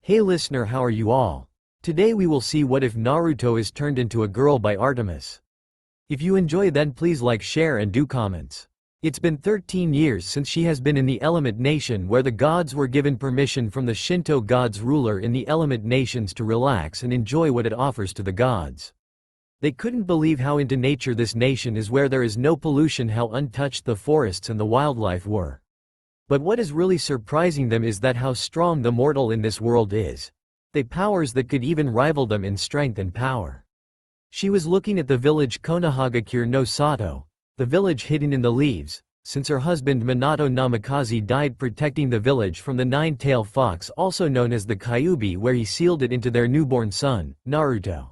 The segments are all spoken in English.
Hey listener, how are you all? Today we will see what if Naruto is turned into a girl by Artemis. If you enjoy, then please like, share and do comments. It's been 13 years since she has been in the Element Nation, where the gods were given permission from the Shinto gods ruler in the Element Nations to relax and enjoy what it offers to the gods. They couldn't believe how into nature this nation is, where there is no pollution, how untouched the forests and the wildlife were. But what is really surprising them is that how strong the mortal in this world is. They powers that could even rival them in strength and power. She was looking at the village Konohagakure no Sato, the village hidden in the leaves, since her husband Minato Namikaze died protecting the village from the nine-tailed fox, also known as the Kyuubi, where he sealed it into their newborn son, Naruto.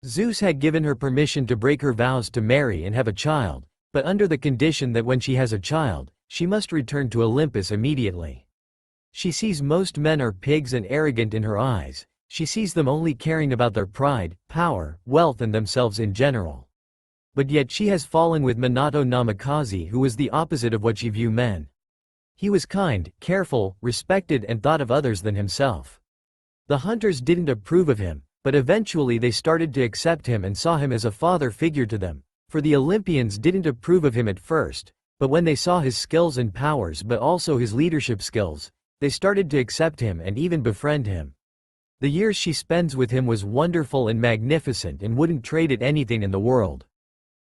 Zeus had given her permission to break her vows to marry and have a child, but under the condition that when she has a child, she must return to Olympus immediately. She sees most men are pigs and arrogant in her eyes. She sees them only caring about their pride, power, wealth and themselves in general. But yet she has fallen with Minato Namikaze, who was the opposite of what she viewed men. He was kind, careful, respected and thought of others than himself. The hunters didn't approve of him, but eventually they started to accept him and saw him as a father figure to them, for the Olympians didn't approve of him at first. But when they saw his skills and powers, but also his leadership skills, they started to accept him and even befriend him. The years she spends with him was wonderful and magnificent and wouldn't trade it anything in the world.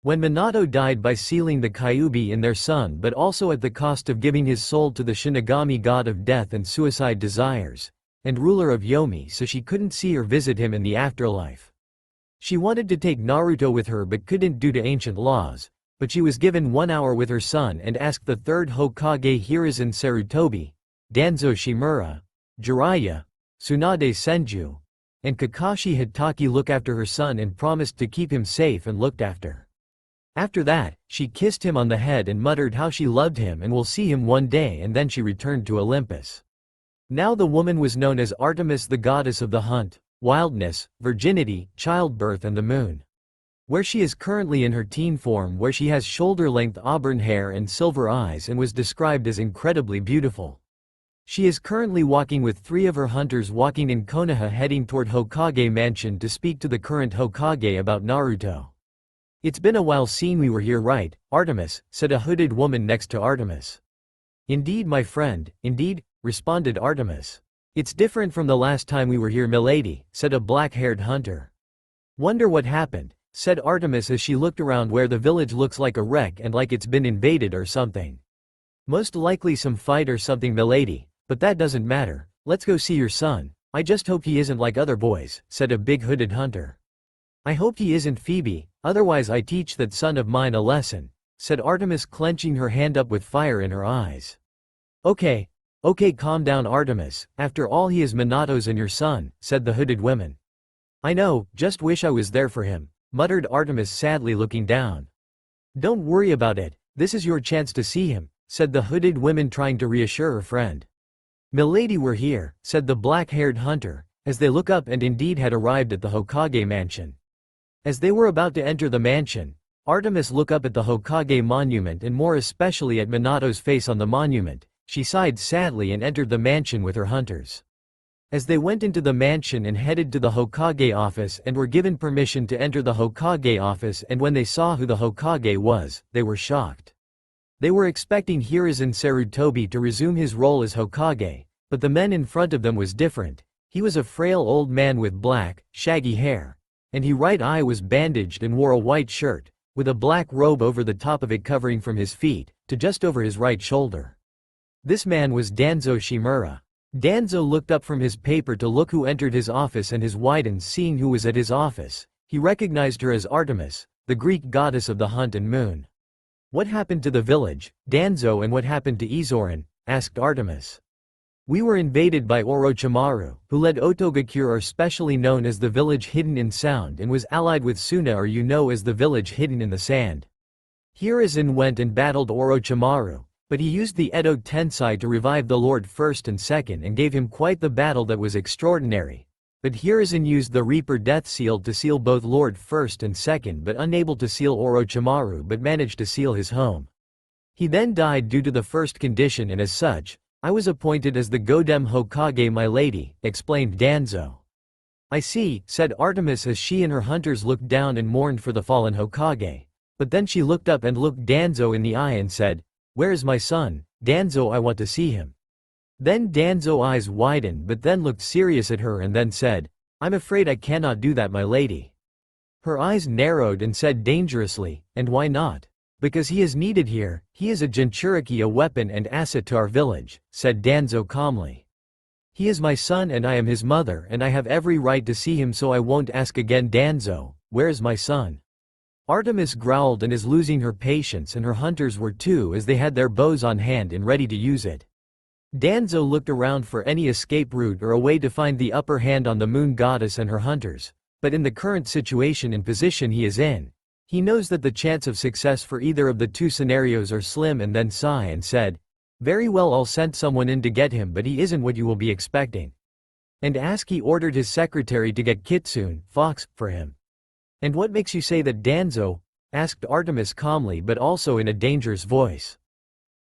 When Minato died by sealing the Kyuubi in their son, but also at the cost of giving his soul to the Shinigami, god of death and suicide desires, and ruler of Yomi, so she couldn't see or visit him in the afterlife. She wanted to take Naruto with her but couldn't due to ancient laws. But she was given 1 hour with her son and asked the third Hokage Hiruzen Sarutobi, Danzo Shimura, Jiraiya, Tsunade Senju, and Kakashi Hitaki look after her son and promised to keep him safe and looked after. After that, she kissed him on the head and muttered how she loved him and will see him one day, and then she returned to Olympus. Now the woman was known as Artemis, the goddess of the hunt, wildness, virginity, childbirth and the moon. Where she is currently in her teen form, where she has shoulder-length auburn hair and silver eyes and was described as incredibly beautiful. She is currently walking with 3 of her hunters, walking in Konoha, heading toward Hokage Mansion to speak to the current Hokage about Naruto. It's been a while since we were here, right, Artemis, said a hooded woman next to Artemis. Indeed, my friend, indeed, responded Artemis. It's different from the last time we were here, milady, said a black-haired hunter. Wonder what happened, said Artemis as she looked around, where the village looks like a wreck and like it's been invaded or something. Most likely some fight or something, milady, but that doesn't matter. Let's go see your son. I just hope he isn't like other boys, said a big hooded hunter. I hope he isn't, Phoebe, otherwise I teach that son of mine a lesson, said Artemis, clenching her hand up with fire in her eyes. Okay, calm down, Artemis, after all he is Minato's and your son, said the hooded woman. I know, just wish I was there for him, muttered Artemis sadly, looking down. Don't worry about it, this is your chance to see him, said the hooded woman, trying to reassure her friend. Milady, we're here, said the black-haired hunter, as they look up and indeed had arrived at the Hokage mansion. As they were about to enter the mansion, Artemis looked up at the Hokage monument and more especially at Minato's face on the monument. She sighed sadly and entered the mansion with her hunters. As they went into the mansion and headed to the Hokage office and were given permission to enter the Hokage office, and when they saw who the Hokage was, they were shocked. They were expecting Hiruzen Sarutobi to resume his role as Hokage, but the man in front of them was different. He was a frail old man with black, shaggy hair, and his right eye was bandaged and wore a white shirt, with a black robe over the top of it covering from his feet to just over his right shoulder. This man was Danzo Shimura. Danzo looked up from his paper to look who entered his office, and his widened, seeing who was at his office. He recognized her as Artemis, the Greek goddess of the hunt and moon. What happened to the village, Danzo, and what happened to Izorin? Asked Artemis. We were invaded by Orochimaru, who led Otogakure, or specially known as the village hidden in sound, and was allied with Suna, or you know as the village hidden in the sand. Hiruzen went and battled Orochimaru, but he used the Edo Tensei to revive the Lord First and Second and gave him quite the battle that was extraordinary. But Hiruzen used the Reaper Death Seal to seal both Lord First and Second, but unable to seal Orochimaru, but managed to seal his home. He then died due to the first condition, and as such, I was appointed as the Godem Hokage, my lady, explained Danzo. I see, said Artemis as she and her hunters looked down and mourned for the fallen Hokage. But then she looked up and looked Danzo in the eye and said, "Where is my son, Danzo? I want to see him." Then Danzo's eyes widened but then looked serious at her and then said, "I'm afraid I cannot do that, my lady." Her eyes narrowed and said dangerously, "And why not?" "Because he is needed here, he is a Jinchuriki, a weapon and asset to our village," said Danzo calmly. "He is my son and I am his mother and I have every right to see him, so I won't ask again." "Danzo, where is my son?" Artemis growled and is losing her patience, and her hunters were too, as they had their bows on hand and ready to use it. Danzo looked around for any escape route or a way to find the upper hand on the moon goddess and her hunters, but in the current situation and position he is in, he knows that the chance of success for either of the two scenarios are slim, and then sighed and said, "Very well, I'll send someone in to get him, but he isn't what you will be expecting." And he ordered his secretary to get Kitsune, Fox, for him. "And what makes you say that, Danzo?" asked Artemis calmly but also in a dangerous voice.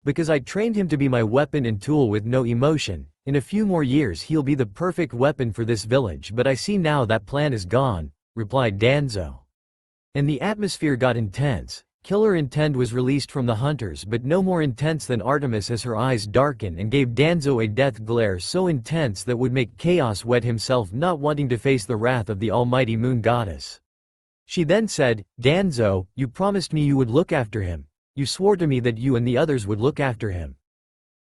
"Because I trained him to be my weapon and tool with no emotion. In a few more years he'll be the perfect weapon for this village, but I see now that plan is gone," replied Danzo. And the atmosphere got intense. Killer intent was released from the hunters, but no more intense than Artemis, as her eyes darkened and gave Danzo a death glare so intense that would make Chaos wet himself, not wanting to face the wrath of the almighty moon goddess. She then said, "Danzo, you promised me you would look after him. You swore to me that you and the others would look after him."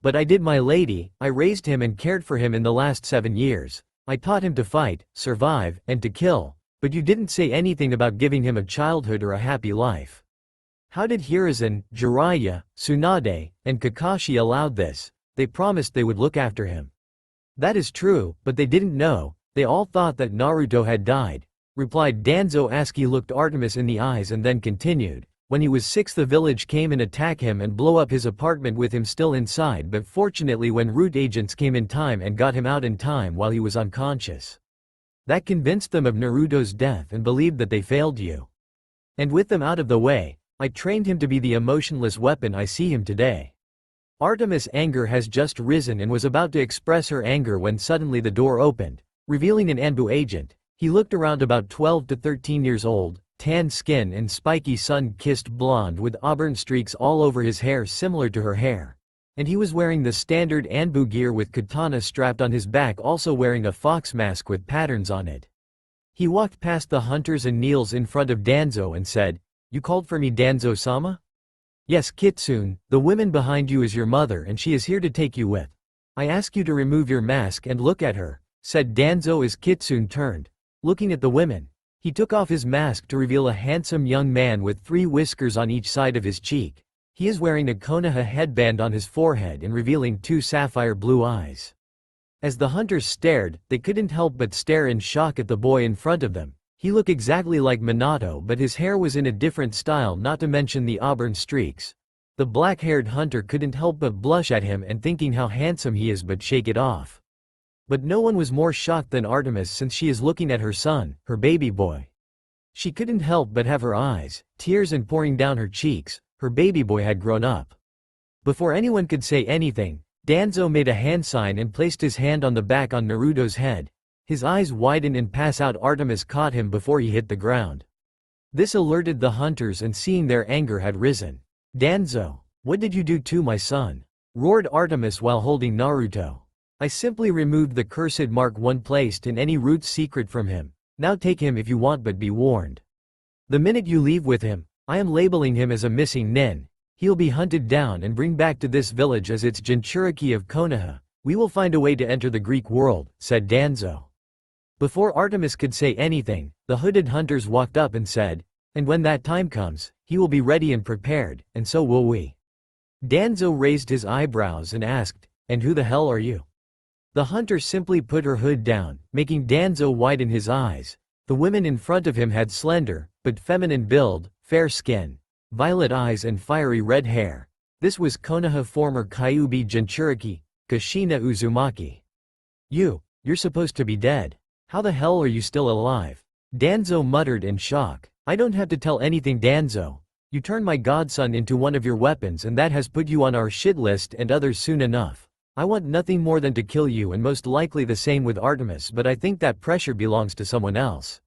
"But I did, my lady. I raised him and cared for him in the last 7 years. I taught him to fight, survive, and to kill. But you didn't say anything about giving him a childhood or a happy life. How did Hiruzen, Jiraiya, Tsunade, and Kakashi allow this? They promised they would look after him." "That is true, but they didn't know. They all thought that Naruto had died," replied Danzo. He looked Artemis in the eyes and then continued, "When he was 6, the village came and attacked him and blow up his apartment with him still inside, but fortunately when root agents came in time and got him out in time while he was unconscious. That convinced them of Naruto's death and believed that they failed you. And with them out of the way, I trained him to be the emotionless weapon I see him today." Artemis' anger has just risen and was about to express her anger when suddenly the door opened, revealing an Anbu agent. He looked around, about 12 to 13 years old, tan skin and spiky sun-kissed blonde with auburn streaks all over his hair similar to her hair. And he was wearing the standard Anbu gear with katana strapped on his back, also wearing a fox mask with patterns on it. He walked past the hunters and kneels in front of Danzo and said, "You called for me, Danzo-sama?" "Yes, Kitsune, the woman behind you is your mother and she is here to take you with. I ask you to remove your mask and look at her," said Danzo as Kitsune turned. Looking at the women, he took off his mask to reveal a handsome young man with 3 whiskers on each side of his cheek. He is wearing a Konoha headband on his forehead and revealing 2 sapphire blue eyes. As the hunters stared, they couldn't help but stare in shock at the boy in front of them. He looked exactly like Minato, but his hair was in a different style, not to mention the auburn streaks. The black-haired hunter couldn't help but blush at him and thinking how handsome he is but shake it off. But no one was more shocked than Artemis, since she is looking at her son, her baby boy. She couldn't help but have her eyes, tears and pouring down her cheeks. Her baby boy had grown up. Before anyone could say anything, Danzo made a hand sign and placed his hand on the back on Naruto's head. His eyes widened and pass out. Artemis caught him before he hit the ground. This alerted the hunters, and seeing their anger had risen. "Danzo, what did you do to my son?" roared Artemis while holding Naruto. "I simply removed the cursed mark one placed in any root's secret from him. Now take him if you want, but be warned. The minute you leave with him, I am labeling him as a missing nin. He'll be hunted down and bring back to this village as its Jinchuriki of Konoha. We will find a way to enter the Greek world," said Danzo. Before Artemis could say anything, the hooded hunters walked up and said, "And when that time comes, he will be ready and prepared, and so will we." Danzo raised his eyebrows and asked, "And who the hell are you?" The hunter simply put her hood down, making Danzo widen his eyes. The women in front of him had slender, but feminine build, fair skin, violet eyes and fiery red hair. This was Konoha former Kyuubi Jinchuriki, Kushina Uzumaki. You're supposed to be dead. How the hell are you still alive?" Danzo muttered in shock. "I don't have to tell anything, Danzo. You turned my godson into one of your weapons and that has put you on our shit list and others soon enough. I want nothing more than to kill you, and most likely the same with Artemis, but I think that pressure belongs to someone else.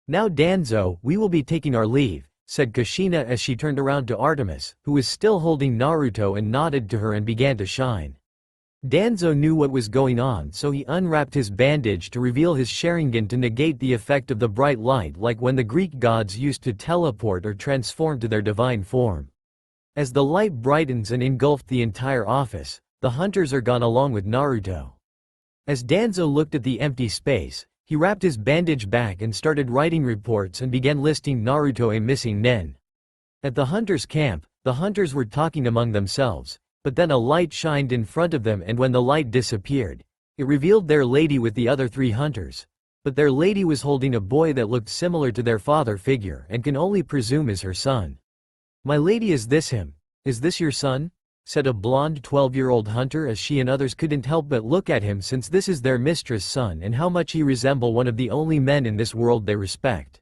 Now Danzo, we will be taking our leave, said Kushina as she turned around to Artemis, who was still holding Naruto, and nodded to her and began to shine. Danzo knew what was going on, so he unwrapped his bandage to reveal his Sharingan to negate the effect of the bright light, like when the Greek gods used to teleport or transform to their divine form. As the light brightens and engulfed the entire office, the hunters are gone along with Naruto. As Danzo looked at the empty space, he wrapped his bandage back and started writing reports and began listing Naruto and missing Nen. At the hunters' camp, the hunters were talking among themselves, but then a light shined in front of them, and when the light disappeared, it revealed their lady with the other 3 hunters. But their lady was holding a boy that looked similar to their father figure and can only presume is her son. "My lady, is this him? Is this your son?" said a blonde 12-year-old hunter as she and others couldn't help but look at him, since this is their mistress' son and how much he resemble one of the only men in this world they respect.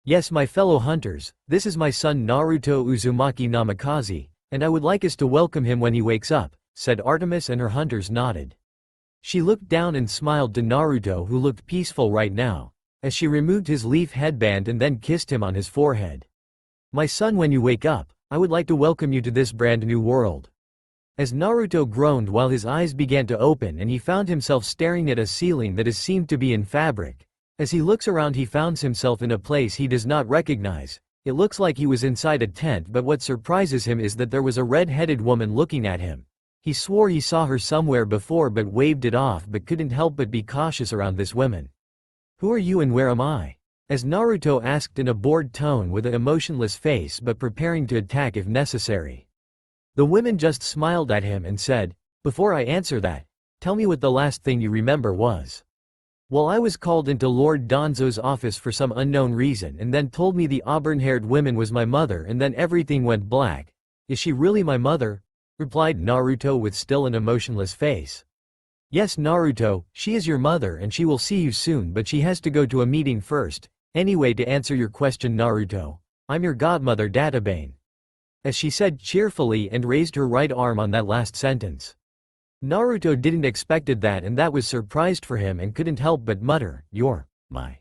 "Yes, my fellow hunters, this is my son Naruto Uzumaki Namikaze, and I would like us to welcome him when he wakes up," said Artemis, and her hunters nodded. She looked down and smiled to Naruto, who looked peaceful right now, as she removed his leaf headband and then kissed him on his forehead. "My son, when you wake up, I would like to welcome you to this brand new world." As Naruto groaned while his eyes began to open and he found himself staring at a ceiling that seemed to be in fabric. As he looks around, he finds himself in a place he does not recognize. It looks like he was inside a tent, but what surprises him is that there was a red-headed woman looking at him. He swore he saw her somewhere before but waved it off, but couldn't help but be cautious around this woman. "Who are you and where am I?" as Naruto asked in a bored tone with an emotionless face but preparing to attack if necessary. The woman just smiled at him and said, "Before I answer that, tell me what the last thing you remember was." "Well, I was called into Lord Danzo's office for some unknown reason and then told me the auburn-haired woman was my mother, and then everything went black." "Is she really my mother?" replied Naruto with still an emotionless face. "Yes, Naruto, she is your mother and she will see you soon, but she has to go to a meeting first. Anyway, to answer your question, Naruto, I'm your godmother Databane," as she said cheerfully and raised her right arm on that last sentence. Naruto didn't expected that, and that was surprised for him and couldn't help but mutter, "You're my."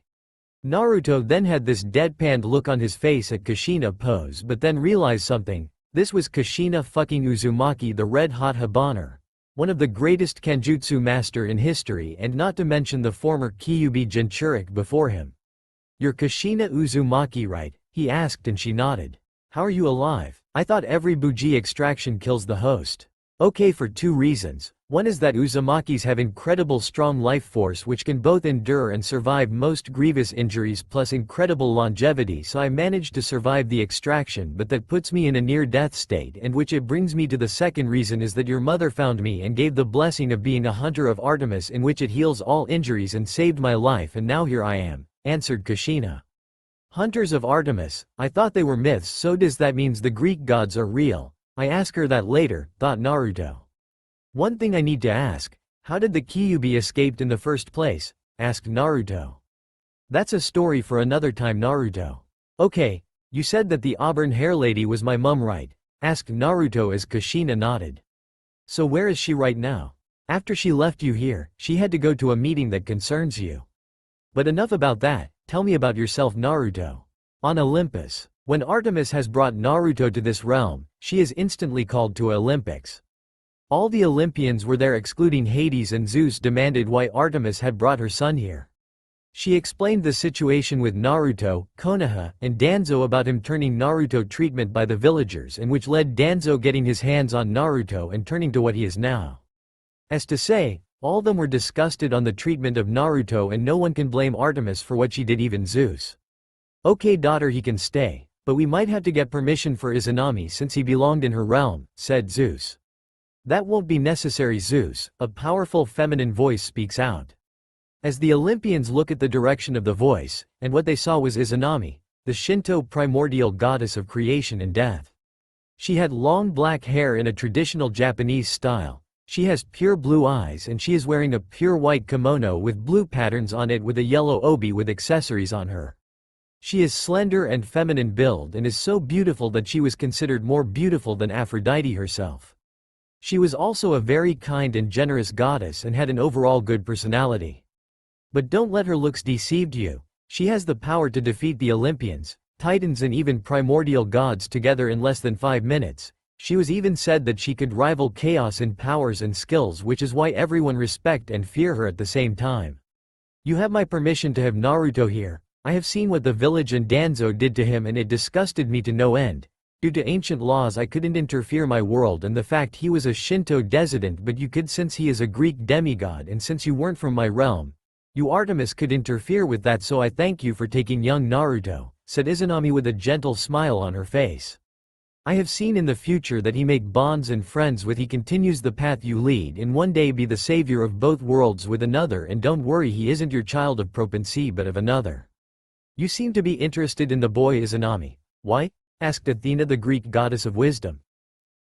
Naruto then had this deadpanned look on his face at Kushina pose, but then realized something. This was Kushina fucking Uzumaki, the red-hot Habanner, one of the greatest Kenjutsu master in history, and not to mention the former Kyuubi Jinchuriki before him. "You're Kushina Uzumaki, right?" he asked, and she nodded. "How are you alive? I thought every Buji extraction kills the host." "Okay, for 2 reasons. One is that Uzumakis have incredible strong life force which can both endure and survive most grievous injuries, plus incredible longevity, so I managed to survive the extraction, but that puts me in a near-death state, and which it brings me to the second reason is that your mother found me and gave the blessing of being a hunter of Artemis, in which it heals all injuries and saved my life, and now here I am," answered Kushina. "Hunters of Artemis, I thought they were myths, so does that mean the Greek gods are real? I ask her that later," thought Naruto. "One thing I need to ask, how did the Kyuubi escaped in the first place?" asked Naruto. "That's a story for another time, Naruto." "Okay, you said that the auburn hair lady was my mum, right?" asked Naruto as Kushina nodded. "So where is she right now?" "After she left you here, she had to go to a meeting that concerns you." "But enough about that, tell me about yourself, Naruto." "On Olympus. When Artemis has brought Naruto to this realm, she is instantly called to Olympics. All the Olympians were there excluding Hades, and Zeus demanded why Artemis had brought her son here. She explained the situation with Naruto, Konoha, and Danzo about him turning Naruto treatment by the villagers, and which led Danzo getting his hands on Naruto and turning to what he is now. As to say, all of them were disgusted on the treatment of Naruto, and no one can blame Artemis for what she did, even Zeus. "Okay, daughter, he can stay, but we might have to get permission for Izanami since he belonged in her realm," said Zeus. "That won't be necessary, Zeus," a powerful feminine voice speaks out. As the Olympians look at the direction of the voice, and what they saw was Izanami, the Shinto primordial goddess of creation and death. She had long black hair in a traditional Japanese style. She has pure blue eyes, and she is wearing a pure white kimono with blue patterns on it with a yellow obi with accessories on her. She is slender and feminine build and is so beautiful that she was considered more beautiful than Aphrodite herself. She was also a very kind and generous goddess and had an overall good personality. But don't let her looks deceive you. She has the power to defeat the Olympians, Titans and even primordial gods together in less than 5 minutes. She was even said that she could rival Chaos in powers and skills, which is why everyone respect and fear her at the same time. You have my permission to have Naruto here. I have seen what the village and Danzo did to him and it disgusted me to no end. Due to ancient laws I couldn't interfere my world and the fact he was a Shinto descendant, but you could since he is a Greek demigod and since you weren't from my realm. You Artemis could interfere with that, so I thank you for taking young Naruto, said Izanami with a gentle smile on her face. I have seen in the future that he make bonds and friends with he continues the path you lead and one day be the savior of both worlds with another, and don't worry, he isn't your child of Propensi but of another. You seem to be interested in the boy Izanami. Why? Asked Athena, the Greek goddess of wisdom.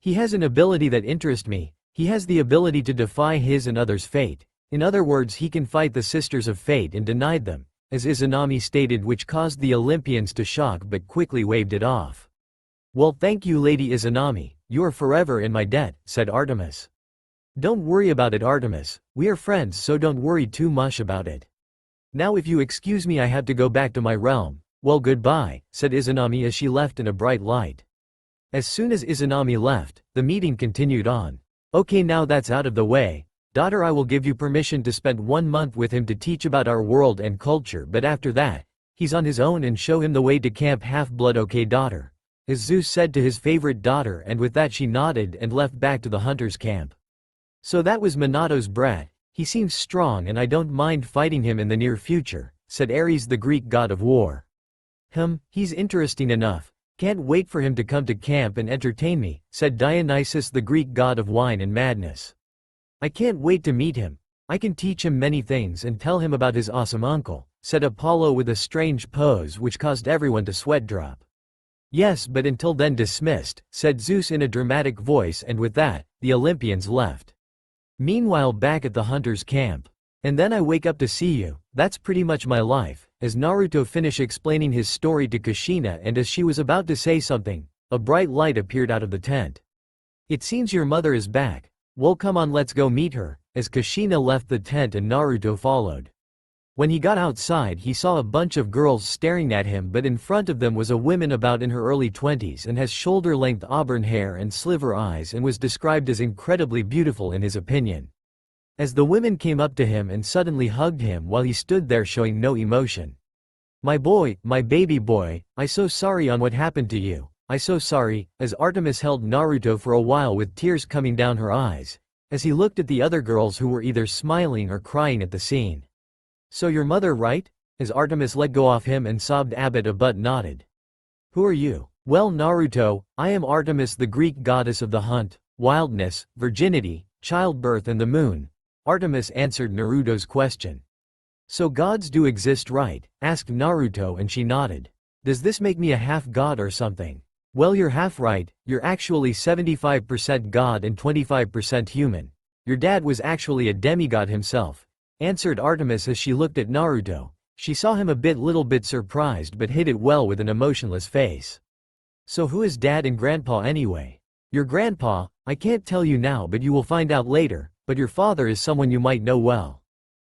He has an ability that interests me. He has the ability to defy his and others' fate. In other words, he can fight the Sisters of Fate and denied them, as Izanami stated, which caused the Olympians to shock but quickly waved it off. Well, thank you Lady Izanami, you are forever in my debt, said Artemis. Don't worry about it Artemis, we are friends, so don't worry too much about it. Now if you excuse me, I have to go back to my realm. Well, goodbye, said Izanami as she left in a bright light. As soon as Izanami left, the meeting continued on. Okay, now that's out of the way, daughter, I will give you permission to spend 1 month with him to teach about our world and culture, but after that, he's on his own and show him the way to Camp Half-Blood. Okay daughter, as Zeus said to his favorite daughter, and with that she nodded and left back to the hunter's camp. So that was Minato's brat. He seems strong and I don't mind fighting him in the near future, said Ares, the Greek god of war. He's interesting enough. Can't wait for him to come to camp and entertain me, said Dionysus, the Greek god of wine and madness. I can't wait to meet him. I can teach him many things and tell him about his awesome uncle, said Apollo with a strange pose which caused everyone to sweat drop. Yes, but until then dismissed, said Zeus in a dramatic voice, and with that, the Olympians left. Meanwhile, back at the hunter's camp. And then I wake up to see you. That's pretty much my life. As Naruto finished explaining his story to Kushina, and as she was about to say something, a bright light appeared out of the tent. It seems your mother is back. Well, come on, let's go meet her, as Kushina left the tent and Naruto followed. When he got outside, he saw a bunch of girls staring at him, but in front of them was a woman about in her early 20s and has shoulder-length auburn hair and sliver eyes and was described as incredibly beautiful in his opinion. As the women came up to him and suddenly hugged him while he stood there showing no emotion. My boy, my baby boy, I so sorry on what happened to you. I so sorry, as Artemis held Naruto for a while with tears coming down her eyes, as he looked at the other girls who were either smiling or crying at the scene. So your mother, right? As Artemis let go of him and sobbed, Abbott but nodded. Who are you? Well, Naruto, I am Artemis, the Greek goddess of the hunt, wildness, virginity, childbirth and the moon. Artemis answered Naruto's question. So gods do exist, right? Asked Naruto, and she nodded. Does this make me a half-god or something? Well, you're half right, you're actually 75% god and 25% human. Your dad was actually a demigod himself, answered Artemis as she looked at Naruto. She saw him a little bit surprised but hid it well with an emotionless face. So who is dad and grandpa anyway? Your grandpa, I can't tell you now, but you will find out later. But your father is someone you might know well.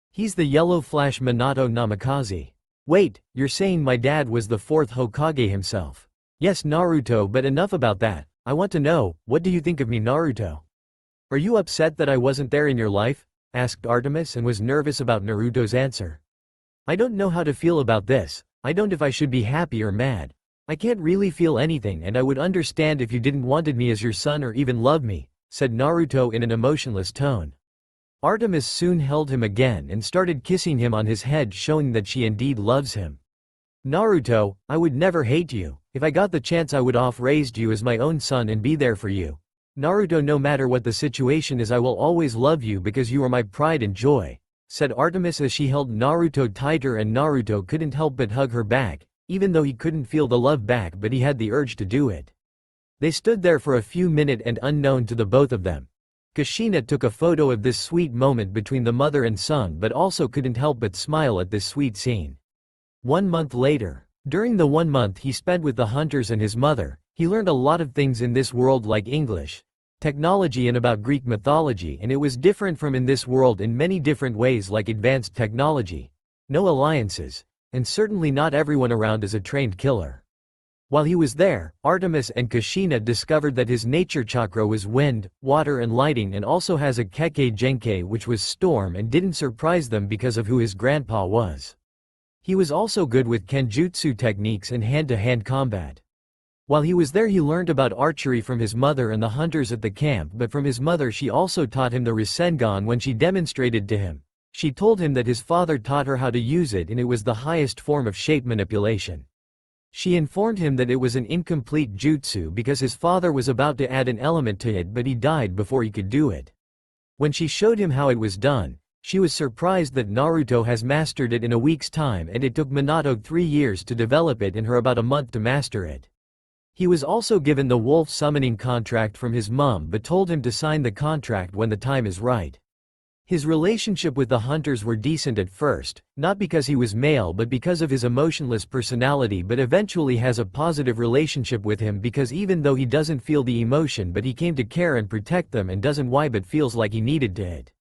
He's the Yellow Flash Minato Namikaze. Wait, you're saying my dad was the 4th Hokage himself? Yes Naruto, but enough about that. I want to know, what do you think of me, Naruto? Are you upset that I wasn't there in your life? Asked Artemis and was nervous about Naruto's answer. I don't know how to feel about this. I don't if I should be happy or mad. I can't really feel anything, and I would understand if you didn't wanted me as your son or even love me, said Naruto in an emotionless tone. Artemis soon held him again and started kissing him on his head, showing that she indeed loves him. Naruto, I would never hate you. If I got the chance I would raised you as my own son and be there for you. Naruto, no matter what the situation is, I will always love you because you are my pride and joy, said Artemis as she held Naruto tighter, and Naruto couldn't help but hug her back, even though he couldn't feel the love back, but he had the urge to do it. They stood there for a few minutes, and unknown to the both of them, Kushina took a photo of this sweet moment between the mother and son, but also couldn't help but smile at this sweet scene. 1 month later. During the 1 month he spent with the hunters and his mother, he learned a lot of things in this world like English, technology and about Greek mythology, and it was different from in this world in many different ways, like advanced technology, no alliances, and certainly not everyone around is a trained killer. While he was there, Artemis and Kushina discovered that his nature chakra was wind, water and lighting, and also has a keke genke, which was storm, and didn't surprise them because of who his grandpa was. He was also good with kenjutsu techniques and hand-to-hand combat. While he was there, he learned about archery from his mother and the hunters at the camp, but from his mother she also taught him the Rasengan when she demonstrated to him. She told him that his father taught her how to use it and it was the highest form of shape manipulation. She informed him that it was an incomplete jutsu because his father was about to add an element to it, but he died before he could do it. When she showed him how it was done, she was surprised that Naruto has mastered it in a week's time, and it took Minato 3 years to develop it and her about a month to master it. He was also given the wolf summoning contract from his mom, but told him to sign the contract when the time is right. His relationship with the hunters were decent at first, not because he was male but because of his emotionless personality, but eventually has a positive relationship with him because even though he doesn't feel the emotion, but he came to care and protect them and doesn't why but feels like he needed to it.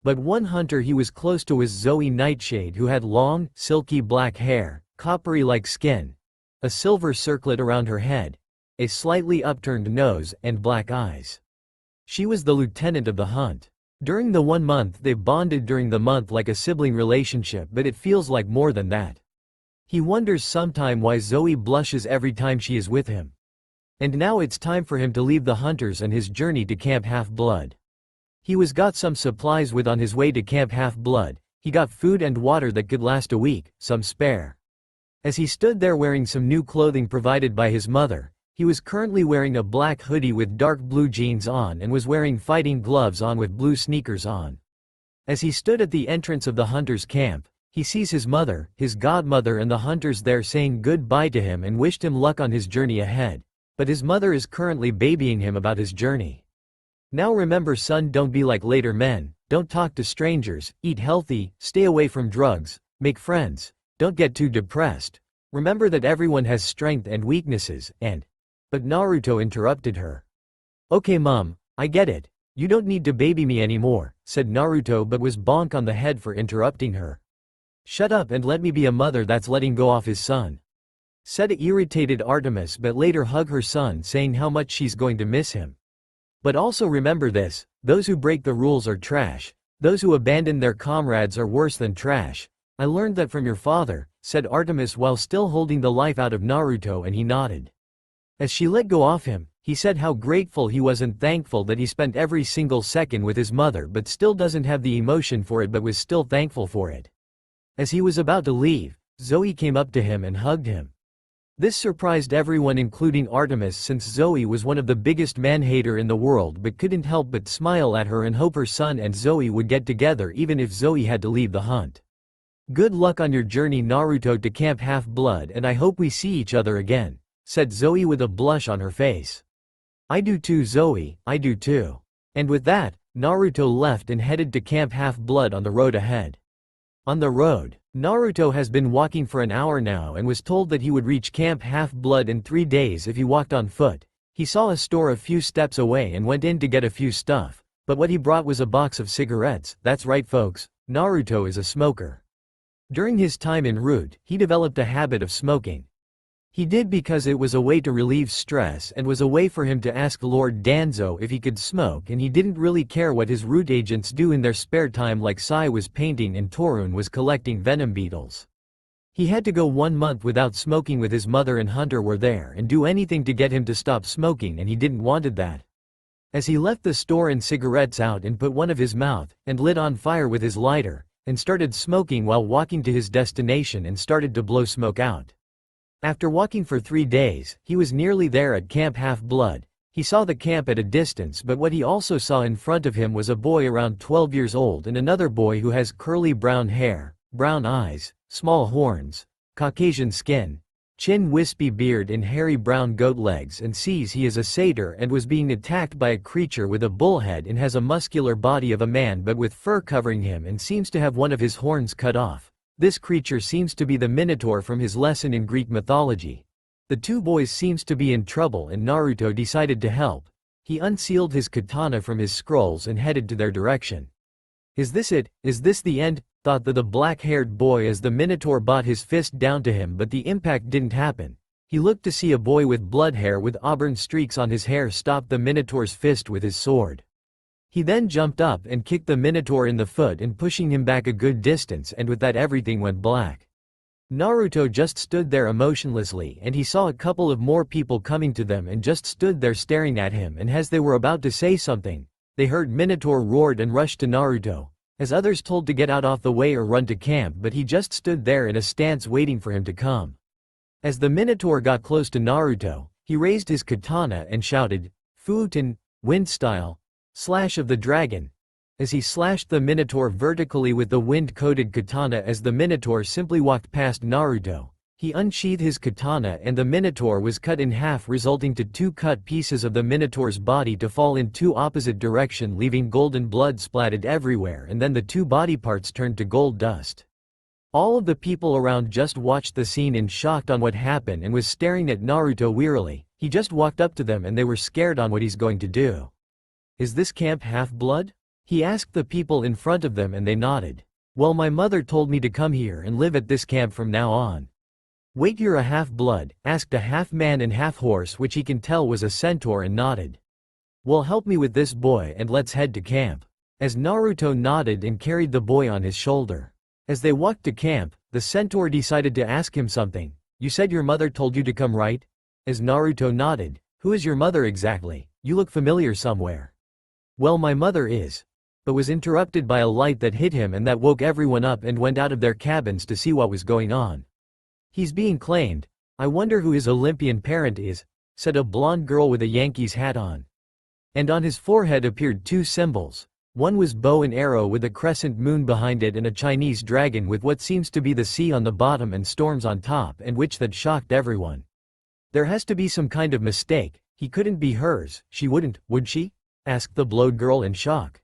But one hunter he was close to was Zoe Nightshade, who had long, silky black hair, coppery-like skin, a silver circlet around her head, a slightly upturned nose, and black eyes. She was the lieutenant of the hunt. During the 1 month they bonded during the month like a sibling relationship, but it feels like more than that. He wonders sometime why Zoe blushes every time she is with him. And now it's time for him to leave the hunters and his journey to Camp Half-Blood. He was got some supplies with on his way to Camp Half-Blood. He got food and water that could last a week, some spare. As he stood there wearing some new clothing provided by his mother, he was currently wearing a black hoodie with dark blue jeans on and was wearing fighting gloves on with blue sneakers on. As he stood at the entrance of the hunters' camp, he sees his mother, his godmother and the hunters there saying goodbye to him and wished him luck on his journey ahead. But his mother is currently babying him about his journey. Now remember son, don't be like later men, don't talk to strangers, eat healthy, stay away from drugs, make friends, don't get too depressed. Remember that everyone has strength and weaknesses, But Naruto interrupted her. Okay mom, I get it. You don't need to baby me anymore, said Naruto, but was bonked on the head for interrupting her. Shut up and let me be a mother, that's letting go off his son, said irritated Artemis, but later hug her son saying how much she's going to miss him. But also remember this, those who break the rules are trash. Those who abandon their comrades are worse than trash. I learned that from your father, said Artemis while still holding the life out of Naruto, and he nodded. As she let go of him, he said how grateful he was and thankful that he spent every single second with his mother, but still doesn't have the emotion for it, but was still thankful for it. As he was about to leave, Zoe came up to him and hugged him. This surprised everyone including Artemis, since Zoe was one of the biggest man-hater in the world, but couldn't help but smile at her and hope her son and Zoe would get together even if Zoe had to leave the hunt. Good luck on your journey Naruto to Camp Half-Blood, and I hope we see each other again, said Zoe with a blush on her face. I do too Zoe, I do too. And with that, Naruto left and headed to Camp Half-Blood on the road ahead. On the road, Naruto has been walking for an hour now and was told that he would reach Camp Half-Blood in 3 days if he walked on foot. He saw a store a few steps away and went in to get a few stuff, but what he brought was a box of cigarettes. That's right folks, Naruto is a smoker. During his time en route, he developed a habit of smoking. He did because it was a way to relieve stress and was a way for him to ask Lord Danzo if he could smoke, and he didn't really care what his route agents do in their spare time, like Sai was painting and Torun was collecting venom beetles. He had to go 1 month without smoking with his mother and Hunter were there and do anything to get him to stop smoking, and he didn't wanted that. As he left the store and cigarettes out and put one of his mouth and lit on fire with his lighter, and started smoking while walking to his destination and started to blow smoke out. After walking for 3 days, he was nearly there at Camp Half-Blood. He saw the camp at a distance, but what he also saw in front of him was a boy around 12 years old and another boy who has curly brown hair, brown eyes, small horns, Caucasian skin, chin, wispy beard and hairy brown goat legs, and sees he is a satyr and was being attacked by a creature with a bull head and has a muscular body of a man but with fur covering him and seems to have one of his horns cut off. This creature seems to be the Minotaur from his lesson in Greek mythology. The 2 boys seems to be in trouble and Naruto decided to help. He unsealed his katana from his scrolls and headed to their direction. Is this it? Is this the end? Thought the black-haired boy as the Minotaur brought his fist down to him, but the impact didn't happen. He looked to see a boy with blood hair with auburn streaks on his hair stop the Minotaur's fist with his sword. He then jumped up and kicked the Minotaur in the foot and pushing him back a good distance, and with that everything went black. Naruto just stood there emotionlessly, and he saw a couple of more people coming to them and just stood there staring at him, and as they were about to say something, they heard Minotaur roared and rushed to Naruto, as others told to get out off the way or run to camp, but he just stood there in a stance waiting for him to come. As the Minotaur got close to Naruto, he raised his katana and shouted, "Fuuten, wind style, slash of the dragon," as he slashed the Minotaur vertically with the wind-coated katana. As the Minotaur simply walked past Naruto, he unsheathed his katana and the Minotaur was cut in half, resulting to two cut pieces of the Minotaur's body to fall in two opposite directions, leaving golden blood splattered everywhere, and then the two body parts turned to gold dust. All of the people around just watched the scene in shock on what happened and was staring at Naruto wearily. He just walked up to them and they were scared on what he's going to do. Is this camp half-blood? He asked the people in front of them and they nodded. Well, my mother told me to come here and live at this camp from now on. Wait, you're a half-blood? Asked a half-man and half-horse, which he can tell was a centaur, and nodded. Well, help me with this boy and let's head to camp. As Naruto nodded and carried the boy on his shoulder. As they walked to camp, the centaur decided to ask him something. You said your mother told you to come, right? As Naruto nodded. Who is your mother exactly? You look familiar somewhere. Well, my mother is. But was interrupted by a light that hit him and that woke everyone up and went out of their cabins to see what was going on. He's being claimed. I wonder who his Olympian parent is, said a blonde girl with a Yankees hat on. And on his forehead appeared two symbols. One was bow and arrow with a crescent moon behind it and a Chinese dragon with what seems to be the sea on the bottom and storms on top, and which that shocked everyone. There has to be some kind of mistake. He couldn't be hers. She wouldn't, would she? Asked the blonde girl in shock.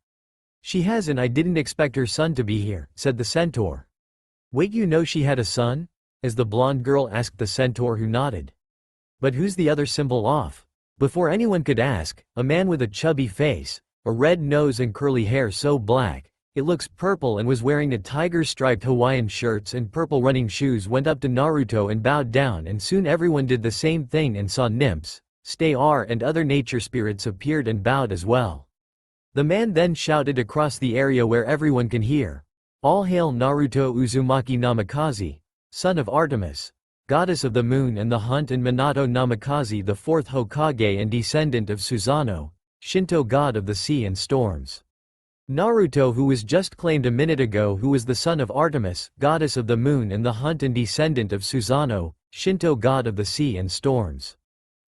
She has, and I didn't expect her son to be here, said the centaur. Wait, you know she had a son? As the blonde girl asked the centaur, who nodded. But who's the other symbol off? Before anyone could ask, a man with a chubby face, a red nose and curly hair so black, it looks purple, and was wearing a tiger-striped Hawaiian shirts and purple running shoes, went up to Naruto and bowed down, and soon everyone did the same thing and saw nymphs, stars and other nature spirits appeared and bowed as well. The man then shouted across the area where everyone can hear, "All hail Naruto Uzumaki Namikaze, son of Artemis, goddess of the moon and the hunt, and Minato Namikaze, the fourth Hokage and descendant of Susanoo, Shinto god of the sea and storms." Naruto, who was just claimed a minute ago, who was the son of Artemis, goddess of the moon and the hunt and descendant of Susanoo, Shinto god of the sea and storms.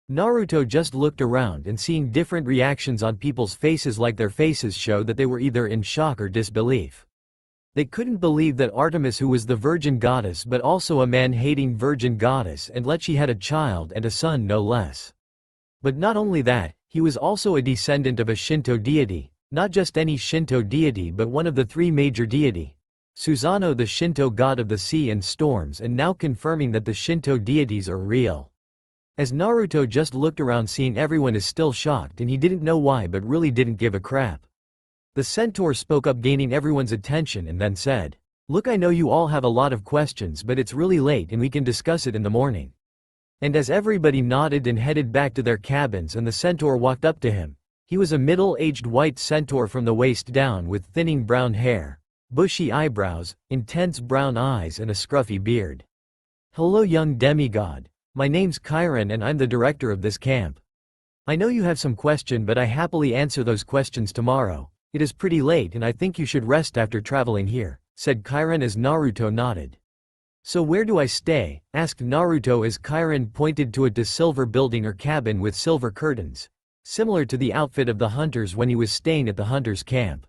Naruto just looked around and seeing different reactions on people's faces, like their faces show that they were either in shock or disbelief. They couldn't believe that Artemis, who was the virgin goddess but also a man-hating virgin goddess, and let she had a child and a son no less. But not only that, he was also a descendant of a Shinto deity, not just any Shinto deity but one of the three major deity, Susanoo, the Shinto god of the sea and storms, and now confirming that the Shinto deities are real. As Naruto just looked around, seeing everyone is still shocked, and he didn't know why but really didn't give a crap. The centaur spoke up, gaining everyone's attention, and then said, "Look, I know you all have a lot of questions, but it's really late and we can discuss it in the morning." And as everybody nodded and headed back to their cabins, and the centaur walked up to him. He was a middle-aged white centaur from the waist down with thinning brown hair, bushy eyebrows, intense brown eyes and a scruffy beard. "Hello, young demigod. My name's Chiron and I'm the director of this camp. I know you have some question, but I happily answer those questions tomorrow. It is pretty late and I think you should rest after traveling here," said Chiron as Naruto nodded. "So where do I stay?" asked Naruto as Chiron pointed to a silver building or cabin with silver curtains, similar to the outfit of the hunters when he was staying at the hunters' camp.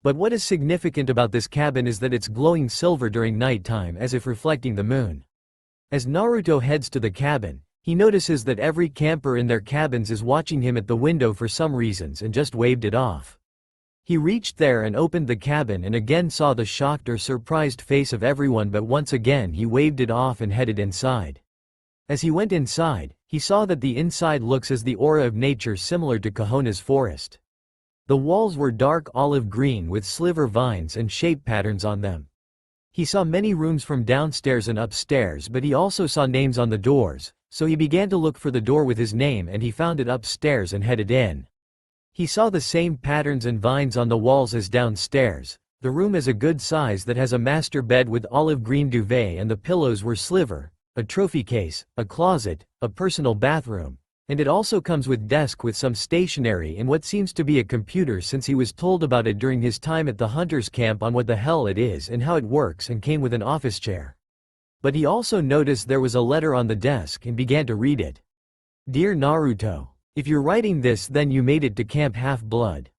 But what is significant about this cabin is that it's glowing silver during nighttime, as if reflecting the moon. As Naruto heads to the cabin, he notices that every camper in their cabins is watching him at the window for some reasons and just waved it off. He reached there and opened the cabin and again saw the shocked or surprised face of everyone, but once again he waved it off and headed inside. As he went inside, He saw that the inside looks as the aura of nature similar to Kahona's forest. The walls were dark olive green with sliver vines and shape patterns on them. He saw many rooms from downstairs and upstairs, but he also saw names on the doors, so he began to look for the door with his name and he found it upstairs and headed in. He saw the same patterns and vines on the walls as downstairs. The room is a good size that has a master bed with olive green duvet and the pillows were sliver, a trophy case, a closet, a personal bathroom, and it also comes with desk with some stationery and what seems to be a computer since he was told about it during his time at the hunters camp on what the hell it is and how it works and came with an office chair. But he also noticed there was a letter on the desk and began to read it. Dear Naruto, if you're writing this then you made it to Camp Half-Blood.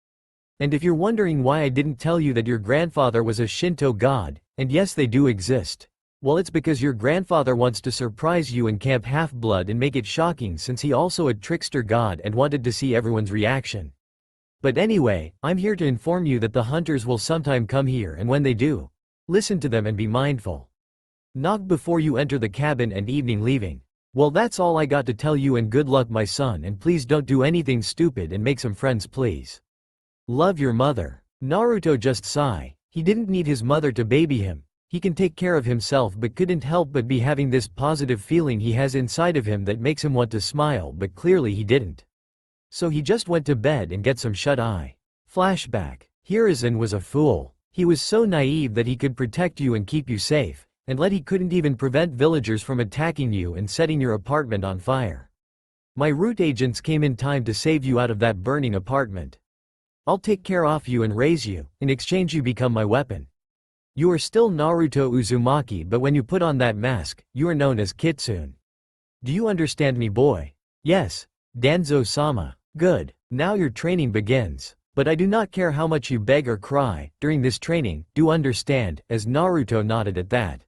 And if you're wondering why I didn't tell you that your grandfather was a Shinto god, and yes they do exist. Well, it's because your grandfather wants to surprise you in Camp Half-Blood and make it shocking since he also a trickster god and wanted to see everyone's reaction. But anyway, I'm here to inform you that the hunters will sometime come here and when they do, listen to them and be mindful. Knock before you enter the cabin and evening leaving. Well, that's all I got to tell you and good luck my son and please don't do anything stupid and make some friends please. Love your mother. Naruto just sighed. He didn't need his mother to baby him. He can take care of himself but couldn't help but be having this positive feeling he has inside of him that makes him want to smile but clearly he didn't. So he just went to bed and get some shut-eye. Flashback. Hiruzen was a fool. He was so naive that he could protect you and keep you safe, and he couldn't even prevent villagers from attacking you and setting your apartment on fire. My root agents came in time to save you out of that burning apartment. I'll take care of you and raise you, in exchange you become my weapon. You are still Naruto Uzumaki but when you put on that mask, you are known as Kitsune. Do you understand me boy? Yes, Danzo-sama. Good. Now your training begins. But I do not care how much you beg or cry, during this training, do understand, as Naruto nodded at that.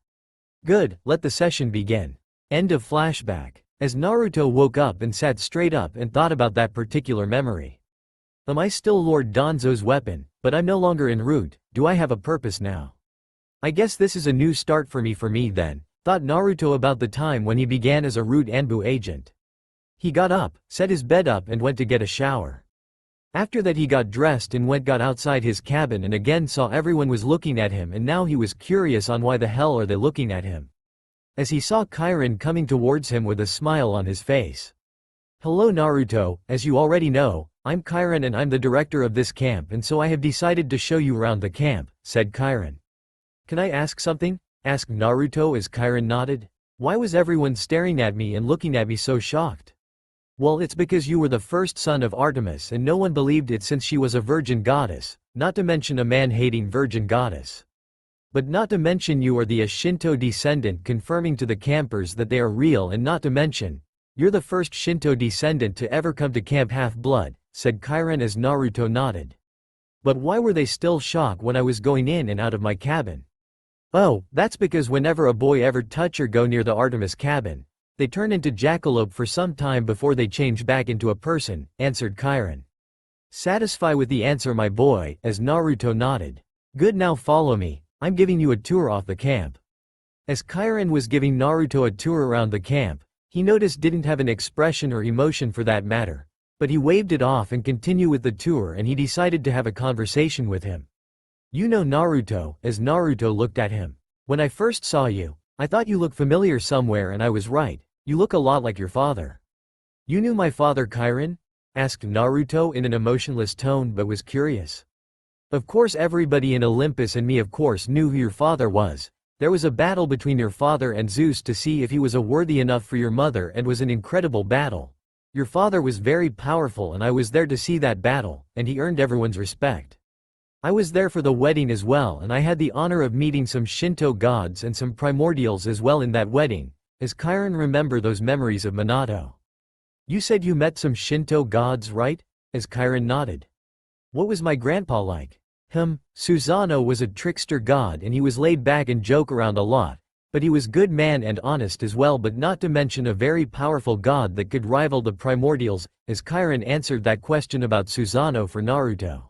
Good, let the session begin. End of flashback. As Naruto woke up and sat straight up and thought about that particular memory. Am I still Lord Danzo's weapon, but I'm no longer en route, do I have a purpose now? I guess this is a new start for me then, thought Naruto about the time when he began as a root Anbu agent. He got up, set his bed up and went to get a shower. After that he got dressed and got outside his cabin and again saw everyone was looking at him and now he was curious on why the hell are they looking at him. As he saw Kirin coming towards him with a smile on his face. Hello Naruto, as you already know, I'm Kirin and I'm the director of this camp and so I have decided to show you around the camp, said Kirin. Can I ask something? Asked Naruto as Kirin nodded. Why was everyone staring at me and looking at me so shocked? Well, it's because you were the first son of Artemis and no one believed it since she was a virgin goddess, not to mention a man-hating virgin goddess. But not to mention you are the Shinto descendant confirming to the campers that they are real and not to mention, you're the first Shinto descendant to ever come to Camp Half-Blood, said Kirin as Naruto nodded. But why were they still shocked when I was going in and out of my cabin? Oh, that's because whenever a boy ever touch or go near the Artemis cabin, they turn into jackalope for some time before they change back into a person, answered Kirin. Satisfied with the answer my boy, as Naruto nodded. Good, now follow me, I'm giving you a tour off the camp. As Kirin was giving Naruto a tour around the camp, he noticed didn't have an expression or emotion for that matter, but he waved it off and continued with the tour and he decided to have a conversation with him. You know Naruto, as Naruto looked at him. When I first saw you, I thought you looked familiar somewhere and I was right, you look a lot like your father. You knew my father Kirin? Asked Naruto in an emotionless tone but was curious. Of course everybody in Olympus and me of course knew who your father was. There was a battle between your father and Zeus to see if he was worthy enough for your mother and was an incredible battle. Your father was very powerful and I was there to see that battle, and he earned everyone's respect. I was there for the wedding as well and I had the honor of meeting some Shinto gods and some primordials as well in that wedding, as Kirin remembered those memories of Minato. You said you met some Shinto gods, right? As Kirin nodded. What was my grandpa like? Susanoo was a trickster god and he was laid back and joke around a lot, but he was good man and honest as well but not to mention a very powerful god that could rival the primordials, as Kirin answered that question about Susanoo for Naruto.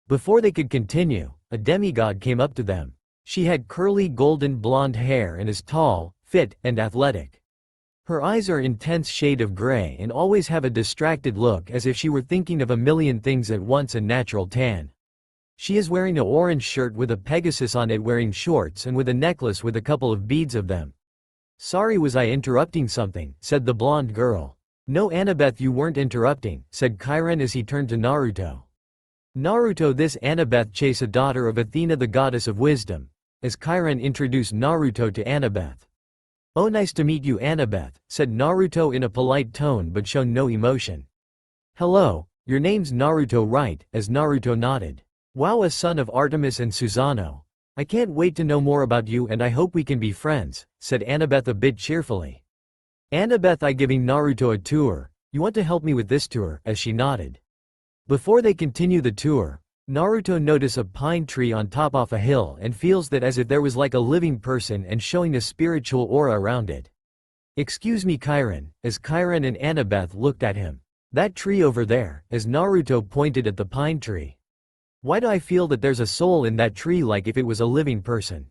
Before they could continue, a demigod came up to them. She had curly golden blonde hair and is tall, fit, and athletic. Her eyes are intense shade of gray and always have a distracted look as if she were thinking of a million things at once and natural tan. She is wearing an orange shirt with a Pegasus on it, wearing shorts and with a necklace with a couple of beads of them. Sorry, was I interrupting something? Said the blonde girl. No Annabeth, you weren't interrupting, said Chiron as he turned to Naruto. Naruto, this Annabeth Chase, a daughter of Athena the goddess of wisdom, as Chiron introduced Naruto to Annabeth. Oh, nice to meet you, Annabeth, said Naruto in a polite tone but shown no emotion. Hello, your name's Naruto, right? As Naruto nodded. Wow, a son of Artemis and Susanoo. I can't wait to know more about you and I hope we can be friends, said Annabeth a bit cheerfully. Annabeth, I giving Naruto a tour. You want to help me with this tour? As she nodded. Before they continue the tour, Naruto notices a pine tree on top of a hill and feels that as if there was like a living person and showing a spiritual aura around it. Excuse me, Chiron, as Chiron and Annabeth looked at him. That tree over there, as Naruto pointed at the pine tree. Why do I feel that there's a soul in that tree, like if it was a living person?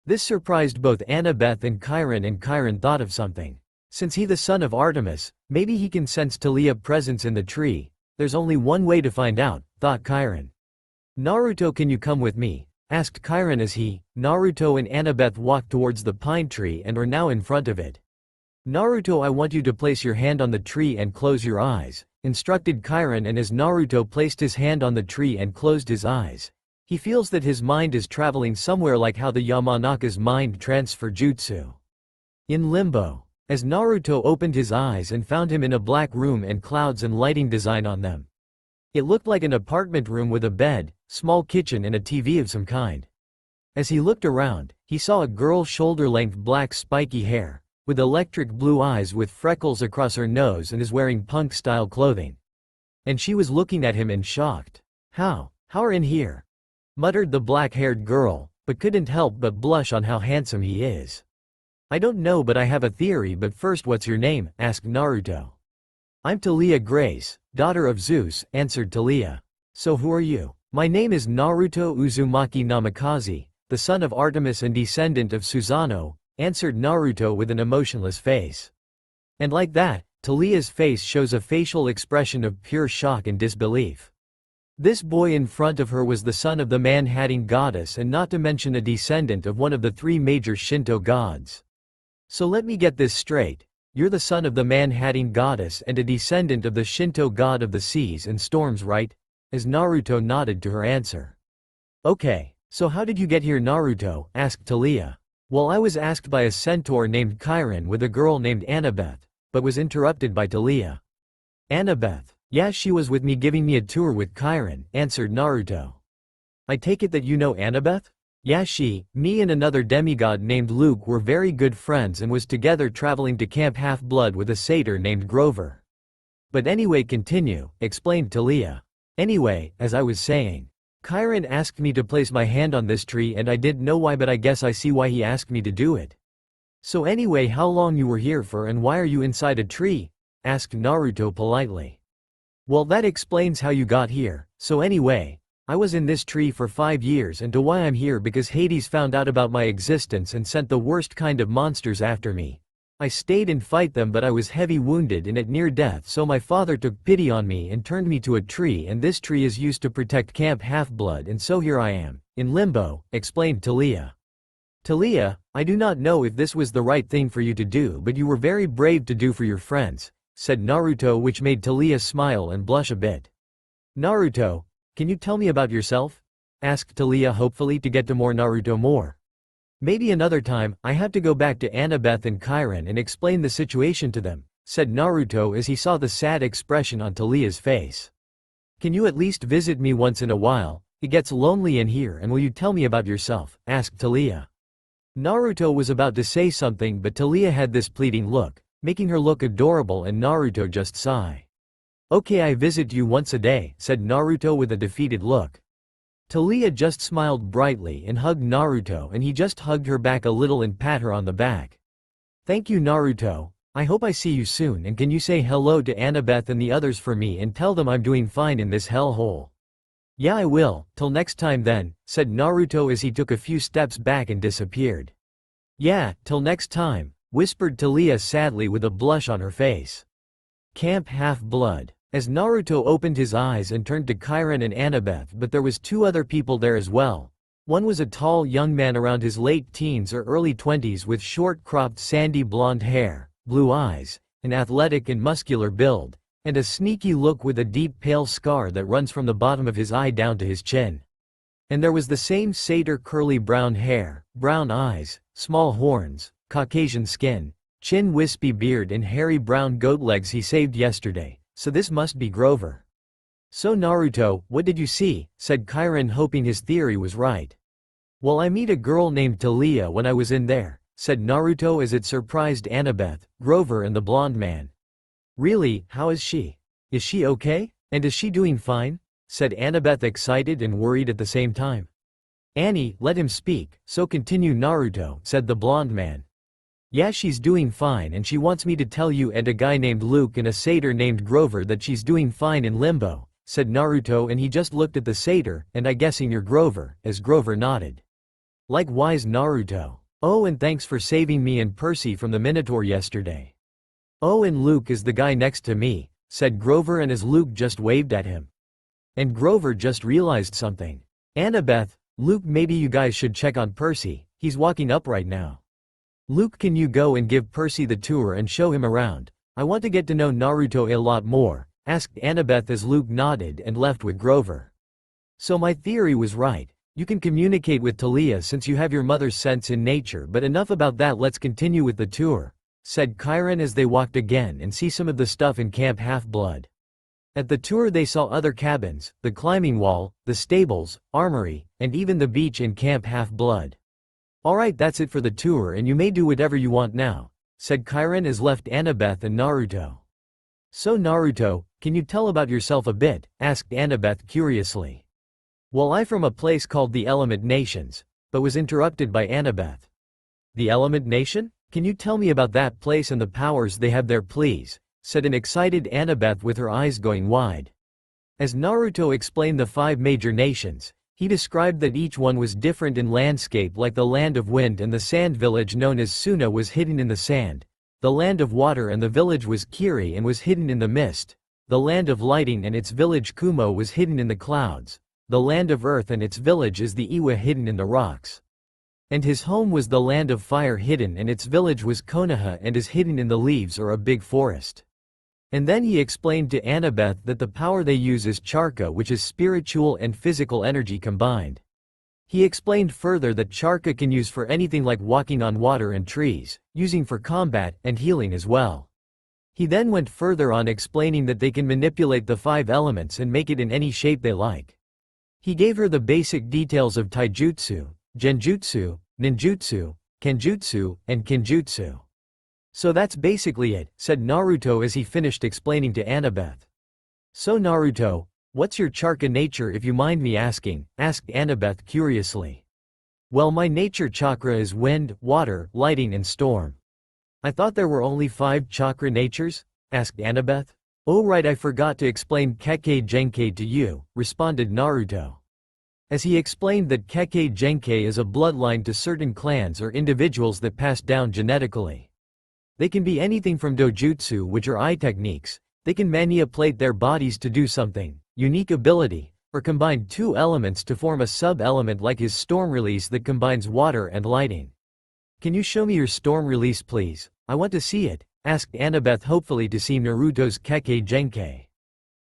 This surprised both Annabeth and Chiron thought of something. Since he the son of Artemis, maybe he can sense Talia's presence in the tree. There's only one way to find out, thought Chiron. Naruto, can you come with me? Asked Chiron as Naruto and Annabeth walked towards the pine tree and are now in front of it. Naruto, I want you to place your hand on the tree and close your eyes, instructed Chiron, and as Naruto placed his hand on the tree and closed his eyes, he feels that his mind is traveling somewhere like how the Yamanaka's mind transfer jutsu. In limbo, as Naruto opened his eyes and found him in a black room and clouds and lighting design on them. It looked like an apartment room with a bed, small kitchen and a TV of some kind. As he looked around, he saw a girl shoulder-length black spiky hair, with electric blue eyes with freckles across her nose and is wearing punk-style clothing. And she was looking at him in shocked. How are in here? Muttered the black-haired girl, but couldn't help but blush on how handsome he is. I don't know, but I have a theory, but first, what's your name? Asked Naruto. I'm Talia Grace, daughter of Zeus, answered Talia. So who are you? My name is Naruto Uzumaki Namikaze, the son of Artemis and descendant of Susanoo, answered Naruto with an emotionless face. And like that, Talia's face shows a facial expression of pure shock and disbelief. This boy in front of her was the son of the man-hating goddess, and not to mention a descendant of one of the three major Shinto gods. So let me get this straight, you're the son of the man-hating goddess and a descendant of the Shinto god of the seas and storms, right? As Naruto nodded to her answer. Okay, so how did you get here, Naruto? Asked Talia. Well, I was asked by a centaur named Chiron with a girl named Annabeth, but was interrupted by Talia. Annabeth? Yeah, she was with me giving me a tour with Chiron, answered Naruto. I take it that you know Annabeth? Yeah, me and another demigod named Luke were very good friends and was together traveling to Camp Half-Blood with a satyr named Grover. But anyway, continue, explained Talia. Anyway, as I was saying, Chiron asked me to place my hand on this tree and I didn't know why, but I guess I see why he asked me to do it. So anyway, how long you were here for and why are you inside a tree? Asked Naruto politely. Well, that explains how you got here. So anyway, I was in this tree for 5 years, and to why I'm here because Hades found out about my existence and sent the worst kind of monsters after me. I stayed and fight them, but I was heavy wounded and at near death, so my father took pity on me and turned me to a tree, and this tree is used to protect Camp Half-Blood, and so here I am, in limbo, explained Talia. Talia, I do not know if this was the right thing for you to do, but you were very brave to do for your friends, said Naruto, which made Talia smile and blush a bit. Naruto, can you tell me about yourself? Asked Talia hopefully to get to more Naruto more. Maybe another time, I have to go back to Annabeth and Chiron and explain the situation to them, said Naruto as he saw the sad expression on Talia's face. Can you at least visit me once in a while? It gets lonely in here, and will you tell me about yourself? Asked Talia. Naruto was about to say something, but Talia had this pleading look, making her look adorable, and Naruto just sighed. Okay, I visit you once a day, said Naruto with a defeated look. Talia just smiled brightly and hugged Naruto, and he just hugged her back a little and pat her on the back. Thank you, Naruto. I hope I see you soon, and can you say hello to Annabeth and the others for me and tell them I'm doing fine in this hellhole? Yeah, I will, till next time then, said Naruto as he took a few steps back and disappeared. Yeah, till next time, whispered Talia sadly with a blush on her face. Camp Half-Blood. As Naruto opened his eyes and turned to Chiron and Annabeth, but there was two other people there as well. One was a tall young man around his late teens or early 20s with short-cropped sandy blonde hair, blue eyes, an athletic and muscular build, and a sneaky look with a deep pale scar that runs from the bottom of his eye down to his chin. And there was the same satyr curly brown hair, brown eyes, small horns, Caucasian skin, chin wispy beard and hairy brown goat legs he saved yesterday, so this must be Grover. So Naruto, what did you see? Said Chiron, hoping his theory was right. Well, I meet a girl named Talia when I was in there, said Naruto as it surprised Annabeth, Grover and the blonde man. Really, how is she? Is she okay? And is she doing fine? Said Annabeth, excited and worried at the same time. Annie, let him speak, so continue Naruto, said the blonde man. Yeah, she's doing fine and she wants me to tell you and a guy named Luke and a satyr named Grover that she's doing fine in limbo, said Naruto, and he just looked at the satyr, and I guessing you're Grover, as Grover nodded. Likewise Naruto. Oh, and thanks for saving me and Percy from the Minotaur yesterday. Oh, and Luke is the guy next to me, said Grover, and as Luke just waved at him. And Grover just realized something. Annabeth, Luke, maybe you guys should check on Percy, he's walking up right now. Luke, can you go and give Percy the tour and show him around? I want to get to know Naruto a lot more, asked Annabeth as Luke nodded and left with Grover. So my theory was right. You can communicate with Talia since you have your mother's sense in nature, but enough about that, let's continue with the tour, said Chiron as they walked again and see some of the stuff in Camp Half-Blood. At the tour they saw other cabins, the climbing wall, the stables, armory, and even the beach in Camp Half-Blood. Alright, that's it for the tour and you may do whatever you want now, said Chiron as left Annabeth and Naruto. So Naruto, can you tell about yourself a bit? Asked Annabeth curiously. Well, I'm from a place called the Element Nations, but was interrupted by Annabeth. The Element Nation? Can you tell me about that place and the powers they have there, please? Said an excited Annabeth with her eyes going wide. As Naruto explained the 5 major nations, he described that each one was different in landscape, like the Land of Wind and the sand village known as Suna was hidden in the sand, the Land of Water and the village was Kiri and was hidden in the mist, the Land of Lighting and its village Kumo was hidden in the clouds, the Land of Earth and its village is the Iwa hidden in the rocks. And his home was the Land of Fire hidden and its village was Konoha and is hidden in the leaves or a big forest. And then he explained to Annabeth that the power they use is Charka, which is spiritual and physical energy combined. He explained further that Charka can use for anything like walking on water and trees, using for combat and healing as well. He then went further on explaining that they can manipulate the 5 elements and make it in any shape they like. He gave her the basic details of taijutsu, genjutsu, ninjutsu, kenjutsu, and kinjutsu. So that's basically it, said Naruto as he finished explaining to Annabeth. So Naruto, what's your Charka nature if you mind me asking? Asked Annabeth curiously. Well, my nature chakra is wind, water, lighting and storm. I thought there were only 5 chakra natures? Asked Annabeth. Oh right, I forgot to explain Kekkei Genkei to you, responded Naruto. As he explained that Kekkei Genkei is a bloodline to certain clans or individuals that pass down genetically. They can be anything from dojutsu, which are eye techniques, they can manipulate their bodies to do something, unique ability, or combine 2 elements to form a sub-element like his storm release that combines water and lighting. Can you show me your storm release please? I want to see it, asked Annabeth hopefully to see Naruto's Kekkei Genkei.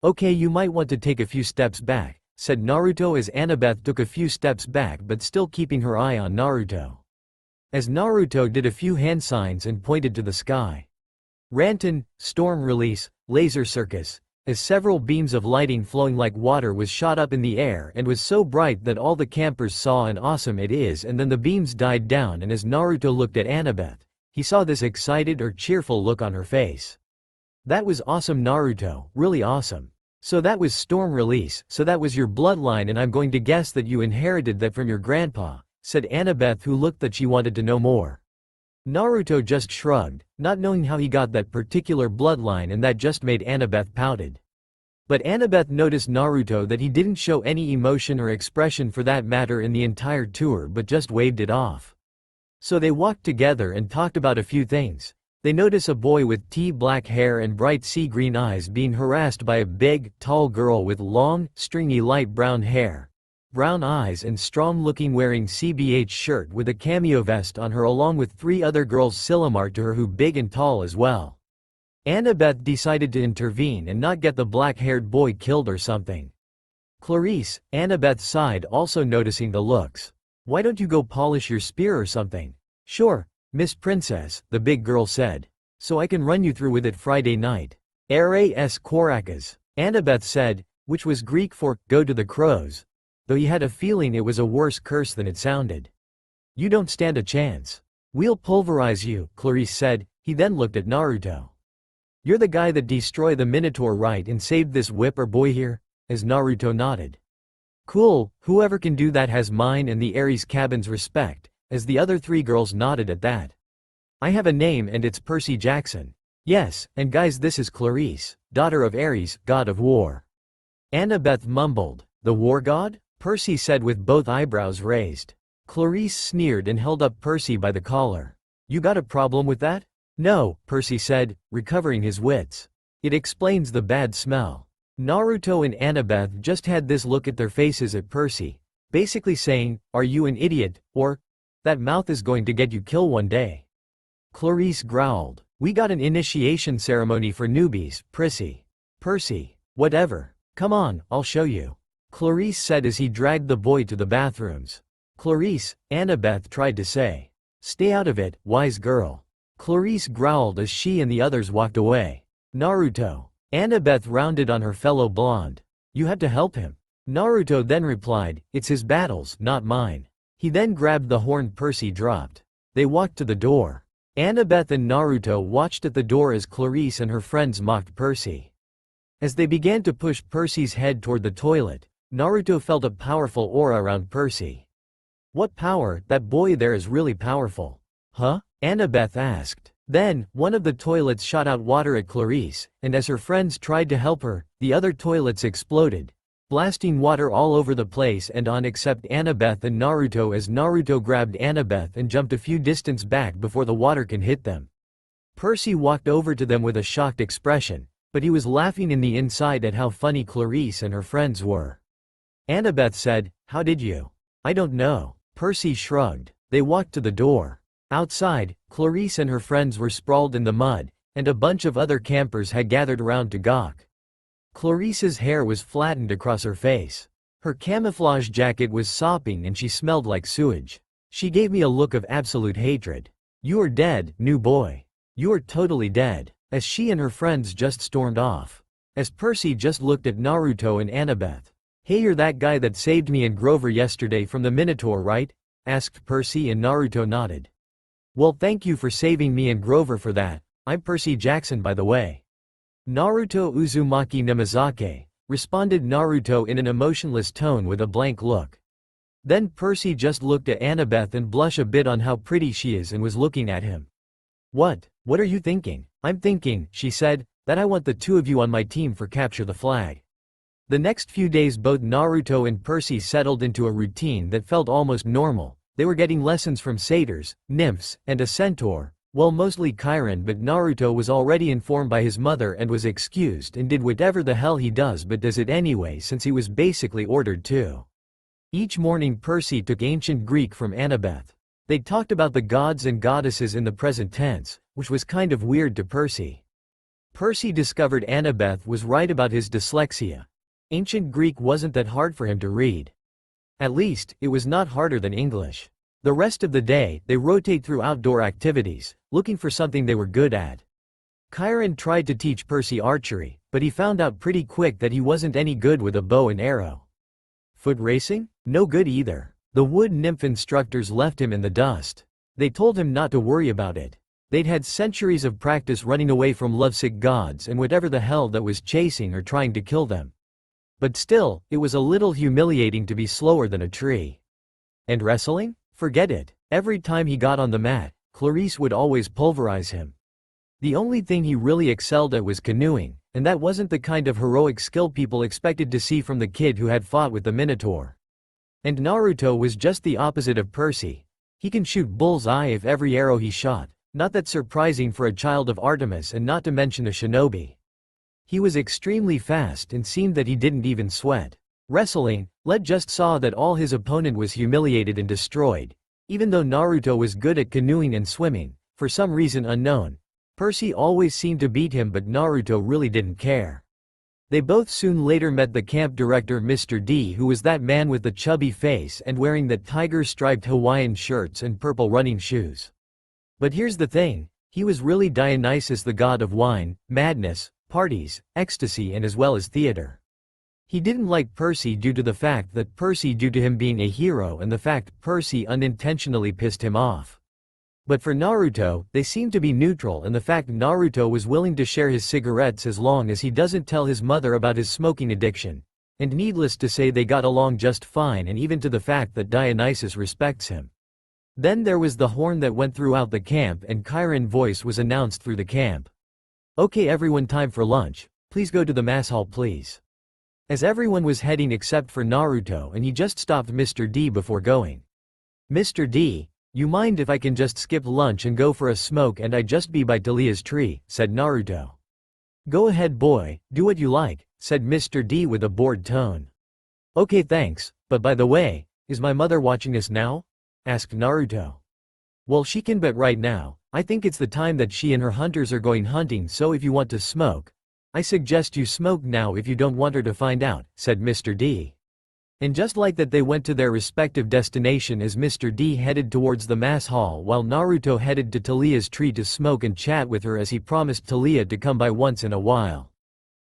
Okay, you might want to take a few steps back, said Naruto as Annabeth took a few steps back but still keeping her eye on Naruto. As Naruto did a few hand signs and pointed to the sky. Ranton, storm release, laser circus, as several beams of lighting flowing like water was shot up in the air and was so bright that all the campers saw and awesome it is, and then the beams died down and as Naruto looked at Annabeth, he saw this excited or cheerful look on her face. That was awesome Naruto, really awesome. So that was storm release, so that was your bloodline and I'm going to guess that you inherited that from your grandpa, said Annabeth who looked that she wanted to know more. Naruto just shrugged, not knowing how he got that particular bloodline, and that just made Annabeth pouted. But Annabeth noticed Naruto that he didn't show any emotion or expression for that matter in the entire tour but just waved it off. So they walked together and talked about a few things. They notice a boy with tea-black hair and bright sea-green eyes being harassed by a big, tall girl with long, stringy light brown hair, brown eyes and strong-looking wearing CBH shirt with a cameo vest on her along with 3 other girls similar to her who big and tall as well. Annabeth decided to intervene and not get the black-haired boy killed or something. Clarice, Annabeth's side also noticing the looks. Why don't you go polish your spear or something? Sure, Miss Princess, the big girl said. So I can run you through with it Friday night. Ras Korakas, Annabeth said, which was Greek for, go to the crows. Though he had a feeling it was a worse curse than it sounded. You don't stand a chance. We'll pulverize you, Clarice said. He then looked at Naruto. You're the guy that destroyed the Minotaur right and saved this whipper boy here? As Naruto nodded. Cool, whoever can do that has mine and the Ares cabin's respect. As the other 3 girls nodded at that. I have a name and it's Percy Jackson. Yes, and guys this is Clarice, daughter of Ares, god of war. Annabeth mumbled, the war god? Percy said with both eyebrows raised. Clarice sneered and held up Percy by the collar. You got a problem with that? No, Percy said, recovering his wits. It explains the bad smell. Naruto and Annabeth just had this look at their faces at Percy, basically saying, are you an idiot, or, that mouth is going to get you killed one day. Clarice growled, we got an initiation ceremony for newbies, Prissy. Percy, whatever. Come on, I'll show you. Clarice said as he dragged the boy to the bathrooms. Clarice, Annabeth tried to say. Stay out of it, wise girl. Clarice growled as she and the others walked away. Naruto. Annabeth rounded on her fellow blonde. You had to help him. Naruto then replied, it's his battles, not mine. He then grabbed the horn Percy dropped. They walked to the door. Annabeth and Naruto watched at the door as Clarice and her friends mocked Percy. As they began to push Percy's head toward the toilet, Naruto felt a powerful aura around Percy. What power? That boy there is really powerful. Huh? Annabeth asked. Then, one of the toilets shot out water at Clarice, and as her friends tried to help her, the other toilets exploded, blasting water all over the place and on except Annabeth and Naruto as Naruto grabbed Annabeth and jumped a few distance back before the water can hit them. Percy walked over to them with a shocked expression, but he was laughing in the inside at how funny Clarice and her friends were. Annabeth said, how did you? I don't know. Percy shrugged. They walked to the door. Outside, Clarice and her friends were sprawled in the mud, and a bunch of other campers had gathered around to gawk. Clarice's hair was flattened across her face. Her camouflage jacket was sopping and she smelled like sewage. She gave me a look of absolute hatred. You are dead, new boy. You are totally dead. As she and her friends just stormed off. As Percy just looked at Naruto and Annabeth. Hey, you're that guy that saved me and Grover yesterday from the Minotaur, right? Asked Percy and Naruto nodded. Well, thank you for saving me and Grover for that. I'm Percy Jackson by the way. Naruto Uzumaki Namazake, responded Naruto in an emotionless tone with a blank look. Then Percy just looked at Annabeth and blushed a bit on how pretty she is and was looking at him. What are you thinking? I'm thinking, she said, that I want the 2 of you on my team for Capture the Flag. The next few days both Naruto and Percy settled into a routine that felt almost normal. They were getting lessons from satyrs, nymphs, and a centaur. Well, mostly Chiron, but Naruto was already informed by his mother and was excused and did whatever the hell he does but does it anyway since he was basically ordered to. Each morning Percy took ancient Greek from Annabeth. They talked about the gods and goddesses in the present tense, which was kind of weird to Percy. Percy discovered Annabeth was right about his dyslexia. Ancient Greek wasn't that hard for him to read. At least, it was not harder than English. The rest of the day, they rotate through outdoor activities, looking for something they were good at. Chiron tried to teach Percy archery, but he found out pretty quick that he wasn't any good with a bow and arrow. Foot racing? No good either. The wood nymph instructors left him in the dust. They told him not to worry about it. They'd had centuries of practice running away from lovesick gods and whatever the hell that was chasing or trying to kill them. But still, it was a little humiliating to be slower than a tree. And wrestling? Forget it. Every time he got on the mat, Clarice would always pulverize him. The only thing he really excelled at was canoeing, and that wasn't the kind of heroic skill people expected to see from the kid who had fought with the Minotaur. And Naruto was just the opposite of Percy. He can shoot bullseye if every arrow he shot. Not that surprising for a child of Artemis and not to mention a shinobi. He was extremely fast and seemed that he didn't even sweat. Wrestling, Led just saw that all his opponent was humiliated and destroyed. Even though Naruto was good at canoeing and swimming, for some reason unknown, Percy always seemed to beat him, but Naruto really didn't care. They both soon later met the camp director Mr. D, who was that man with the chubby face and wearing the tiger-striped Hawaiian shirts and purple running shoes. But here's the thing, he was really Dionysus, the god of wine, madness, parties, ecstasy, and as well as theater. He didn't like Percy due to the fact that Percy due to him being a hero and the fact Percy unintentionally pissed him off. But for Naruto, they seem to be neutral, and the fact Naruto was willing to share his cigarettes as long as he doesn't tell his mother about his smoking addiction. And needless to say, they got along just fine, and even to the fact that Dionysus respects him. Then there was the horn that went throughout the camp, and Chiron's voice was announced through the camp. "Okay everyone, time for lunch. Please go to the mass hall please." As everyone was heading except for Naruto, and he just stopped Mr. D before going. "Mr. D, you mind if I can just skip lunch and go for a smoke and I just be by Talia's tree," said Naruto. "Go ahead boy, do what you like," said Mr. D with a bored tone. "Okay thanks, but by the way, is my mother watching us now?" asked Naruto. "Well she can, but right now, I think it's the time that she and her hunters are going hunting, so if you want to smoke, I suggest you smoke now if you don't want her to find out," said Mr. D. And just like that they went to their respective destination as Mr. D headed towards the mass hall while Naruto headed to Talia's tree to smoke and chat with her as he promised Talia to come by once in a while.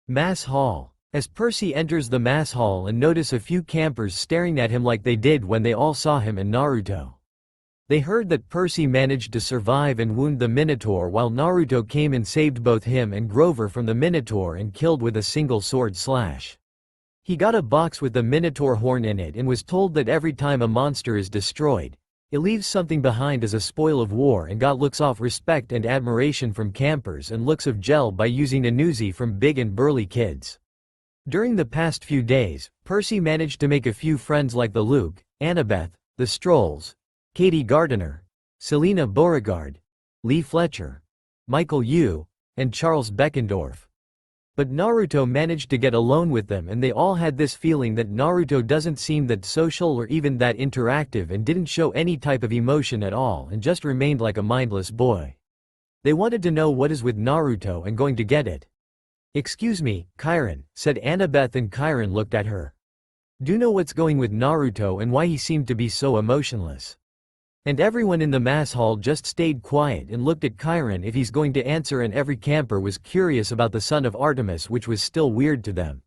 Mass hall. As Percy enters the mass hall and notice a few campers staring at him like they did when they all saw him and Naruto. They heard that Percy managed to survive and wound the Minotaur while Naruto came and saved both him and Grover from the Minotaur and killed with a single sword slash. He got a box with the Minotaur horn in it and was told that every time a monster is destroyed, it leaves something behind as a spoil of war, and got looks of respect and admiration from campers and looks of gel by using a Uzi from big and burly kids. During the past few days, Percy managed to make a few friends like the Luke, Annabeth, the Strolls, Katie Gardiner, Selena Beauregard, Lee Fletcher, Michael Yu, and Charles Beckendorf. But Naruto managed to get alone with them, and they all had this feeling that Naruto doesn't seem that social or even that interactive and didn't show any type of emotion at all and just remained like a mindless boy. They wanted to know what is with Naruto and going to get it. "Excuse me, Chiron," said Annabeth, and Chiron looked at her. "Do you know what's going with Naruto and why he seemed to be so emotionless?" And everyone in the mass hall just stayed quiet and looked at Chiron if he's going to answer, and every camper was curious about the son of Artemis, which was still weird to them.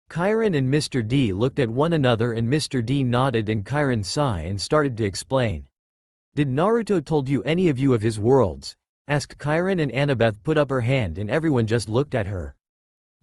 Chiron and Mr. D looked at one another, and Mr. D nodded and Chiron sighed and started to explain. "Did Naruto told you any of you of his worlds?" asked Chiron, and Annabeth put up her hand and everyone just looked at her.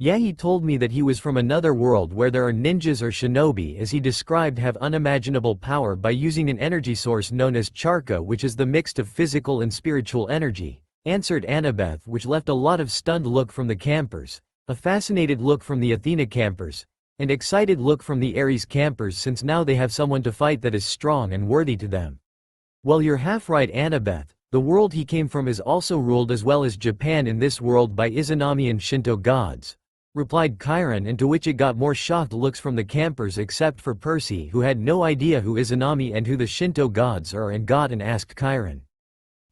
"Yeah, he told me that he was from another world where there are ninjas or shinobi, as he described, have unimaginable power by using an energy source known as charka, which is the mix of physical and spiritual energy," answered Annabeth, which left a lot of stunned look from the campers, a fascinated look from the Athena campers, and excited look from the Ares campers, since now they have someone to fight that is strong and worthy to them. "Well, you're half right, Annabeth. The world he came from is also ruled, as well as Japan in this world, by Izanami and Shinto gods," replied Chiron, and to which it got more shocked looks from the campers except for Percy, who had no idea who Izanami and who the Shinto gods are, and got and asked Chiron.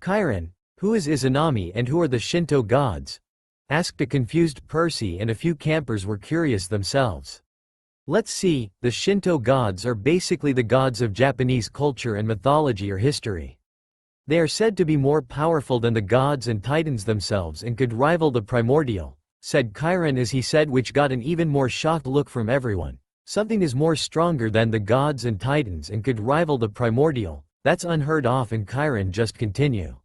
"Chiron, who is Izanami and who are the Shinto gods?" asked a confused Percy, and a few campers were curious themselves. "Let's see, the Shinto gods are basically the gods of Japanese culture and mythology or history. They are said to be more powerful than the gods and titans themselves and could rival the primordial," said Chiron as he said, which got an even more shocked look from everyone. "Something is more stronger than the gods and titans and could rival the primordial. That's unheard of," and Chiron just continue.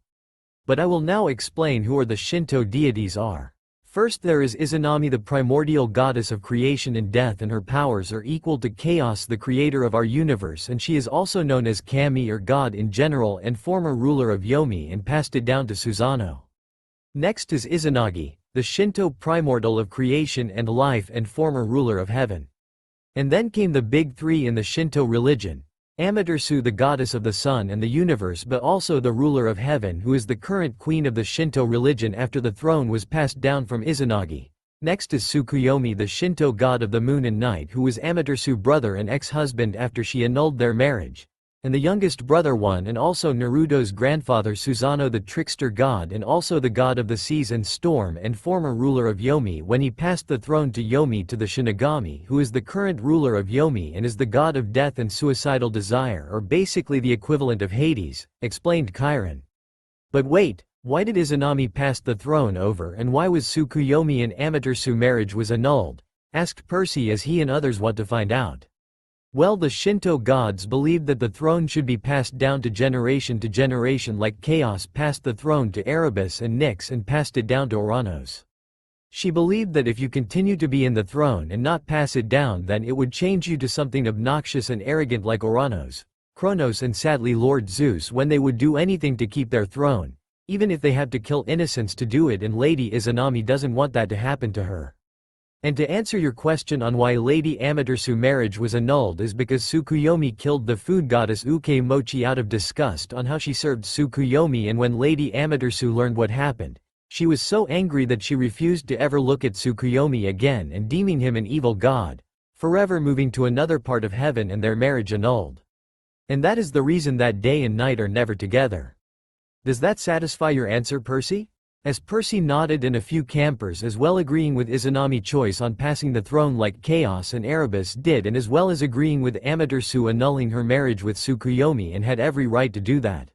"But I will now explain who are the Shinto deities are. First there is Izanami, the primordial goddess of creation and death, and her powers are equal to Chaos, the creator of our universe, and she is also known as Kami or God in general, and former ruler of Yomi and passed it down to Susanoo. Next is Izanagi, the Shinto primordial of creation and life and former ruler of heaven. And then came the big three in the Shinto religion: Amaterasu, the goddess of the sun and the universe but also the ruler of heaven, who is the current queen of the Shinto religion after the throne was passed down from Izanagi. Next is Tsukuyomi, the Shinto god of the moon and night, who was Amaterasu's brother and ex-husband after she annulled their marriage. And the youngest brother one and also Naruto's grandfather Susanoo, the trickster god and also the god of the seas and storm and former ruler of Yomi when he passed the throne to Yomi to the Shinigami, who is the current ruler of Yomi and is the god of death and suicidal desire, or basically the equivalent of Hades, explained Chiron. But wait, why did Izanami pass the throne over and why was Tsukuyomi and Amaterasu marriage was annulled? Asked Percy as he and others want to find out. Well, the Shinto gods believed that the throne should be passed down to generation like Chaos passed the throne to Erebus and Nyx and passed it down to Oranos. She believed that if you continue to be in the throne and not pass it down, then it would change you to something obnoxious and arrogant like Oranos, Kronos and sadly Lord Zeus, when they would do anything to keep their throne, even if they have to kill innocents to do it, and Lady Izanami doesn't want that to happen to her. And to answer your question on why Lady Amaterasu marriage was annulled is because Tsukuyomi killed the food goddess Uke Mochi out of disgust on how she served Tsukuyomi, and when Lady Amaterasu learned what happened, she was so angry that she refused to ever look at Tsukuyomi again and deeming him an evil god, forever moving to another part of heaven and their marriage annulled. And that is the reason that day and night are never together. Does that satisfy your answer, Percy? As Percy nodded and a few campers as well agreeing with Izanami's choice on passing the throne like Chaos and Erebus did, and as well as agreeing with Amaterasu annulling her marriage with Tsukuyomi and had every right to do that.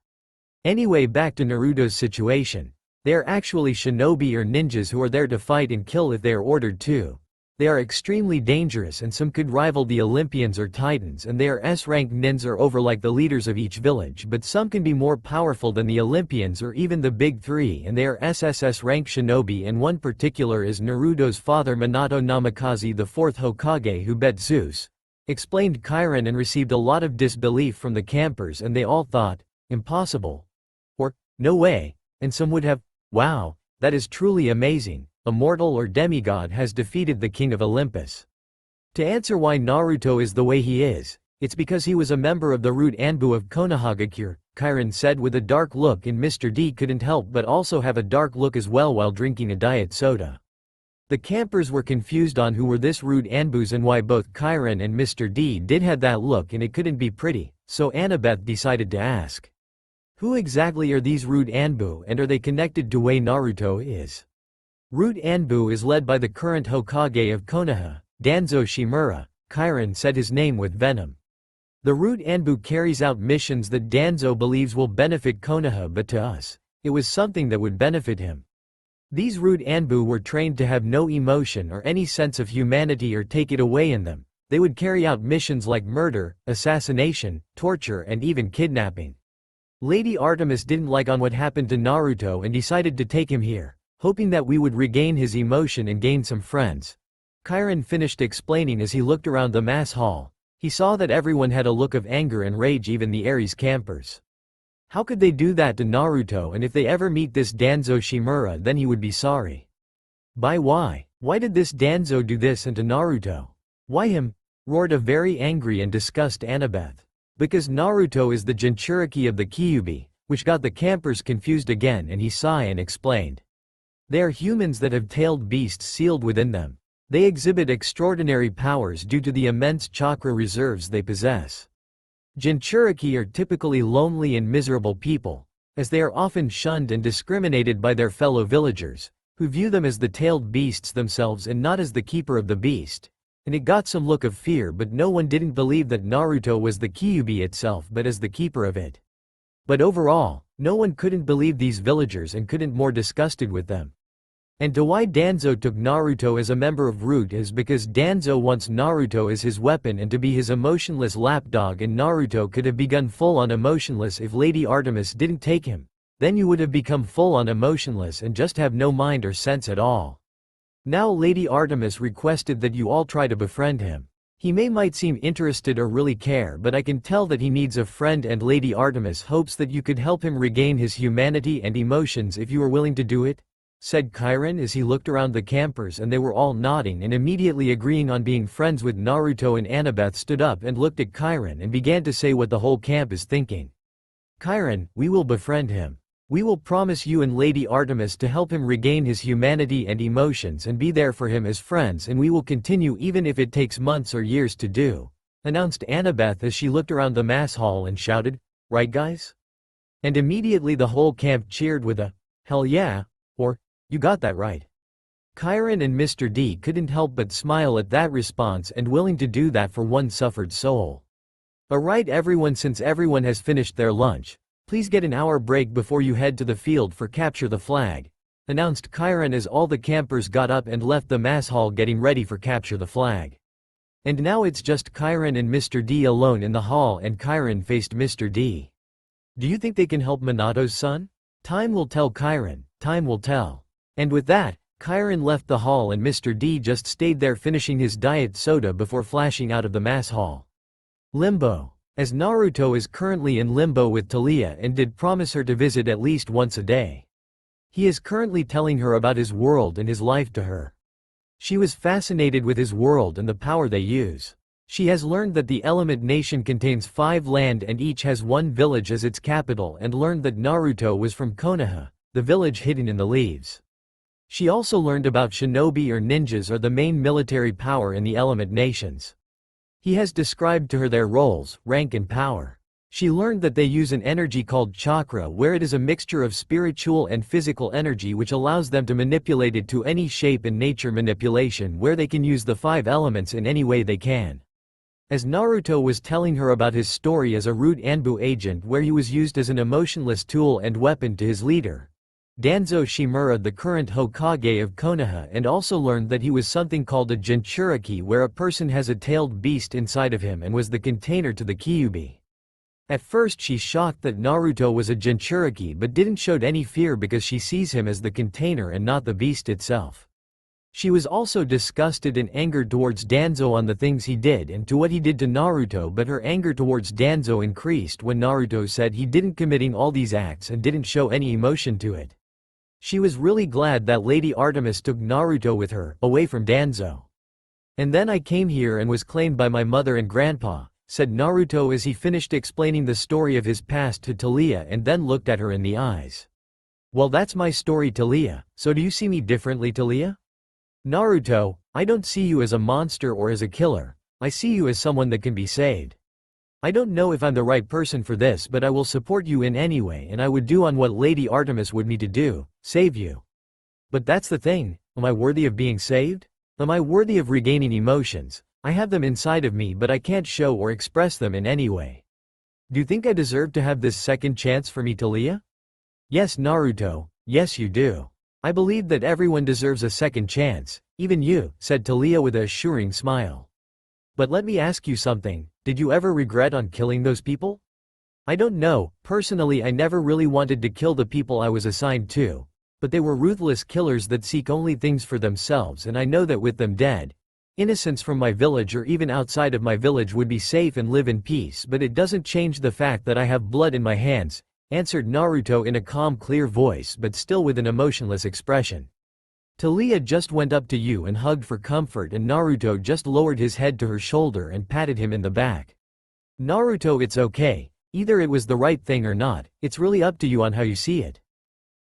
Anyway, back to Naruto's situation. They are actually shinobi or ninjas who are there to fight and kill if they are ordered to. They are extremely dangerous and some could rival the Olympians or Titans, and they are S-rank ninjas or over like the leaders of each village, but some can be more powerful than the Olympians or even the big three, and they are SSS rank shinobi, and one particular is Naruto's father Minato Namikaze, the fourth Hokage who bet Zeus, explained Chiron, and received a lot of disbelief from the campers and they all thought, impossible. Or, no way, and some would have, wow, that is truly amazing. A mortal or demigod has defeated the king of Olympus. To answer why Naruto is the way he is, it's because he was a member of the root Anbu of Konohagakure, Chiron said with a dark look, and Mr. D couldn't help but also have a dark look as well while drinking a diet soda. The campers were confused on who were this root Anbus and why both Chiron and Mr. D did had that look, and it couldn't be pretty, so Annabeth decided to ask. Who exactly are these root Anbu, and are they connected to way Naruto is? Root Anbu is led by the current Hokage of Konoha, Danzo Shimura. Chiron said his name with venom. The root Anbu carries out missions that Danzo believes will benefit Konoha, but to us, it was something that would benefit him. These root Anbu were trained to have no emotion or any sense of humanity or take it away in them. They would carry out missions like murder, assassination, torture and even kidnapping. Lady Artemis didn't like on what happened to Naruto and decided to take him here, hoping that we would regain his emotion and gain some friends. Chiron finished explaining as he looked around the mass hall. He saw that everyone had a look of anger and rage, even the Ares campers. How could they do that to Naruto, and if they ever meet this Danzo Shimura then he would be sorry. Why? Why did this Danzo do this and to Naruto? Why him? Roared a very angry and disgusted Annabeth. Because Naruto is the Jinchuriki of the Kyuubi, which got the campers confused again, and he sighed and explained. They are humans that have tailed beasts sealed within them. They exhibit extraordinary powers due to the immense chakra reserves they possess. Jinchuriki are typically lonely and miserable people, as they are often shunned and discriminated by their fellow villagers, who view them as the tailed beasts themselves and not as the keeper of the beast. And it got some look of fear, but no one didn't believe that Naruto was the Kyuubi itself but as the keeper of it. But overall, no one couldn't believe these villagers and couldn't more disgusted with them. And to why Danzo took Naruto as a member of Root is because Danzo wants Naruto as his weapon and to be his emotionless lapdog, and Naruto could have begun full-on emotionless if Lady Artemis didn't take him. Then you would have become full-on emotionless and just have no mind or sense at all. Now Lady Artemis requested that you all try to befriend him. He might seem interested or really care, but I can tell that he needs a friend, and Lady Artemis hopes that you could help him regain his humanity and emotions if you are willing to do it. said Chiron as he looked around the campers, and they were all nodding and immediately agreeing on being friends with Naruto. And Annabeth stood up and looked at Chiron and began to say what the whole camp is thinking. Chiron, we will befriend him. We will promise you and Lady Artemis to help him regain his humanity and emotions and be there for him as friends, and we will continue even if it takes months or years to do, announced Annabeth as she looked around the mass hall and shouted, "Right guys?" And immediately the whole camp cheered with a, "Hell yeah," or, "You got that right." Chiron and Mr. D couldn't help but smile at that response, and willing to do that for one suffered soul. "Alright everyone, since everyone has finished their lunch, please get an hour break before you head to the field for Capture the Flag," announced Chiron as all the campers got up and left the mass hall getting ready for Capture the Flag. And now it's just Chiron and Mr. D alone in the hall, and Chiron faced Mr. D. "Do you think they can help Minato's son? Time will tell, Chiron, time will tell." And with that, Chiron left the hall and Mr. D just stayed there finishing his diet soda before flashing out of the mass hall. Limbo. As Naruto is currently in limbo with Taliah and did promise her to visit at least once a day. He is currently telling her about his world and his life to her. She was fascinated with his world and the power they use. She has learned that the Element Nation contains 5 land and each has 1 village as its capital, and learned that Naruto was from Konoha, the village hidden in the leaves. She also learned about shinobi or ninjas are the main military power in the Element Nations. He has described to her their roles, rank and power. She learned that they use an energy called chakra, where it is a mixture of spiritual and physical energy which allows them to manipulate it to any shape, and nature manipulation where they can use the 5 elements in any way they can. As Naruto was telling her about his story as a root Anbu agent, where he was used as an emotionless tool and weapon to his leader, Danzo Shimura, the current Hokage of Konoha, and also learned that he was something called a Jinchuriki, where a person has a tailed beast inside of him and was the container to the Kyuubi. At first she's shocked that Naruto was a Jinchuriki but didn't show any fear because she sees him as the container and not the beast itself. She was also disgusted and angered towards Danzo on the things he did and to what he did to Naruto, but her anger towards Danzo increased when Naruto said he didn't committing all these acts and didn't show any emotion to it. She was really glad that Lady Artemis took Naruto with her, away from Danzo. "And then I came here and was claimed by my mother and grandpa," said Naruto as he finished explaining the story of his past to Taliah and then looked at her in the eyes. "Well, that's my story, Taliah, so do you see me differently, Taliah?" "Naruto, I don't see you as a monster or as a killer, I see you as someone that can be saved. I don't know if I'm the right person for this, but I will support you in any way, and I would do on what Lady Artemis would me to do, save you. But that's the thing, am I worthy of being saved? Am I worthy of regaining emotions? I have them inside of me, but I can't show or express them in any way. Do you think I deserve to have this second chance for me, Taliah?" "Yes, Naruto, yes you do. I believe that everyone deserves a second chance, even you," said Taliah with a assuring smile. "But let me ask you something, did you ever regret on killing those people?" "I don't know, personally I never really wanted to kill the people I was assigned to, but they were ruthless killers that seek only things for themselves, and I know that with them dead, innocents from my village or even outside of my village would be safe and live in peace, but it doesn't change the fact that I have blood in my hands," answered Naruto in a calm, clear voice but still with an emotionless expression. Taliah just went up to you and hugged for comfort, and Naruto just lowered his head to her shoulder and patted him in the back. "Naruto, it's okay, either it was the right thing or not, it's really up to you on how you see it.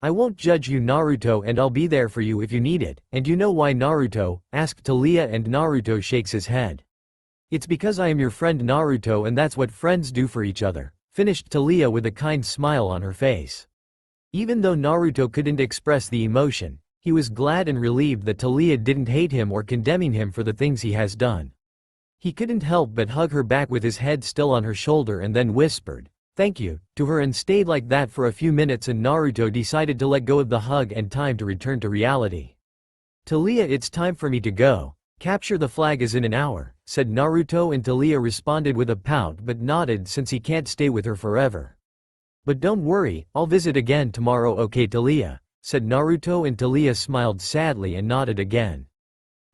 I won't judge you, Naruto, and I'll be there for you if you need it. And you know why, Naruto?" asked Taliah, and Naruto shakes his head. "It's because I am your friend, Naruto, and that's what friends do for each other," finished Taliah with a kind smile on her face. Even though Naruto couldn't express the emotion, he was glad and relieved that Taliah didn't hate him or condemning him for the things he has done. He couldn't help but hug her back with his head still on her shoulder and then whispered, "Thank you," to her and stayed like that for a few minutes, and Naruto decided to let go of the hug and time to return to reality. "Taliah, it's time for me to go. Capture the Flag is in an hour," said Naruto, and Taliah responded with a pout but nodded since he can't stay with her forever. "But don't worry, I'll visit again tomorrow, okay Taliah?" said Naruto, and Taliah smiled sadly and nodded again.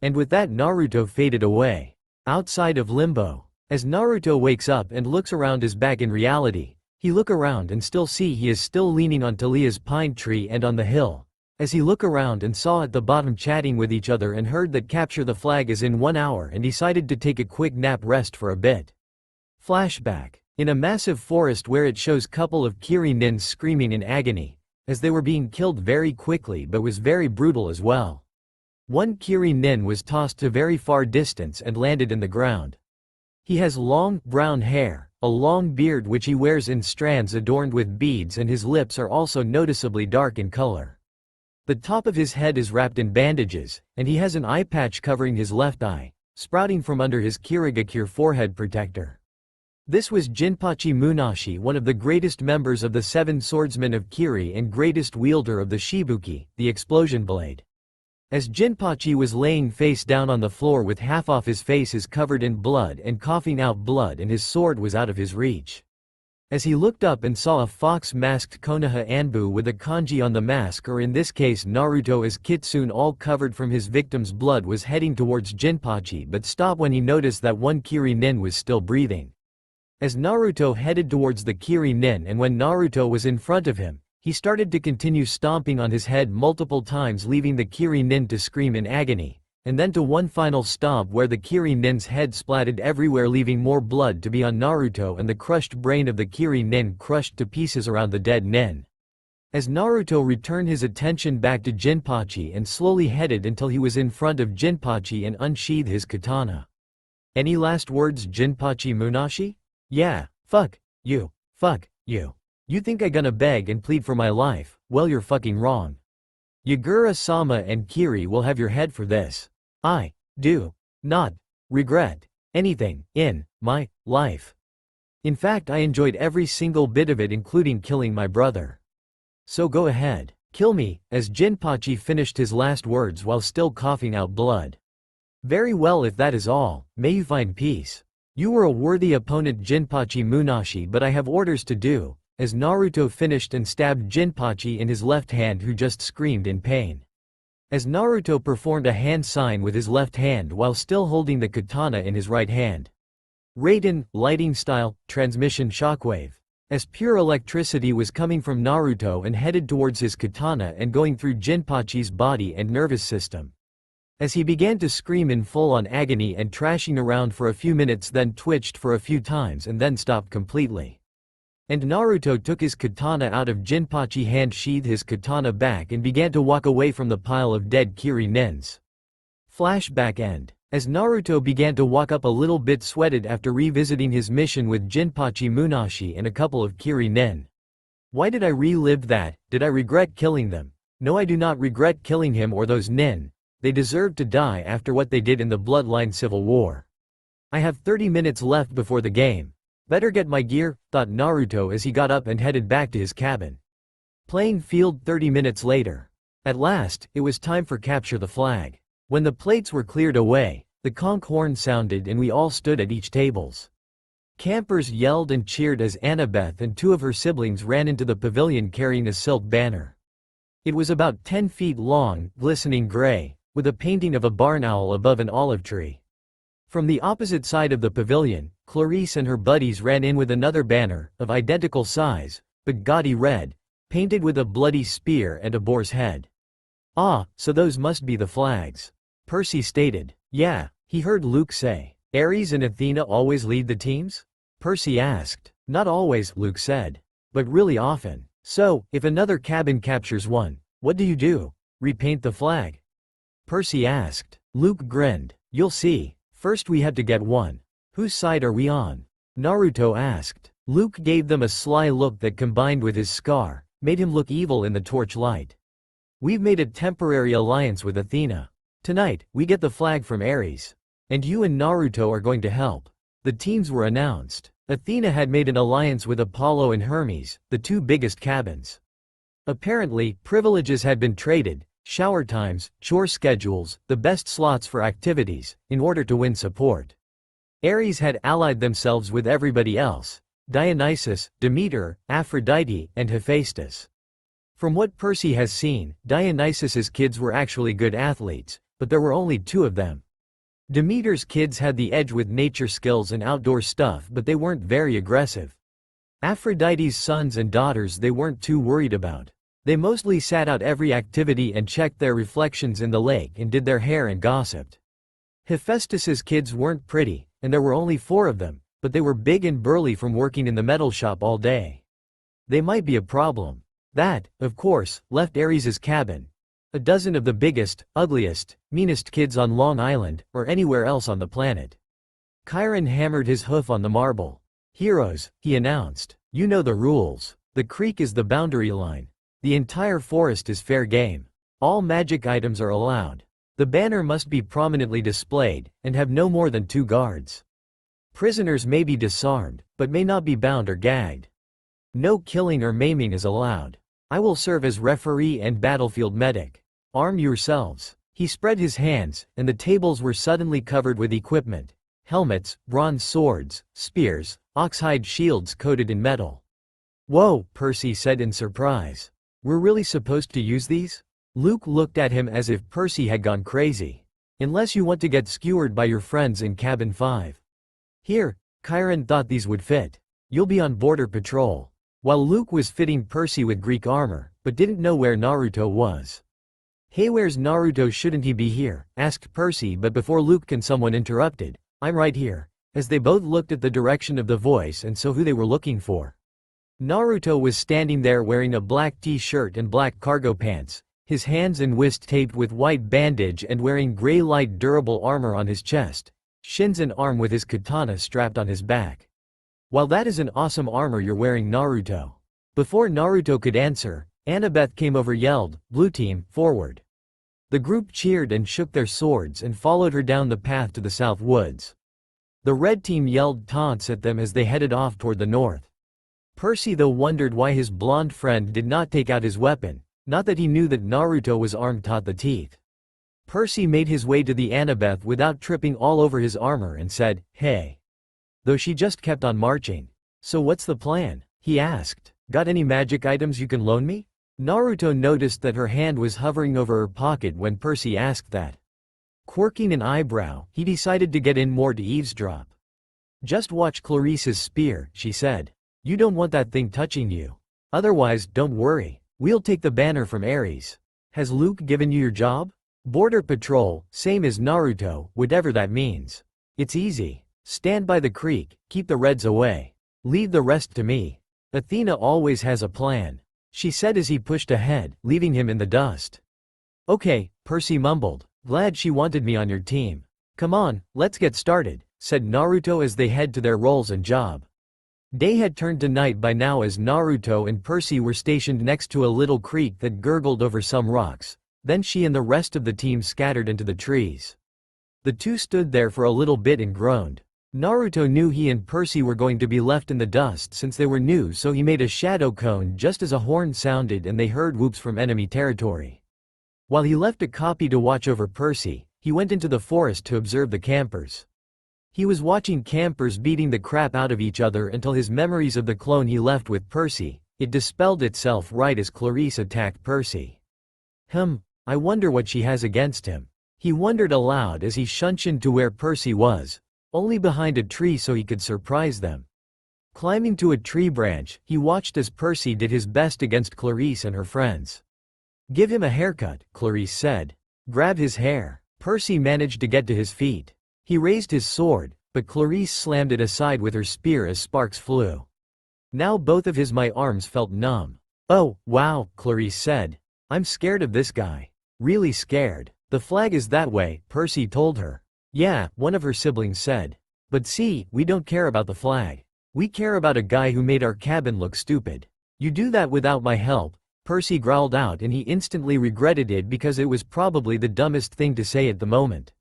And with that, Naruto faded away. Outside of Limbo. As Naruto wakes up and looks around his back in reality, he look around and still see he is still leaning on Taliah's pine tree and on the hill. As he looked around and saw at the bottom chatting with each other and heard that capture the flag is in 1 hour and decided to take a quick nap rest for a bit. Flashback. In a massive forest where it shows couple of Kiri nins screaming in agony, as they were being killed very quickly but was very brutal as well. One Kiri nin was tossed to very far distance and landed in the ground. He has long, brown hair, a long beard which he wears in strands adorned with beads, and his lips are also noticeably dark in color. The top of his head is wrapped in bandages, and he has an eye patch covering his left eye, sprouting from under his Kirigakure forehead protector. This was Jinpachi Munashi, one of the greatest members of the Seven Swordsmen of Kiri and greatest wielder of the Shibuki, the explosion blade. As Jinpachi was laying face down on the floor with half of his face is covered in blood and coughing out blood, and his sword was out of his reach. As he looked up and saw a fox-masked Konoha Anbu with a kanji on the mask, or in this case Naruto as Kitsune, all covered from his victim's blood, was heading towards Jinpachi but stopped when he noticed that one Kiri nin was still breathing. As Naruto headed towards the Kiri nin, and when Naruto was in front of him, he started to continue stomping on his head multiple times, leaving the Kiri nin to scream in agony, and then to one final stomp where the Kiri nin's head splattered everywhere, leaving more blood to be on Naruto and the crushed brain of the Kiri nin crushed to pieces around the dead nin. As Naruto returned his attention back to Jinpachi and slowly headed until he was in front of Jinpachi and unsheathed his katana. Any last words, Jinpachi Munashi? Yeah, fuck you. Fuck you. You think I gonna beg and plead for my life? Well, you're fucking wrong. Yagura-sama and Kiri will have your head for this. I do not regret anything in my life. In fact, I enjoyed every single bit of it, including killing my brother. So go ahead, kill me, as Jinpachi finished his last words while still coughing out blood. Very well, if that is all, may you find peace. You were a worthy opponent, Jinpachi Munashi, but I have orders to do, as Naruto finished and stabbed Jinpachi in his left hand, who just screamed in pain. As Naruto performed a hand sign with his left hand while still holding the katana in his right hand. Raiden, lighting style, transmission shockwave. As pure electricity was coming from Naruto and headed towards his katana and going through Jinpachi's body and nervous system. As he began to scream in full-on agony and trashing around for a few minutes, then twitched for a few times and then stopped completely. And Naruto took his katana out of Jinpachi's hand, sheathed his katana back and began to walk away from the pile of dead Kiri nins. Flashback end. As Naruto began to walk up, a little bit sweated after revisiting his mission with Jinpachi Munashi and a couple of Kiri nin. Why did I relive that? Did I regret killing them? No, I do not regret killing him or those nin. They deserved to die after what they did in the Bloodline Civil War. I have 30 minutes left before the game. Better get my gear, thought Naruto as he got up and headed back to his cabin. Playing field 30 minutes later. At last, it was time for capture the flag. When the plates were cleared away, the conch horn sounded and we all stood at each tables. Campers yelled and cheered as Annabeth and two of her siblings ran into the pavilion carrying a silk banner. It was about 10 feet long, glistening gray, with a painting of a barn owl above an olive tree. From the opposite side of the pavilion, Clarice and her buddies ran in with another banner, of identical size, but gaudy red, painted with a bloody spear and a boar's head. Ah, so those must be the flags. Percy stated. Yeah, he heard Luke say. Ares and Athena always lead the teams? Percy asked. Not always, Luke said. But really often. So, if another cabin captures one, what do you do? Repaint the flag? Percy asked. Luke grinned. You'll see. First we had to get one. Whose side are we on? Naruto asked. Luke gave them a sly look that, combined with his scar, made him look evil in the torchlight. We've made a temporary alliance with Athena. Tonight, we get the flag from Ares. And you and Naruto are going to help. The teams were announced. Athena had made an alliance with Apollo and Hermes, the two biggest cabins. Apparently, privileges had been traded, shower times, chore schedules, the best slots for activities, in order to win support. Ares had allied themselves with everybody else: Dionysus, Demeter, Aphrodite, and Hephaestus. From what Percy has seen, Dionysus's kids were actually good athletes, but there were only 2 of them. Demeter's kids had the edge with nature skills and outdoor stuff, but they weren't very aggressive. Aphrodite's sons and daughters they weren't too worried about. They mostly sat out every activity and checked their reflections in the lake and did their hair and gossiped. Hephaestus's kids weren't pretty, and there were only 4 of them, but they were big and burly from working in the metal shop all day. They might be a problem. That, of course, left Ares's cabin. A dozen of the biggest, ugliest, meanest kids on Long Island, or anywhere else on the planet. Chiron hammered his hoof on the marble. "Heroes," he announced, "you know the rules. The creek is the boundary line. The entire forest is fair game. All magic items are allowed. The banner must be prominently displayed, and have no more than 2 guards. Prisoners may be disarmed, but may not be bound or gagged. No killing or maiming is allowed. I will serve as referee and battlefield medic. Arm yourselves." He spread his hands, and the tables were suddenly covered with equipment. Helmets, bronze swords, spears, oxhide shields coated in metal. "Whoa," Percy said in surprise. "We're really supposed to use these?" Luke looked at him as if Percy had gone crazy. "Unless you want to get skewered by your friends in cabin 5. Here." Chiron thought these would fit. "You'll be on border patrol." While Luke was fitting Percy with Greek armor, but didn't know where Naruto was. "Hey, where's Naruto? Shouldn't he be here?" asked Percy, but before Luke can someone interrupted. "I'm right here," as they both looked at the direction of the voice and saw who they were looking for. Naruto was standing there wearing a black t-shirt and black cargo pants, his hands and wrist taped with white bandage and wearing gray light durable armor on his chest, shins and arm with his katana strapped on his back. "While that is an awesome armor you're wearing, Naruto." Before Naruto could answer, Annabeth came over, yelled, "Blue team, forward." The group cheered and shook their swords and followed her down the path to the south woods. The red team yelled taunts at them as they headed off toward the north. Percy though wondered why his blonde friend did not take out his weapon, not that he knew that Naruto was armed to the teeth. Percy made his way to the Annabeth without tripping all over his armor and said, "Hey." Though she just kept on marching. "So what's the plan?" he asked. "Got any magic items you can loan me?" Naruto noticed that her hand was hovering over her pocket when Percy asked that. Quirking an eyebrow, he decided to get in more to eavesdrop. "Just watch Clarice's spear," she said. "You don't want that thing touching you. Otherwise, don't worry. We'll take the banner from Ares. Has Luke given you your job?" "Border patrol, same as Naruto, whatever that means. It's easy. Stand by the creek, keep the Reds away. Leave the rest to me. Athena always has a plan," she said as he pushed ahead, leaving him in the dust. "Okay," Percy mumbled. "Glad she wanted me on your team. Come on, let's get started," said Naruto as they head to their roles and job. Day had turned to night by now as Naruto and Percy were stationed next to a little creek that gurgled over some rocks. Then she and the rest of the team scattered into the trees. The two stood there for a little bit and groaned. Naruto knew he and Percy were going to be left in the dust since they were new, so he made a shadow cone just as a horn sounded and they heard whoops from enemy territory. While he left a copy to watch over Percy, he went into the forest to observe the campers. He was watching campers beating the crap out of each other until his memories of the clone he left with Percy, it dispelled itself right as Clarice attacked Percy. I wonder what she has against him. He wondered aloud as he shunshined to where Percy was, only behind a tree so he could surprise them. Climbing to a tree branch, he watched as Percy did his best against Clarice and her friends. "Give him a haircut," Clarice said. "Grab his hair." Percy managed to get to his feet. He raised his sword, but Clarice slammed it aside with her spear as sparks flew. Now both of his arms felt numb. "Oh, wow," Clarice said. "I'm scared of this guy. Really scared." "The flag is that way," Percy told her. "Yeah," one of her siblings said. "But see, we don't care about the flag. We care about a guy who made our cabin look stupid." "You do that without my help," Percy growled out, and he instantly regretted it because it was probably the dumbest thing to say at the moment.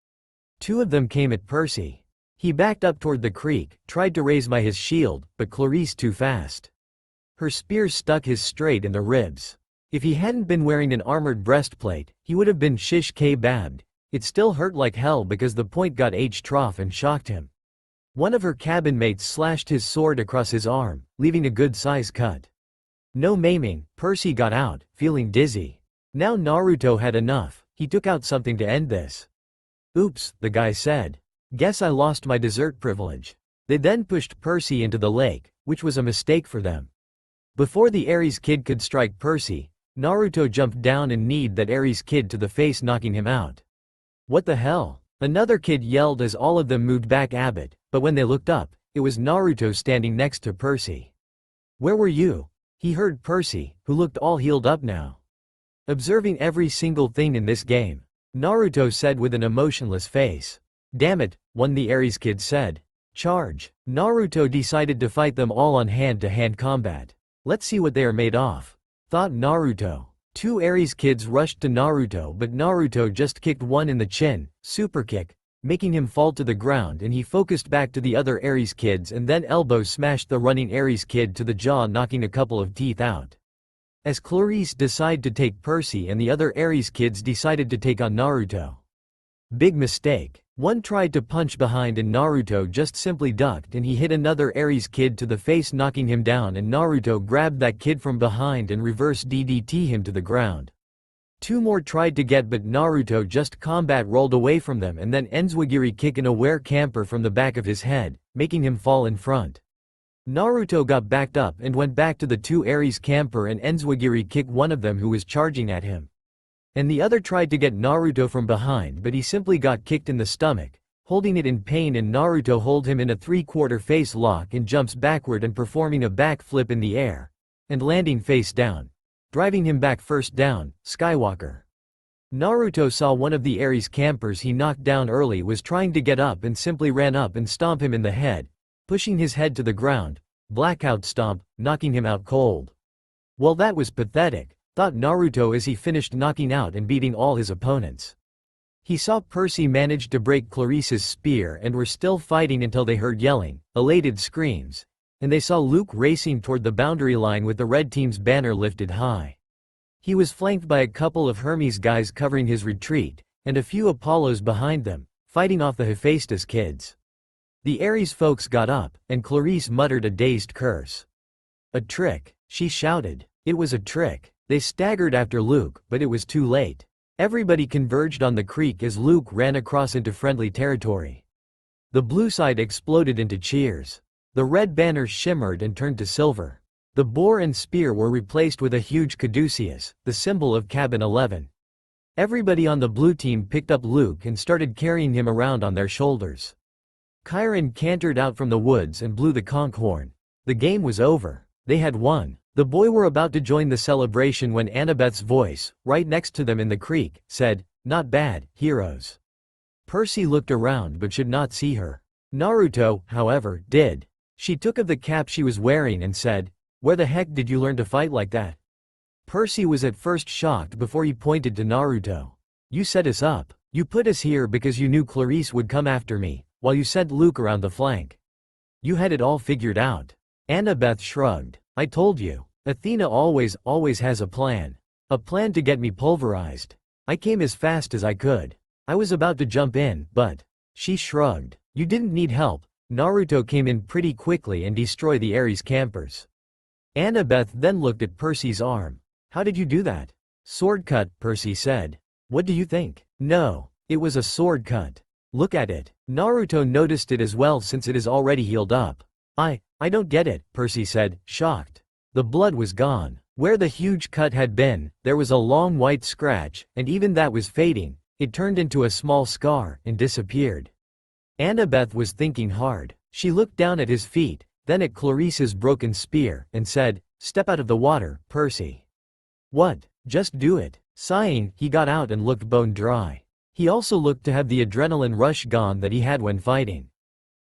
Two of them came at Percy. He backed up toward the creek, tried to raise his shield, but Clarice too fast. Her spear stuck his straight in the ribs. If he hadn't been wearing an armored breastplate, he would have been shish kebabbed. It still hurt like hell because the point got trough and shocked him. One of her cabin mates slashed his sword across his arm, leaving a good-sized cut. No maiming, Percy got out, feeling dizzy. Now Naruto had enough. He took out something to end this. "Oops," the guy said. "Guess I lost my dessert privilege." They then pushed Percy into the lake, which was a mistake for them. Before the Ares kid could strike Percy, Naruto jumped down and kneed that Aries kid to the face, knocking him out. What the hell? Another kid yelled as all of them moved back a bit, but when they looked up, it was Naruto standing next to Percy. Where were you? He heard Percy, who looked all healed up now. Observing every single thing in this game, Naruto said with an emotionless face. Damn it, one the Aries kid said. Charge. Naruto decided to fight them all on hand-to-hand combat. Let's see what they are made of, thought Naruto. Two Aries kids rushed to Naruto, but Naruto just kicked one in the chin, super kick, making him fall to the ground, and he focused back to the other Aries kids and then elbow smashed the running Aries kid to the jaw, knocking a couple of teeth out. As Clarice decided to take Percy and the other Aries kids decided to take on Naruto. Big mistake. One tried to punch behind and Naruto just simply ducked and he hit another Aries kid to the face, knocking him down, and Naruto grabbed that kid from behind and reverse DDT him to the ground. Two more tried to get, but Naruto just combat rolled away from them and then enzwagiri kick an aware camper from the back of his head, making him fall in front. Naruto got backed up and went back to the two Aries camper and enzwagiri kick one of them who was charging at him. And the other tried to get Naruto from behind, but he simply got kicked in the stomach, holding it in pain, and Naruto hold him in a three-quarter face lock and jumps backward and performing a backflip in the air, and landing face down, driving him back. First down, Skywalker. Naruto saw one of the Aries campers he knocked down early was trying to get up and simply ran up and stomped him in the head, pushing his head to the ground, blackout stomp, knocking him out cold. Well, that was pathetic, thought Naruto as he finished knocking out and beating all his opponents. He saw Percy manage to break Clarice's spear and were still fighting until they heard yelling, elated screams, and they saw Luke racing toward the boundary line with the red team's banner lifted high. He was flanked by a couple of Hermes guys covering his retreat, and a few Apollos behind them, fighting off the Hephaestus kids. The Ares folks got up, and Clarice muttered a dazed curse. A trick, she shouted. It was a trick. They staggered after Luke, but it was too late. Everybody converged on the creek as Luke ran across into friendly territory. The blue side exploded into cheers. The red banners shimmered and turned to silver. The boar and spear were replaced with a huge caduceus, the symbol of Cabin 11. Everybody on the blue team picked up Luke and started carrying him around on their shoulders. Chiron cantered out from the woods and blew the conch horn. The game was over. They had won. The boys were about to join the celebration when Annabeth's voice, right next to them in the creek, said, "Not bad, heroes." Percy looked around but should not see her. Naruto, however, did. She took off the cap she was wearing and said, "Where the heck did you learn to fight like that?" Percy was at first shocked before he pointed to Naruto. "You set us up. You put us here because you knew Clarice would come after me, while you sent Luke around the flank. You had it all figured out." Annabeth shrugged. "I told you. Athena always has a plan. A plan to get me pulverized. I came as fast as I could. I was about to jump in, but..." She shrugged. "You didn't need help. Naruto came in pretty quickly and destroyed the Ares campers." Annabeth then looked at Percy's arm. "How did you do that?" "Sword cut," Percy said. "What do you think?" "No, it was a sword cut. Look at it." Naruto noticed it as well since it is already healed up. I don't get it," Percy said, shocked. The blood was gone. Where the huge cut had been, there was a long white scratch, and even that was fading. It turned into a small scar and disappeared. Annabeth was thinking hard. She looked down at his feet, then at Clarice's broken spear, and said, "Step out of the water, Percy." "What? Just do it." Sighing, he got out and looked bone dry. He also looked to have the adrenaline rush gone that he had when fighting.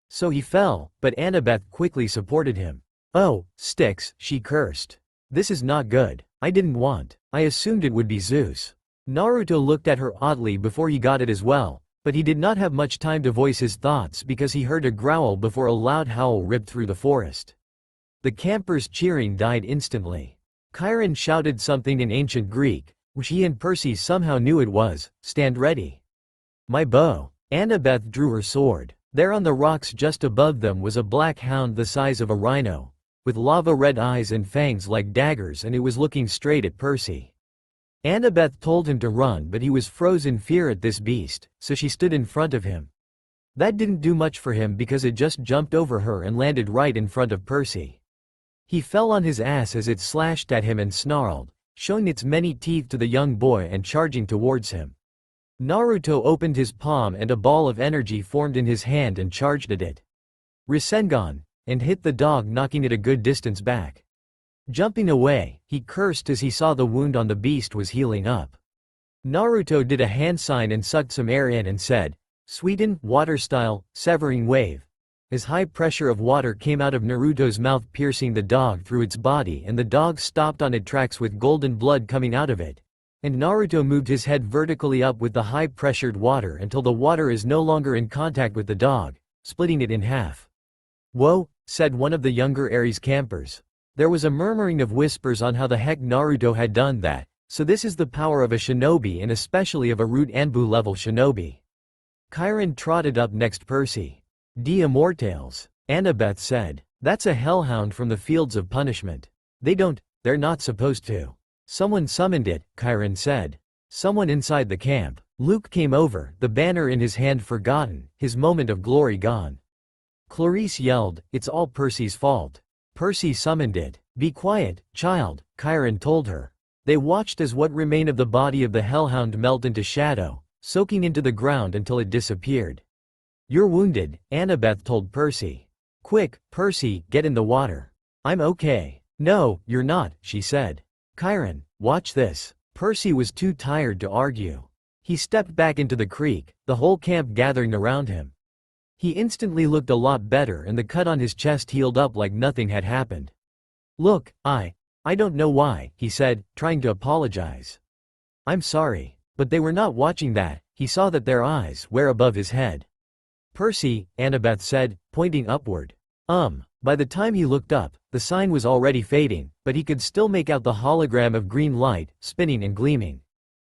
So he fell, but Annabeth quickly supported him. "Oh, sticks," she cursed. "This is not good. I didn't want. I assumed it would be Zeus." Naruto looked at her oddly before he got it as well, but he did not have much time to voice his thoughts because he heard a growl before a loud howl ripped through the forest. The campers' cheering died instantly. Chiron shouted something in ancient Greek, which he and Percy somehow knew it was, "Stand ready." "My bow." Annabeth drew her sword. There on the rocks just above them was a black hound the size of a rhino, with lava-red eyes and fangs like daggers, and it was looking straight at Percy. Annabeth told him to run, but he was frozen in fear at this beast, so she stood in front of him. That didn't do much for him because it just jumped over her and landed right in front of Percy. He fell on his ass as it slashed at him and snarled, showing its many teeth to the young boy and charging towards him. Naruto opened his palm and a ball of energy formed in his hand and charged at it. Rasengan, and hit the dog, knocking it a good distance back. Jumping away, he cursed as he saw the wound on the beast was healing up. Naruto did a hand sign and sucked some air in and said, "Sweeten, water style, severing wave." As high pressure of water came out of Naruto's mouth, piercing the dog through its body, and the dog stopped on its tracks with golden blood coming out of it. And Naruto moved his head vertically up with the high-pressured water until the water is no longer in contact with the dog, splitting it in half. "Whoa," said one of the younger Aries campers. There was a murmuring of whispers on how the heck Naruto had done that, so this is the power of a shinobi, and especially of a root Anbu level shinobi. Chiron trotted up next. Percy. "D Immortales," Annabeth said. "That's a hellhound from the fields of punishment. They're not supposed to." "Someone summoned it," Chiron said. "Someone inside the camp." Luke came over, the banner in his hand forgotten, his moment of glory gone. Clarice yelled, "It's all Percy's fault. Percy summoned it." "Be quiet, child," Chiron told her. They watched as what remained of the body of the hellhound melt into shadow, soaking into the ground until it disappeared. "You're wounded," Annabeth told Percy. "Quick, Percy, get in the water." "I'm okay." "No, you're not," she said. "Chiron, watch this." Percy was too tired to argue. He stepped back into the creek, the whole camp gathering around him. He instantly looked a lot better, and the cut on his chest healed up like nothing had happened. "Look, I don't know why," he said, trying to apologize. "I'm sorry." But they were not watching that. He saw that their eyes were above his head. "Percy," Annabeth said, pointing upward. By the time he looked up, the sign was already fading, but he could still make out the hologram of green light, spinning and gleaming.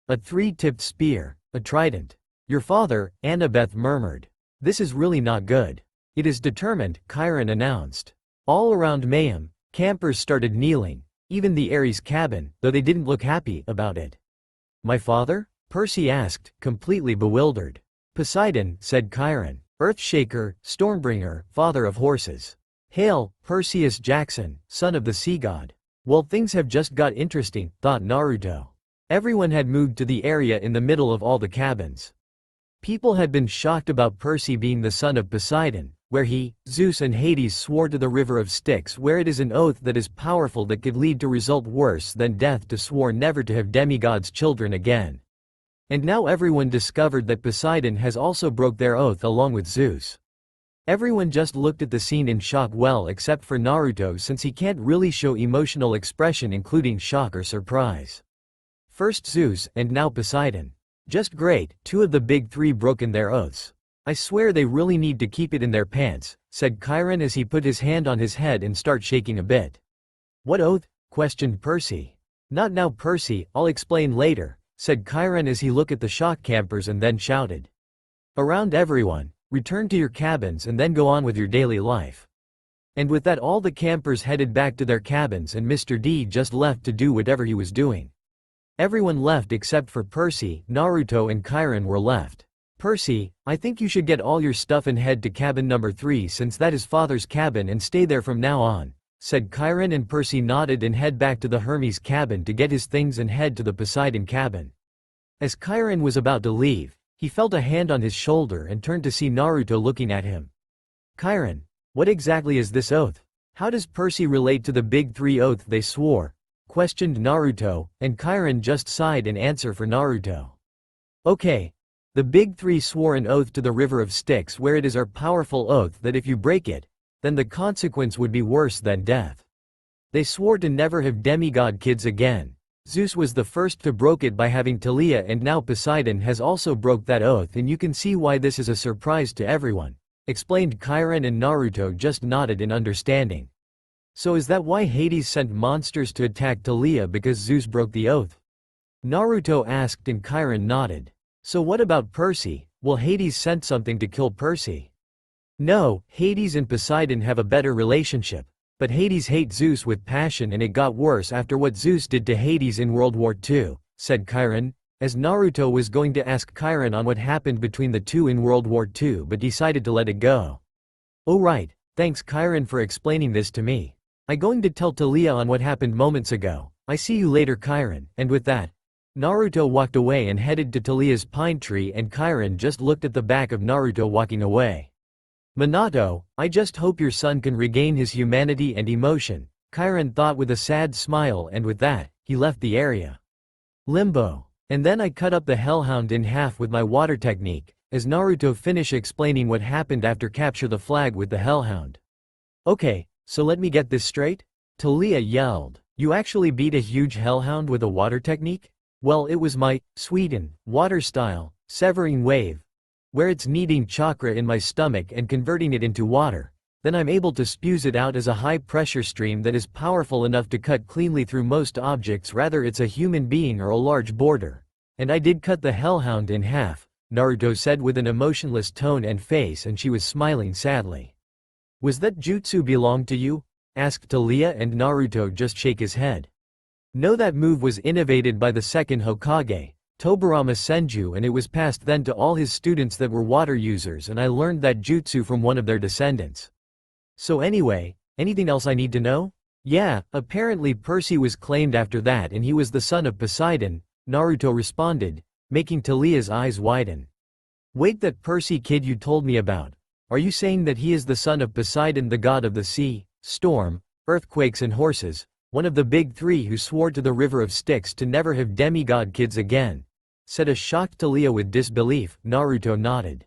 "A three-tipped spear, a trident." "Your father," Annabeth murmured. "This is really not good." "It is determined," Chiron announced. All around Mayhem, campers started kneeling, even the Ares cabin, though they didn't look happy about it. "My father?" Percy asked, completely bewildered. "Poseidon," said Chiron. "Earthshaker, Stormbringer, father of horses. Hail, Perseus Jackson, son of the sea god." Well, things have just got interesting, thought Naruto. Everyone had moved to the area in the middle of all the cabins. People had been shocked about Percy being the son of Poseidon, where he, Zeus and Hades swore to the river of Styx, where it is an oath that is powerful that could lead to result worse than death, to swore never to have demigods' children again. And now everyone discovered that Poseidon has also broke their oath along with Zeus. Everyone just looked at the scene in shock, well, except for Naruto, since he can't really show emotional expression including shock or surprise. First Zeus, and now Poseidon. Just great, two of the big three broken their oaths. "I swear they really need to keep it in their pants," said Chiron as he put his hand on his head and started shaking a bit. "What oath?" questioned Percy. "Not now, Percy, I'll explain later," said Chiron as he looked at the shock campers and then shouted around everyone, "Return to your cabins and then go on with your daily life." And with that, all the campers headed back to their cabins, and Mr. D just left to do whatever he was doing. Everyone left except for Percy, Naruto and Chiron were left. "Percy, I think you should get all your stuff and head to cabin number 3, since that is father's cabin, and stay there from now on," said Chiron, and Percy nodded and head back to the Hermes cabin to get his things and head to the Poseidon cabin. As Chiron was about to leave, he felt a hand on his shoulder and turned to see Naruto looking at him. "Chiron, what exactly is this oath? How does Percy relate to the big three oath they swore?" questioned Naruto, and Chiron just sighed in answer for Naruto. "Okay. The big three swore an oath to the river of Styx, where it is our powerful oath that if you break it, then the consequence would be worse than death. They swore to never have demigod kids again. Zeus was the first to broke it by having Talia, and now Poseidon has also broke that oath, and you can see why this is a surprise to everyone," explained Chiron, and Naruto just nodded in understanding. "So is that why Hades sent monsters to attack Talia, because Zeus broke the oath?" Naruto asked, and Chiron nodded. "So what about Percy? Will Hades sent something to kill Percy?" "No, Hades and Poseidon have a better relationship. But Hades hates Zeus with passion, and it got worse after what Zeus did to Hades in World War II, said Chiron, as Naruto was going to ask Chiron on what happened between the two in World War II but decided to let it go. "Oh right, thanks Chiron for explaining this to me. I going to tell Talia on what happened moments ago," I see you later, Kirin. And with that, Naruto walked away and headed to Talia's pine tree, and Kirin just looked at the back of Naruto walking away. Minato, I just hope your son can regain his humanity and emotion, Kirin thought with a sad smile, and with that, he left the area. Limbo. And then I cut up the Hellhound in half with my water technique, as Naruto finished explaining what happened after capture the flag with the Hellhound. Okay, so let me get this straight? Talia yelled. You actually beat a huge Hellhound with a water technique? Well, it was my Sweden water style, severing wave, where it's kneading chakra in my stomach and converting it into water. Then I'm able to spew it out as a high-pressure stream that is powerful enough to cut cleanly through most objects, whether it's a human being or a large border. And I did cut the Hellhound in half, Naruto said with an emotionless tone and face, and she was smiling sadly. Was that jutsu belong to you? Asked Talia, and Naruto just shake his head. No, that move was innovated by the second Hokage, Tobirama Senju, and it was passed then to all his students that were water users, and I learned that jutsu from one of their descendants. So anyway, anything else I need to know? Yeah, apparently Percy was claimed after that, and he was the son of Poseidon, Naruto responded, making Talia's eyes widen. Wait, that Percy kid you told me about. Are you saying that he is the son of Poseidon, the god of the sea, storm, earthquakes and horses, one of the big three who swore to the river of Styx to never have demigod kids again? Said a shocked Talia with disbelief. Naruto nodded.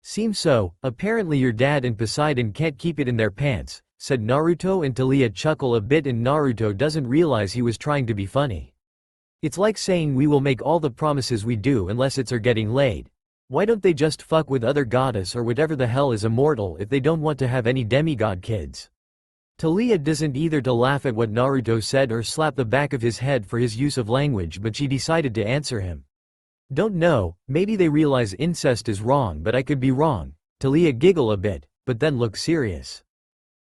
Seems so. Apparently your dad and Poseidon can't keep it in their pants, said Naruto, and Talia chuckle a bit, and Naruto doesn't realize he was trying to be funny. It's like saying we will make all the promises we do unless it's are getting laid. Why don't they just fuck with other goddess or whatever the hell is immortal if they don't want to have any demigod kids? Talia doesn't either to laugh at what Naruto said or slap the back of his head for his use of language, but she decided to answer him. Don't know, maybe they realize incest is wrong, but I could be wrong. Talia giggle a bit, but then look serious.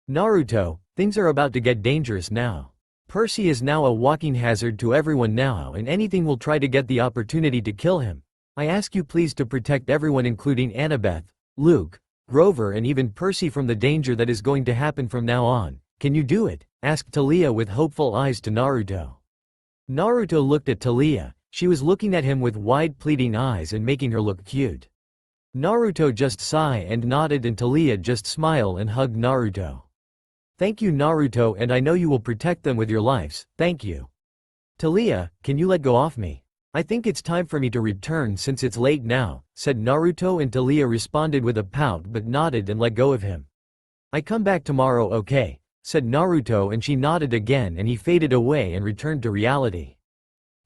Naruto, things are about to get dangerous now. Percy is now a walking hazard to everyone now, and anything will try to get the opportunity to kill him. I ask you please to protect everyone, including Annabeth, Luke, Grover, and even Percy from the danger that is going to happen from now on. Can you do it? Asked Talia with hopeful eyes to Naruto. Naruto looked at Talia. She was looking at him with wide pleading eyes and making her look cute. Naruto just sighed and nodded, and Talia just smiled and hugged Naruto. Thank you, Naruto, and I know you will protect them with your lives. Thank you. Talia, can you let go of me? I think it's time for me to return since it's late now, said Naruto, and Talia responded with a pout but nodded and let go of him. I come back tomorrow, okay? Said Naruto, and she nodded again, and he faded away and returned to reality.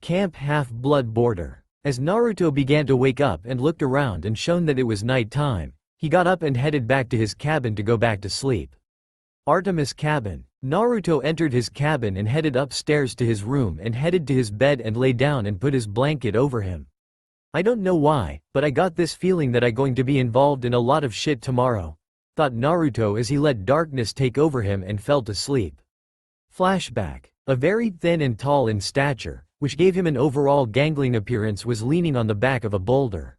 Camp Half-Blood Border. As Naruto began to wake up and looked around and shown that it was night time, he got up and headed back to his cabin to go back to sleep. Artemis cabin. Naruto entered his cabin and headed upstairs to his room and headed to his bed and lay down and put his blanket over him. I don't know why, but I got this feeling that I'm going to be involved in a lot of shit tomorrow, thought Naruto as he let darkness take over him and fell to sleep. Flashback. A very thin and tall in stature, which gave him an overall gangling appearance, was leaning on the back of a boulder.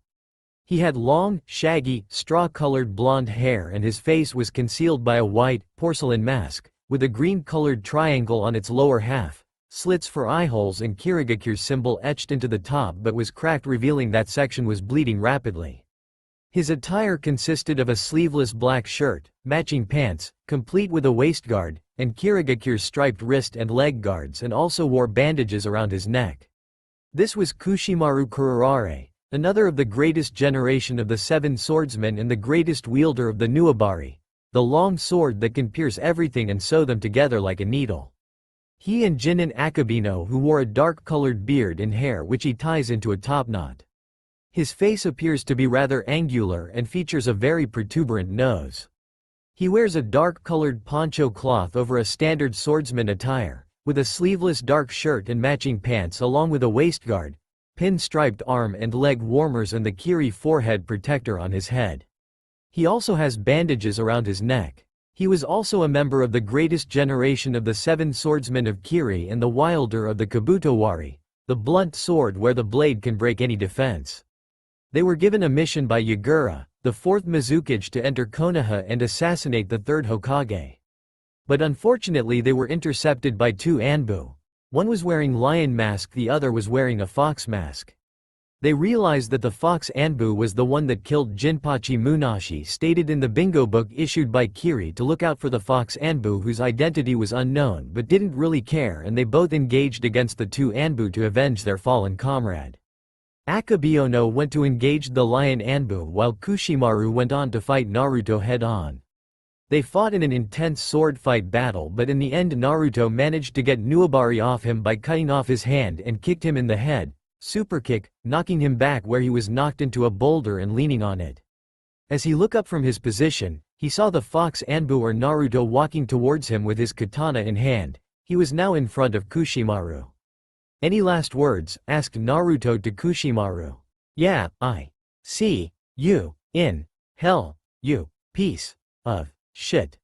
He had long, shaggy, straw-colored blonde hair, and his face was concealed by a white, porcelain mask, with a green-colored triangle on its lower half, slits for eye holes, and Kirigakure's symbol etched into the top but was cracked, revealing that section was bleeding rapidly. His attire consisted of a sleeveless black shirt, matching pants, complete with a waistguard, and Kirigakure's striped wrist and leg guards, and also wore bandages around his neck. This was Kushimaru Kurarare, another of the greatest generation of the seven swordsmen and the greatest wielder of the Nuabari, the long sword that can pierce everything and sew them together like a needle. He and Jinin Akabino, who wore a dark-colored beard and hair which he ties into a topknot. His face appears to be rather angular and features a very protuberant nose. He wears a dark-colored poncho cloth over a standard swordsman attire, with a sleeveless dark shirt and matching pants along with a waistguard, pin-striped arm and leg warmers, and the Kiri forehead protector on his head. He also has bandages around his neck. He was also a member of the greatest generation of the seven swordsmen of Kiri and the wielder of the Kabutowari, the blunt sword where the blade can break any defense. They were given a mission by Yagura, the fourth Mizukage, to enter Konoha and assassinate the third Hokage. But unfortunately they were intercepted by two Anbu. One was wearing lion mask, the other was wearing a fox mask. They realized that the fox Anbu was the one that killed Jinpachi Munashi, stated in the bingo book issued by Kiri to look out for the fox Anbu, whose identity was unknown but didn't really care, and they both engaged against the two Anbu to avenge their fallen comrade. Akabiono went to engage the lion Anbu while Kushimaru went on to fight Naruto head-on. They fought in an intense sword fight battle, but in the end Naruto managed to get Nuabari off him by cutting off his hand and kicked him in the head, superkick, knocking him back where he was knocked into a boulder and leaning on it. As he looked up from his position, he saw the fox Anbu or Naruto walking towards him with his katana in hand. He was now in front of Kushimaru. "Any last words?" asked Naruto to Kushimaru. "Yeah, I see you in hell, you piece of shit.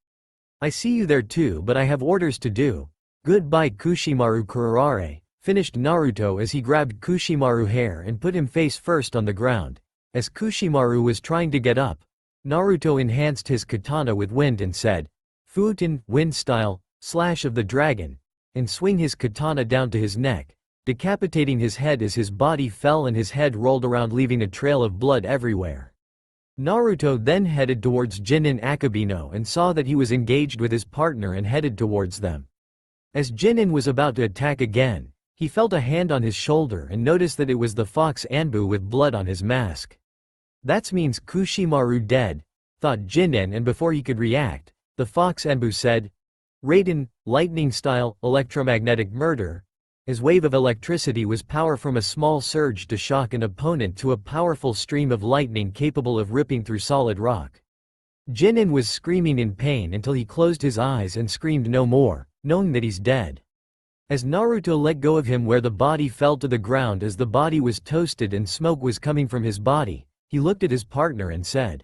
I see you there too, but I have orders to do. Goodbye Kushimaru Kurarare," finished Naruto as he grabbed Kushimaru's hair and put him face first on the ground. As Kushimaru was trying to get up, Naruto enhanced his katana with wind and said, "Futon, wind style, slash of the dragon," and swing his katana down to his neck, decapitating his head as his body fell and his head rolled around, leaving a trail of blood everywhere. Naruto then headed towards Jinin Akabino and saw that he was engaged with his partner and headed towards them. As Jinin was about to attack again, he felt a hand on his shoulder and noticed that it was the fox Anbu with blood on his mask. "That means Kushimaru dead," thought Jinin, and before he could react, the fox Anbu said, "Raiden, lightning style, electromagnetic murder." His wave of electricity was power from a small surge to shock an opponent to a powerful stream of lightning capable of ripping through solid rock. Jinin was screaming in pain until he closed his eyes and screamed no more, knowing that he's dead. As Naruto let go of him where the body fell to the ground as the body was toasted and smoke was coming from his body, he looked at his partner and said,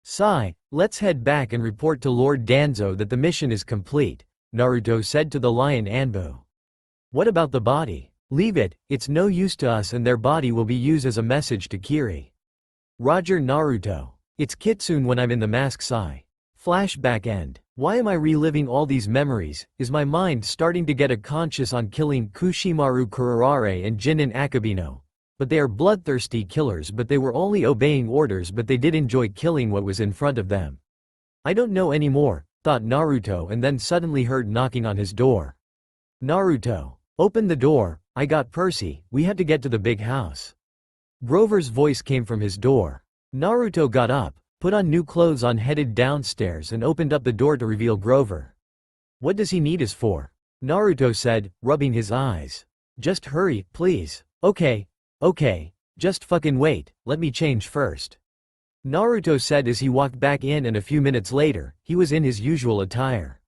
"Sai, let's head back and report to Lord Danzo that the mission is complete," Naruto said to the lion Anbu. "What about the body? Leave it, it's no use to us, and their body will be used as a message to Kiri." "Roger Naruto. It's Kitsune when I'm in the mask." Sai. Flashback end. Why am I reliving all these memories? Is my mind starting to get a conscious on killing Kushimaru Kurarare and Jinin Akabino? But they are bloodthirsty killers, but they were only obeying orders, but they did enjoy killing what was in front of them. I don't know anymore, thought Naruto, and then suddenly heard knocking on his door. "Naruto. Open the door, I got Percy, we had to get to the big house." Grover's voice came from his door. Naruto got up, put on new clothes headed downstairs and opened up the door to reveal Grover. "What does he need us for?" Naruto said, rubbing his eyes. "Just hurry, please." Okay, just fucking wait, let me change first," Naruto said as he walked back in, and a few minutes later, he was in his usual attire.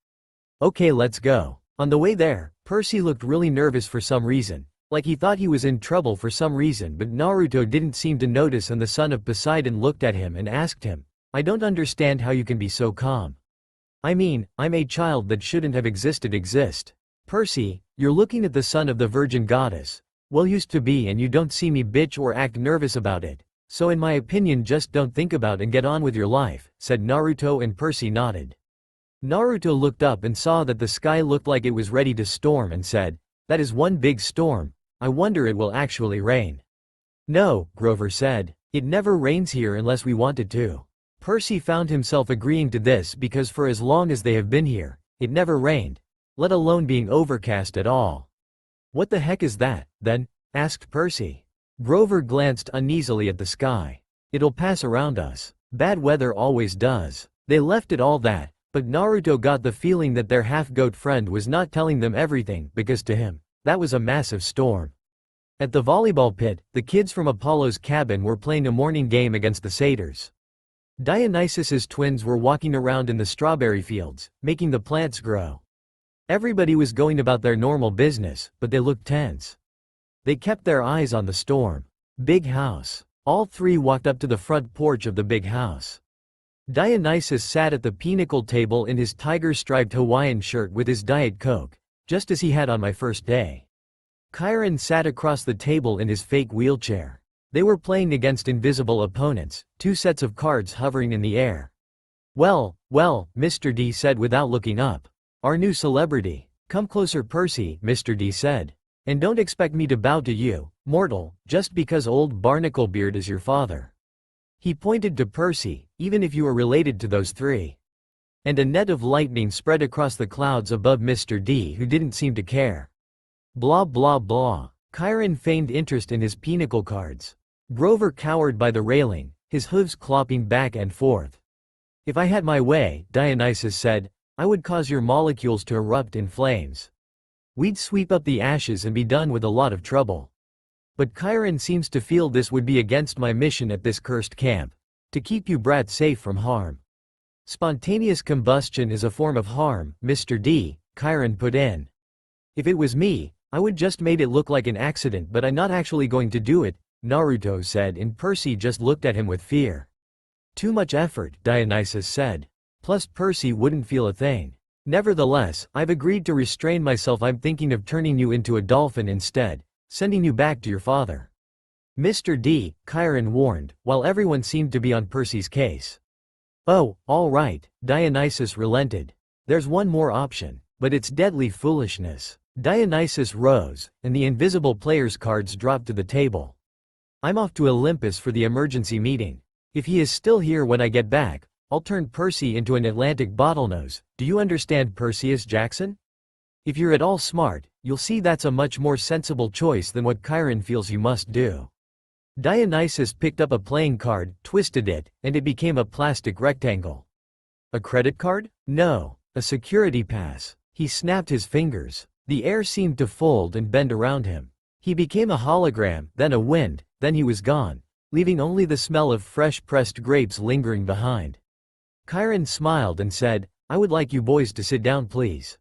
"Okay, let's go." On the way there, Percy looked really nervous for some reason, like he thought he was in trouble for some reason, but Naruto didn't seem to notice, and the son of Poseidon looked at him and asked him, "I don't understand how you can be so calm. I mean, I'm a child that shouldn't have existed exist." "Percy, you're looking at the son of the virgin goddess. Well, used to be, and you don't see me bitch or act nervous about it. So in my opinion just don't think about and get on with your life," said Naruto, and Percy nodded. Naruto looked up and saw that the sky looked like it was ready to storm and said, "That is one big storm. I wonder it will actually rain." "No," Grover said. "It never rains here unless we want it to." Percy found himself agreeing to this because for as long as they have been here, it never rained, let alone being overcast at all. "What the heck is that, then?" asked Percy. Grover glanced uneasily at the sky. "It'll pass around us. Bad weather always does." They left it all that. But Naruto got the feeling that their half-goat friend was not telling them everything, because to him, that was a massive storm. At the volleyball pit, the kids from Apollo's cabin were playing a morning game against the satyrs. Dionysus's twins were walking around in the strawberry fields, making the plants grow. Everybody was going about their normal business, but they looked tense. They kept their eyes on the storm. Big house. All three walked up to the front porch of the big house. Dionysus sat at the pinnacle table in his tiger-striped Hawaiian shirt with his Diet Coke, just as he had on my first day. Chiron sat across the table in his fake wheelchair. They were playing against invisible opponents, two sets of cards hovering in the air. Well, Mr. D said without looking up. "Our new celebrity. Come closer, Percy, Mr. D said. And don't expect me to bow to you, mortal, just because old Barnaclebeard is your father. He pointed to Percy, even if you are related to those three. And a net of lightning spread across the clouds above Mr. D, who didn't seem to care. Blah blah blah. Chiron feigned interest in his pinnacle cards. Grover cowered by the railing, his hooves clopping back and forth. If I had my way, Dionysus said, I would cause your molecules to erupt in flames. We'd sweep up the ashes and be done with a lot of trouble. But Chiron seems to feel this would be against my mission at this cursed camp. To keep you brats safe from harm. Spontaneous combustion is a form of harm, Mr. D, Chiron put in. If it was me, I would just made it look like an accident, but I'm not actually going to do it, Naruto said, and Percy just looked at him with fear. Too much effort, Dionysus said. Plus Percy wouldn't feel a thing. Nevertheless, I've agreed to restrain myself. I'm thinking of turning you into a dolphin instead. Sending you back to your father. Mr. D, Chiron warned, while everyone seemed to be on Percy's case. Oh, all right, Dionysus relented. There's one more option, but it's deadly foolishness. Dionysus rose, and the invisible player's cards dropped to the table. I'm off to Olympus for the emergency meeting. If he is still here when I get back, I'll turn Percy into an Atlantic bottlenose. Do you understand, Perseus Jackson? If you're at all smart, you'll see that's a much more sensible choice than what Chiron feels you must do. Dionysus picked up a playing card, twisted it, and it became a plastic rectangle. A credit card? No, a security pass. He snapped his fingers. The air seemed to fold and bend around him. He became a hologram, then a wind, then he was gone, leaving only the smell of fresh pressed grapes lingering behind. Chiron smiled and said, I would like you boys to sit down, please.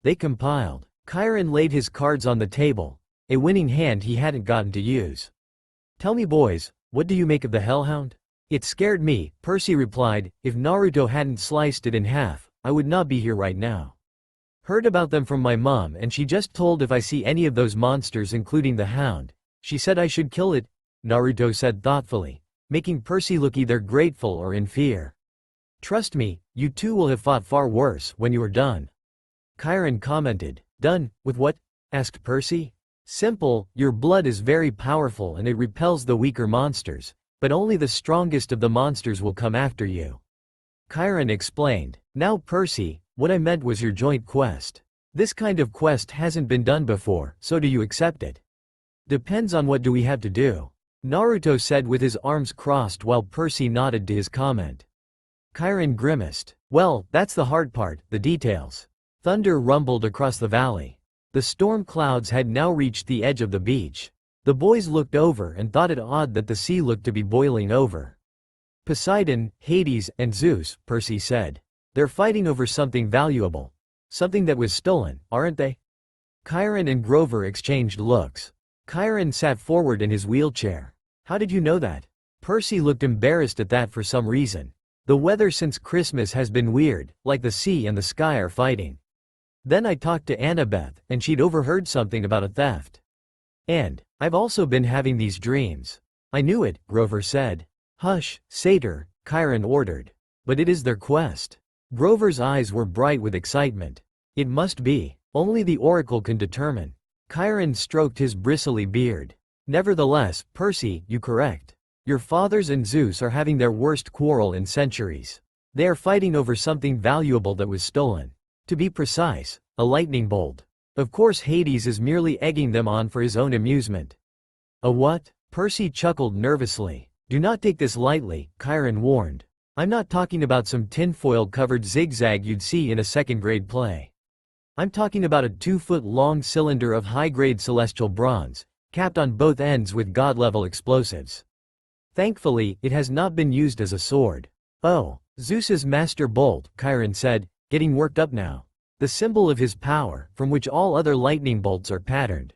They compiled. Chiron laid his cards on the table, a winning hand he hadn't gotten to use. Tell me, boys, what do you make of the Hellhound? It scared me, Percy replied. If Naruto hadn't sliced it in half, I would not be here right now. Heard about them from my mom, and she just told if I see any of those monsters, including the Hound, she said I should kill it, Naruto said thoughtfully, making Percy look either grateful or in fear. Trust me, you two will have fought far worse when you are done. Chiron commented. Done, with what? Asked Percy. Simple, your blood is very powerful and it repels the weaker monsters, but only the strongest of the monsters will come after you. Chiron explained. Now Percy, what I meant was your joint quest. This kind of quest hasn't been done before, so do you accept it? Depends on what do we have to do, Naruto said with his arms crossed while Percy nodded to his comment. Chiron grimaced. Well, that's the hard part, the details. Thunder rumbled across the valley. The storm clouds had now reached the edge of the beach. The boys looked over and thought it odd that the sea looked to be boiling over. Poseidon, Hades, and Zeus, Percy said. They're fighting over something valuable. Something that was stolen, aren't they? Chiron and Grover exchanged looks. Chiron sat forward in his wheelchair. How did you know that? Percy looked embarrassed at that for some reason. The weather since Christmas has been weird, like the sea and the sky are fighting. Then I talked to Annabeth, and she'd overheard something about a theft. And I've also been having these dreams. I knew it, Grover said. Hush, satyr, Chiron ordered. But it is their quest. Grover's eyes were bright with excitement. It must be. Only the oracle can determine. Chiron stroked his bristly beard. Nevertheless, Percy, you correct. Your fathers and Zeus are having their worst quarrel in centuries. They are fighting over something valuable that was stolen. To be precise, a lightning bolt. Of course Hades is merely egging them on for his own amusement. A what? Percy chuckled nervously. Do not take this lightly, Chiron warned. I'm not talking about some tinfoil-covered zigzag you'd see in a second-grade play. I'm talking about a 2-foot-long cylinder of high-grade celestial bronze, capped on both ends with god-level explosives. Thankfully, it has not been used as a sword. Oh, Zeus's master bolt, Chiron said, getting worked up now. The symbol of his power, from which all other lightning bolts are patterned.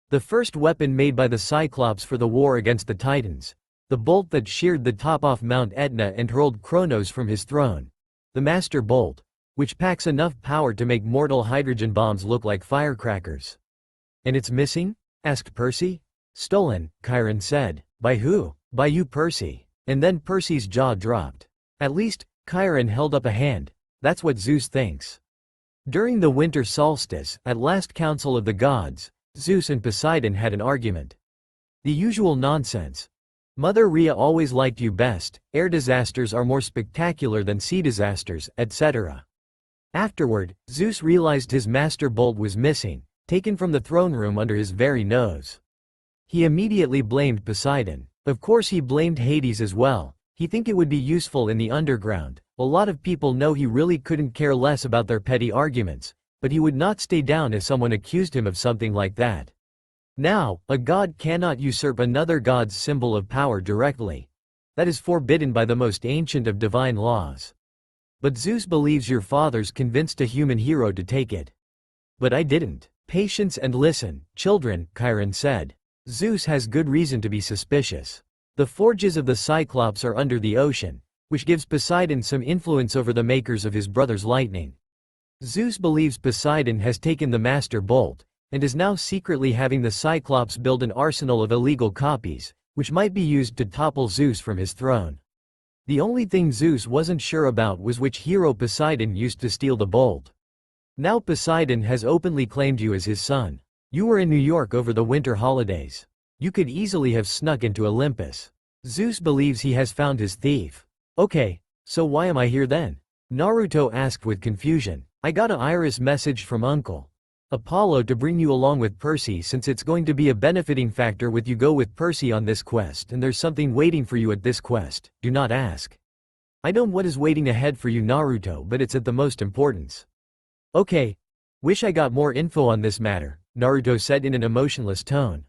The first weapon made by the Cyclops for the war against the Titans. The bolt that sheared the top off Mount Etna and hurled Kronos from his throne. The master bolt, which packs enough power to make mortal hydrogen bombs look like firecrackers. And it's missing? Asked Percy. Stolen, Chiron said. By who? By you, Percy. And then Percy's jaw dropped. At least, Chiron held up a hand. That's what Zeus thinks. During the winter solstice, at last council of the gods, Zeus and Poseidon had an argument. The usual nonsense. Mother Rhea always liked you best, air disasters are more spectacular than sea disasters, etc. Afterward, Zeus realized his master bolt was missing, taken from the throne room under his very nose. He immediately blamed Poseidon. Of course he blamed Hades as well. He think it would be useful in the underground. A lot of people know he really couldn't care less about their petty arguments, but he would not stay down if someone accused him of something like that. Now, a god cannot usurp another god's symbol of power directly. That is forbidden by the most ancient of divine laws. But Zeus believes your fathers convinced a human hero to take it. But I didn't. Patience and listen, children, Chiron said. Zeus has good reason to be suspicious. The forges of the Cyclops are under the ocean, which gives Poseidon some influence over the makers of his brother's lightning. Zeus believes Poseidon has taken the master bolt, and is now secretly having the Cyclops build an arsenal of illegal copies, which might be used to topple Zeus from his throne. The only thing Zeus wasn't sure about was which hero Poseidon used to steal the bolt. Now Poseidon has openly claimed you as his son. You were in New York over the winter holidays. You could easily have snuck into Olympus. Zeus believes he has found his thief. Okay, so why am I here then? Naruto asked with confusion. I got a Iris message from Uncle Apollo to bring you along with Percy since it's going to be a benefiting factor with you go with Percy on this quest and there's something waiting for you at this quest, do not ask. I know what is waiting ahead for you Naruto but it's at the most importance. Okay. Wish I got more info on this matter, Naruto said in an emotionless tone.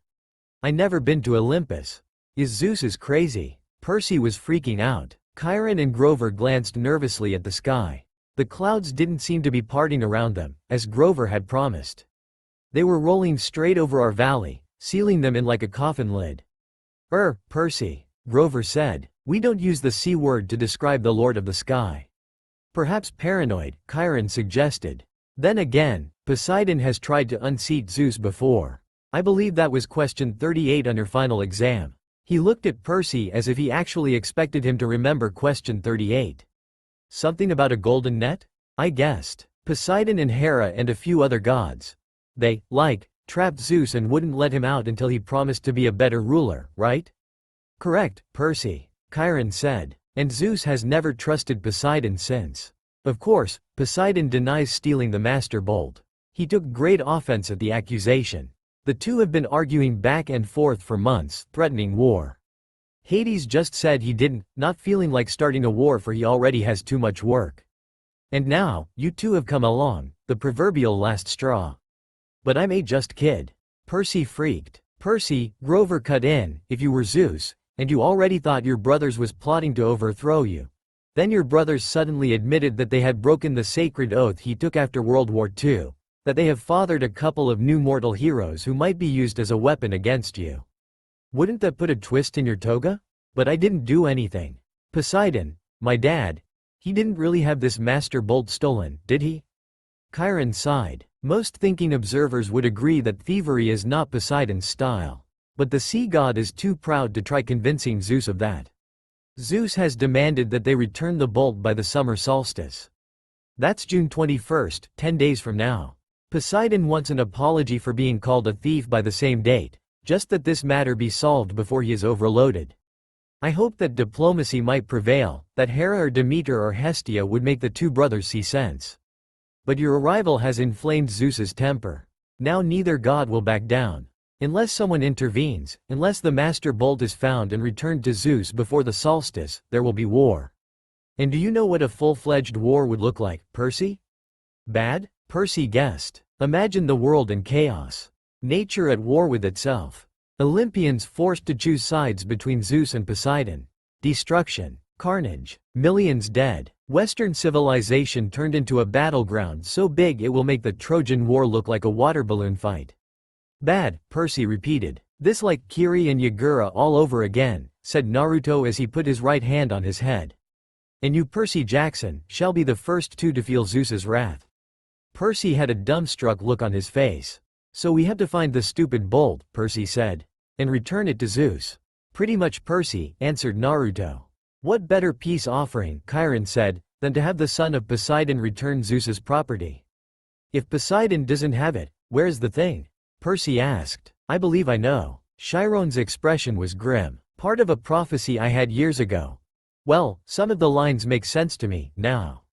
I never been to Olympus. Zeus is crazy. Percy was freaking out. Chiron and Grover glanced nervously at the sky. The clouds didn't seem to be parting around them, as Grover had promised. They were rolling straight over our valley, sealing them in like a coffin lid. Percy, Grover said. We don't use the C word to describe the Lord of the Sky. Perhaps paranoid, Chiron suggested. Then again, Poseidon has tried to unseat Zeus before. I believe that was question 38 on your final exam. He looked at Percy as if he actually expected him to remember question 38. Something about a golden net? I guessed. Poseidon and Hera and a few other gods. They, trapped Zeus and wouldn't let him out until he promised to be a better ruler, right? Correct, Percy, Chiron said. And Zeus has never trusted Poseidon since. Of course, Poseidon denies stealing the master bolt. He took great offense at the accusation. The two have been arguing back and forth for months, threatening war. Hades just said he didn't, not feeling like starting a war for he already has too much work. And now, you two have come along, the proverbial last straw. But I'm a just kid. Percy freaked. Percy, Grover cut in, if you were Zeus, and you already thought your brothers was plotting to overthrow you. Then your brothers suddenly admitted that they had broken the sacred oath he took after World War II, that they have fathered a couple of new mortal heroes who might be used as a weapon against you. Wouldn't that put a twist in your toga? But I didn't do anything. Poseidon, my dad, he didn't really have this master bolt stolen, did he? Chiron sighed. Most thinking observers would agree that thievery is not Poseidon's style. But the sea god is too proud to try convincing Zeus of that. Zeus has demanded that they return the bolt by the summer solstice. That's June 21st, 10 days from now. Poseidon wants an apology for being called a thief by the same date, just that this matter be solved before he is overloaded. I hope that diplomacy might prevail, that Hera or Demeter or Hestia would make the two brothers see sense. But your arrival has inflamed Zeus's temper. Now neither god will back down. Unless someone intervenes, unless the master bolt is found and returned to Zeus before the solstice, there will be war. And do you know what a full-fledged war would look like, Percy? Bad? Percy guessed. Imagine the world in chaos. Nature at war with itself. Olympians forced to choose sides between Zeus and Poseidon. Destruction. Carnage. Millions dead. Western civilization turned into a battleground so big it will make the Trojan War look like a water balloon fight. Bad, Percy repeated. This like Kiri and Yagura all over again, said Naruto as he put his right hand on his head. And you Percy Jackson, shall be the first two to feel Zeus's wrath. Percy had a dumbstruck look on his face. So we have to find the stupid bolt, Percy said. And return it to Zeus. Pretty much Percy, answered Naruto. What better peace offering, Chiron said, than to have the son of Poseidon return Zeus's property? If Poseidon doesn't have it, where's the thing? Percy asked. I believe I know. Chiron's expression was grim. Part of a prophecy I had years ago. Well, some of the lines make sense to me, now.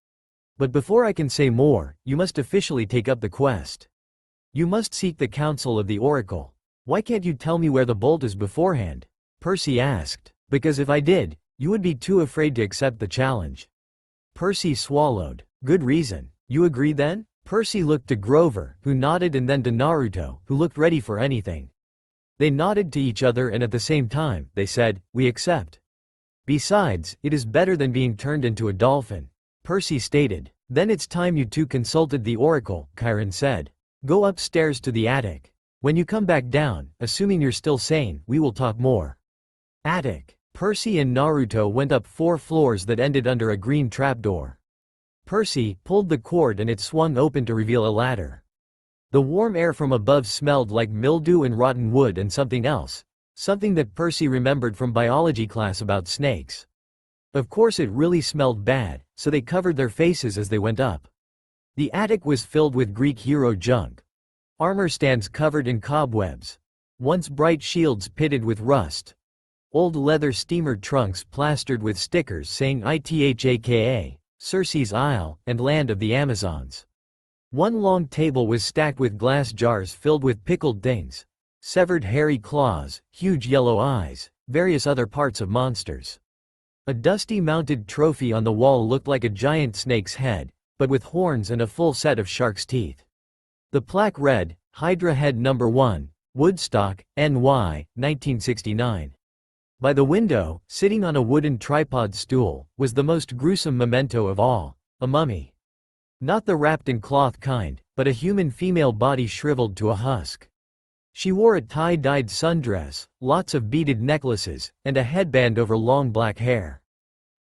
But before I can say more, you must officially take up the quest. You must seek the counsel of the oracle. Why can't you tell me where the bolt is beforehand? Percy asked. Because if I did, you would be too afraid to accept the challenge. Percy swallowed. Good reason. You agree then? Percy looked to Grover, who nodded, and then to Naruto, who looked ready for anything. They nodded to each other, and at the same time, they said, we accept. Besides, it is better than being turned into a dolphin. Percy stated. Then it's time you two consulted the oracle, Chiron said. Go upstairs to the attic. When you come back down, assuming you're still sane, we will talk more. Attic. Percy and Naruto went up 4 floors that ended under a green trapdoor. Percy pulled the cord and it swung open to reveal a ladder. The warm air from above smelled like mildew and rotten wood and something else. Something that Percy remembered from biology class about snakes. Of course it really smelled bad, so they covered their faces as they went up. The attic was filled with Greek hero junk. Armor stands covered in cobwebs. Once bright shields pitted with rust. Old leather steamer trunks plastered with stickers saying ITHAKA, Circe's Isle, and Land of the Amazons. One long table was stacked with glass jars filled with pickled things. Severed hairy claws, huge yellow eyes, various other parts of monsters. A dusty mounted trophy on the wall looked like a giant snake's head, but with horns and a full set of shark's teeth. The plaque read, Hydra Head No. 1, Woodstock, NY, 1969. By the window, sitting on a wooden tripod stool, was the most gruesome memento of all, a mummy. Not the wrapped in cloth kind, but a human female body shriveled to a husk. She wore a tie-dyed sundress, lots of beaded necklaces, and a headband over long black hair.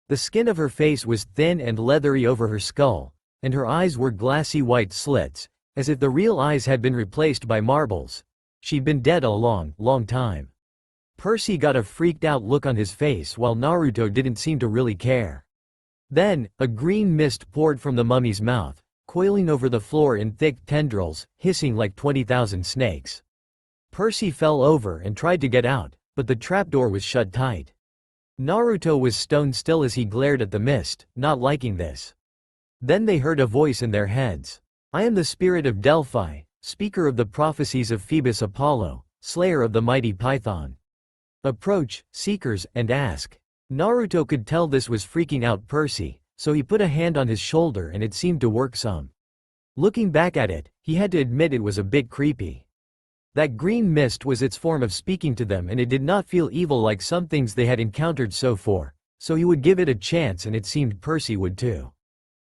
The skin of her face was thin and leathery over her skull, and her eyes were glassy white slits, as if the real eyes had been replaced by marbles. She'd been dead a long, long time. Percy got a freaked-out look on his face while Naruto didn't seem to really care. Then, a green mist poured from the mummy's mouth, coiling over the floor in thick tendrils, hissing like 20,000 snakes. Percy fell over and tried to get out, but the trapdoor was shut tight. Naruto was stone still as he glared at the mist, not liking this. Then they heard a voice in their heads. I am the spirit of Delphi, speaker of the prophecies of Phoebus Apollo, slayer of the mighty Python. Approach, seekers, and ask. Naruto could tell this was freaking out Percy, so he put a hand on his shoulder and it seemed to work some. Looking back at it, he had to admit it was a bit creepy. That green mist was its form of speaking to them, and it did not feel evil like some things they had encountered so he would give it a chance, and it seemed Percy would too.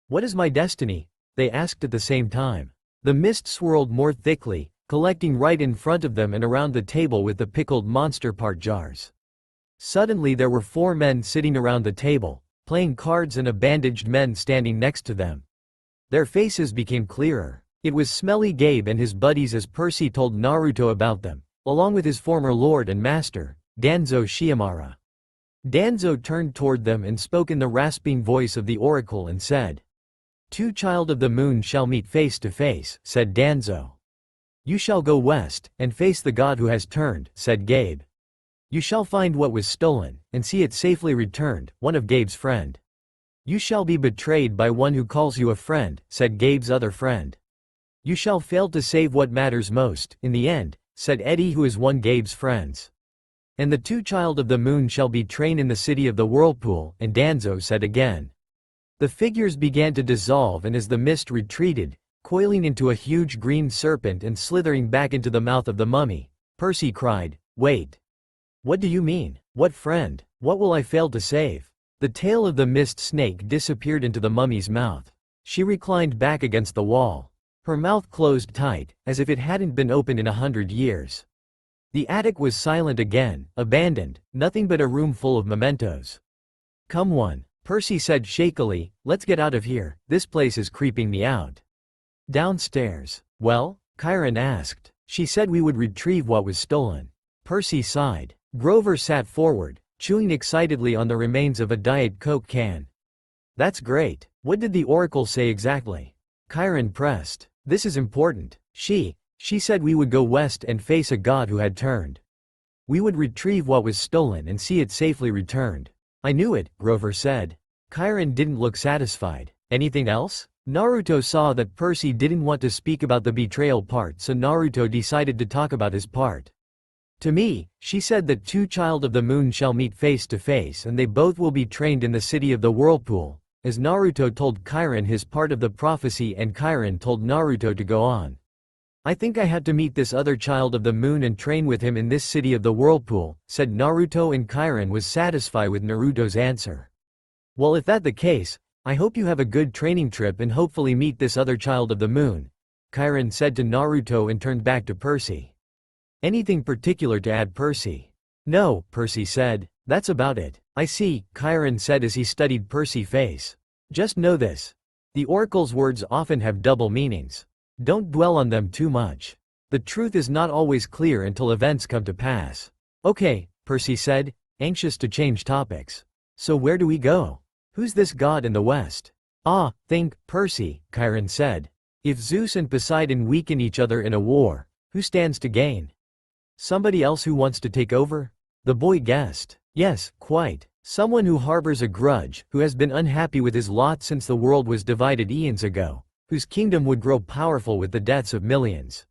What is my destiny? They asked at the same time. The mist swirled more thickly, collecting right in front of them and around the table with the pickled monster part jars. Suddenly there were 4 men sitting around the table, playing cards, and a bandaged man standing next to them. Their faces became clearer. It was Smelly Gabe and his buddies, as Percy told Naruto about them, along with his former lord and master, Danzo Shiomara. Danzo turned toward them and spoke in the rasping voice of the oracle and said, Two Child of the Moon shall meet face to face, said Danzo. You shall go west, and face the god who has turned, said Gabe. You shall find what was stolen, and see it safely returned, one of Gabe's friend. You shall be betrayed by one who calls you a friend, said Gabe's other friend. You shall fail to save what matters most, in the end, said Eddie, who is one Gabe's friends. And the 2 Child of the Moon shall be trained in the city of the whirlpool, and Danzo said again. The figures began to dissolve, and as the mist retreated, coiling into a huge green serpent and slithering back into the mouth of the mummy, Percy cried, Wait. What do you mean? What friend? What will I fail to save? The tail of the mist snake disappeared into the mummy's mouth. She reclined back against the wall. Her mouth closed tight, as if it hadn't been opened in 100 years. The attic was silent again, abandoned, nothing but a room full of mementos. Come one, Percy said shakily, let's get out of here, this place is creeping me out. Downstairs. Well? Chiron asked. She said we would retrieve what was stolen. Percy sighed. Grover sat forward, chewing excitedly on the remains of a Diet Coke can. That's great. What did the oracle say exactly? Chiron pressed. This is important. She said we would go west and face a god who had turned. We would retrieve what was stolen and see it safely returned. I knew it, Grover said. Chiron didn't look satisfied. Anything else? Naruto saw that Percy didn't want to speak about the betrayal part, so Naruto decided to talk about his part. To me, she said that two Child of the Moon shall meet face to face and they both will be trained in the city of the Whirlpool, as Naruto told Chiron his part of the prophecy and Chiron told Naruto to go on. I think I had to meet this other Child of the Moon and train with him in this city of the Whirlpool, said Naruto, and Chiron was satisfied with Naruto's answer. Well, if that's the case, I hope you have a good training trip and hopefully meet this other Child of the Moon, Chiron said to Naruto and turned back to Percy. Anything particular to add, Percy? No, Percy said. That's about it. I see, Chiron said as he studied Percy's face. Just know this. The oracle's words often have double meanings. Don't dwell on them too much. The truth is not always clear until events come to pass. Okay, Percy said, anxious to change topics. So where do we go? Who's this god in the west? Think, Percy, Chiron said. If Zeus and Poseidon weaken each other in a war, who stands to gain? Somebody else who wants to take over? The boy guessed. Yes, quite. Someone who harbors a grudge, who has been unhappy with his lot since the world was divided eons ago, whose kingdom would grow powerful with the deaths of millions.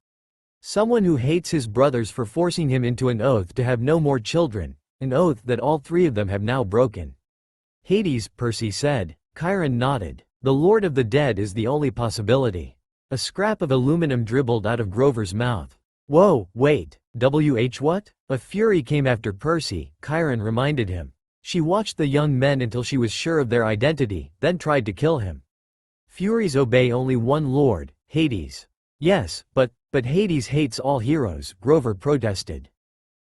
Someone who hates his brothers for forcing him into an oath to have no more children, an oath that all three of them have now broken. Hades, Percy said. Chiron nodded. The Lord of the Dead is the only possibility. A scrap of aluminum dribbled out of Grover's mouth. Whoa, wait. What? A fury came after Percy, Chiron reminded him. She watched the young men until she was sure of their identity, then tried to kill him. Furies obey only one lord, Hades. Yes, but Hades hates all heroes, Grover protested.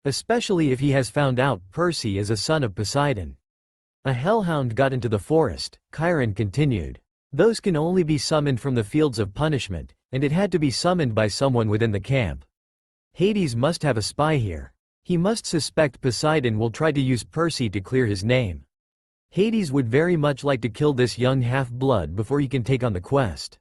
Especially if he has found out Percy is a son of Poseidon. A hellhound got into the forest, Chiron continued. Those can only be summoned from the fields of punishment, and it had to be summoned by someone within the camp. Hades must have a spy here. He must suspect Poseidon will try to use Percy to clear his name. Hades would very much like to kill this young half-blood before he can take on the quest.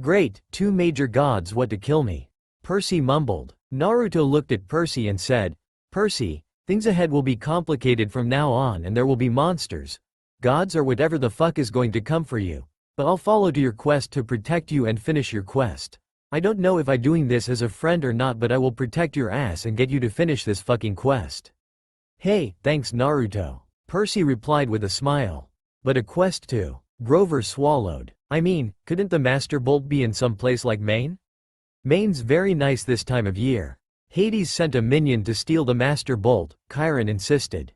Great, two major gods want to kill me. Percy mumbled. Naruto looked at Percy and said, Percy, things ahead will be complicated from now on and there will be monsters, gods or whatever the fuck is going to come for you. But I'll follow to your quest to protect you and finish your quest. I don't know if I'm doing this as a friend or not, but I will protect your ass and get you to finish this fucking quest. Hey, thanks Naruto. Percy replied with a smile. But a quest to? Grover swallowed. I mean, couldn't the Master Bolt be in some place like Maine? Maine's very nice this time of year. Hades sent a minion to steal the Master Bolt, Chiron insisted.